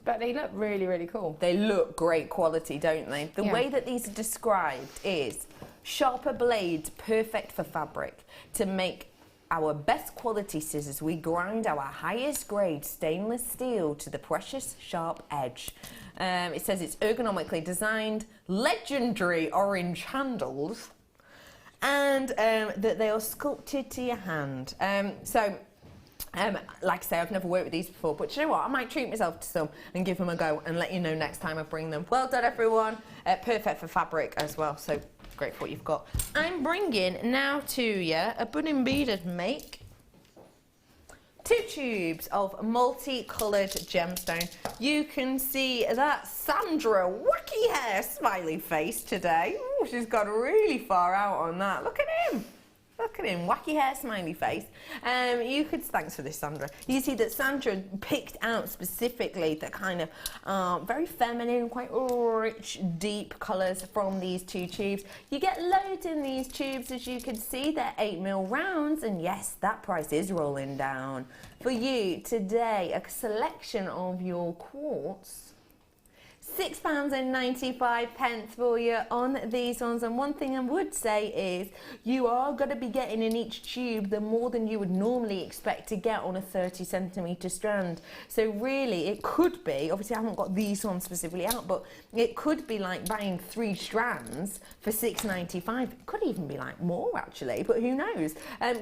But they look really, really cool. They look great quality, don't they? The way that these are described is sharper blades, perfect for fabric, to make our best quality scissors, we grind our highest grade stainless steel to the precious sharp edge. It says it's ergonomically designed, legendary orange handles, and that they are sculpted to your hand. Like I say, I've never worked with these before, but you know what? I might treat myself to some and give them a go and let you know next time I bring them. Well done, everyone. Perfect for fabric as well, so great for what you've got. I'm bringing now to you a budding beaded make. 2 tubes of multicoloured gemstone. You can see that Sandra wacky hair smiley face today. Ooh, she's gone really far out on that. Look at him. Look at him, wacky hair, smiley face. Thanks for this, Sandra. You see that Sandra picked out specifically the kind of very feminine, quite rich, deep colours from these 2 tubes. You get loads in these tubes, as you can see. They're 8mm rounds, and yes, that price is rolling down. For you today, a selection of your quartz. £6.95 for you on these ones, and one thing I would say is you are going to be getting in each tube the more than you would normally expect to get on a 30cm strand. So really it could be, obviously I haven't got these ones specifically out, but it could be like buying 3 strands for £6.95. It could even be like more actually, but who knows.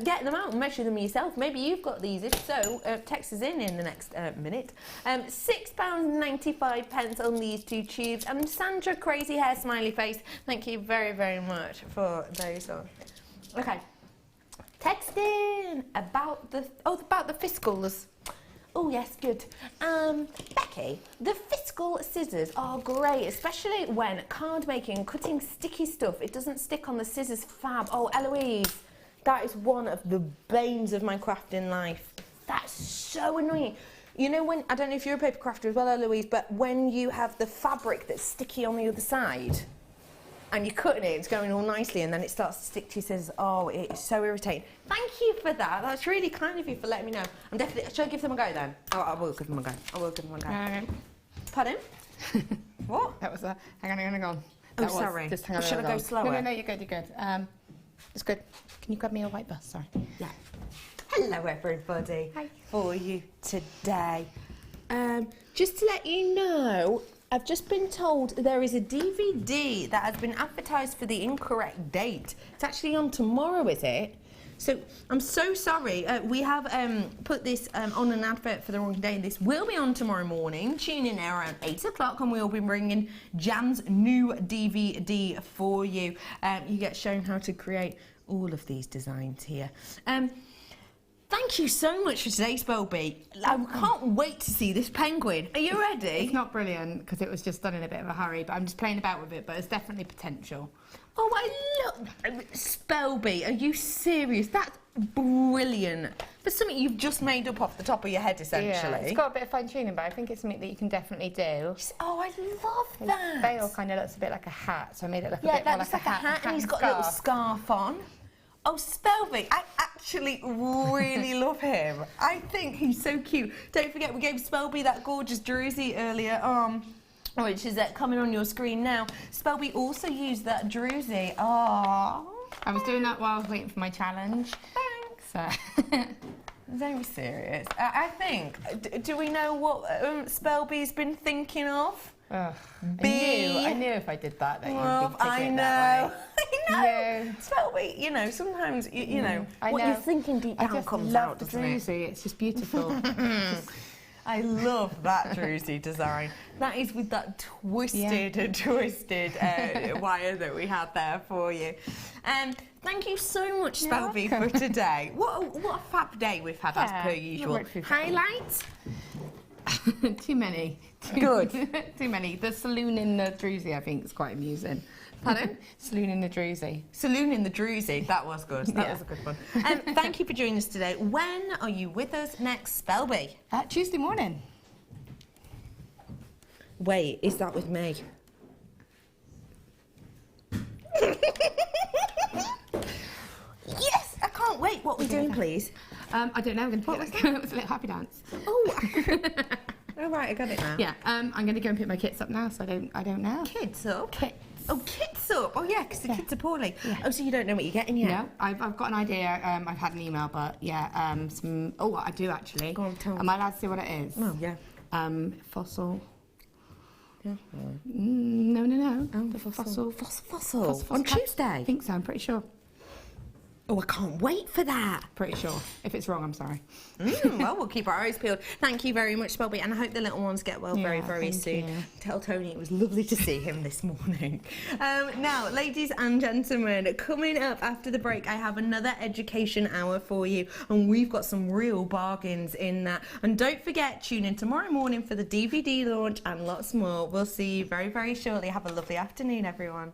Get them out and measure them yourself. Maybe you've got these. If so, text us in the next minute. £6.95 on these 2 tubes. And Sandra crazy hair smiley face, thank you very, very much for those on. Okay, text in about the fiscals. Oh yes, good. Becky, the fiscal scissors are great, especially when card making, cutting sticky stuff. It doesn't stick on the scissors, fab. Oh, Eloise, that is one of the banes of my crafting life. That's so annoying. You know when, I don't know if you're a paper crafter as well, Eloise, but when you have the fabric that's sticky on the other side and you're cutting it, it's going all nicely and then it starts to stick to your scissors. Oh, it's so irritating. Thank you for that. That's really kind of you for letting me know. I'm definitely, should I give them a go then? Oh, I will give them a go. I will give them a go. Pardon? What? That was a, hang on. Oh, sorry. Just hang on. Should I go slower? No, you're good, you're good. It's good. Can you grab me a white bus? Sorry. Yeah. Hello everybody. Hi. For you today. Just to let you know, I've just been told there is a DVD that has been advertised for the incorrect date. It's actually on tomorrow, is it? So I'm so sorry. We have put this on an advert for the wrong day. This will be on tomorrow morning. Tune in there around 8 o'clock and we'll be bringing Jan's new DVD for you. You get shown how to create all of these designs here. Thank you so much for today, Spelby. I can't wait to see this penguin. Are you ready? It's not brilliant because it was just done in a bit of a hurry, but I'm just playing about with it, but there's definitely potential. Oh, I look. Spelby, are you serious? That's brilliant. For something you've just made up off the top of your head, essentially. Yeah, it's got a bit of fine tuning, but I think it's something that you can definitely do. Oh, I love that. His veil kind of looks a bit like a hat, so I made it look a bit that more looks like like a hat and he's got a little scarf on. Oh, Spelby, I actually really love him. I think he's so cute. Don't forget, we gave Spelby that gorgeous druzy earlier on, which is coming on your screen now. Spelby also used that druzy. Oh, I was doing that while I was waiting for my challenge. Thanks. So. Don't be serious. I think, do we know what Spelby's been thinking of? I knew if I did that, Well, you'd be I taking it know. that way. I know. Spelby, you know, sometimes, you know, what you're thinking deep down comes out, doesn't it? druzy. It's just beautiful. I love that druzy design. That is with that twisted wire that we had there for you. Thank you so much, Spelby, for today. What a fab day we've had as per usual. Highlights? Too many. Good. Too many. The saloon in the druzy, I think, is quite amusing. Pardon? Saloon in the druzy. Saloon in the druzy. That was good. That was a good one. Thank you for joining us today. When are you with us next, Spelby? Tuesday morning. Wait, is that with me? Yes, I can't wait. What are we doing, please? I don't know. I'm going to it was a little happy dance. Oh. All right, I got it now. Yeah. I'm going to go and pick my kits up now, so I don't know. Kids up? Kits. Oh, kits up. Oh, yeah, because the Yeah. kids are poorly. Yeah. Oh, so you don't know what you're getting yet? No, I've got an idea. I've had an email, but yeah, oh, I do actually. Go on, tell me. Am I allowed to see what it is? Oh, yeah. Fossil. Yeah. No. Oh, The fossil. Fossil On cat. Tuesday? I think so. I'm pretty sure. Oh, I can't wait for that. Pretty sure. If it's wrong, I'm sorry. Well, we'll keep our eyes peeled. Thank you very much, Bobby, and I hope the little ones get well very, Yeah, very thank soon. you. Tell Tony it was lovely to see him this morning. Now, ladies and gentlemen, coming up after the break, I have another education hour for you, and we've got some real bargains in that. And don't forget, tune in tomorrow morning for the DVD launch and lots more. We'll see you very, very shortly. Have a lovely afternoon, everyone.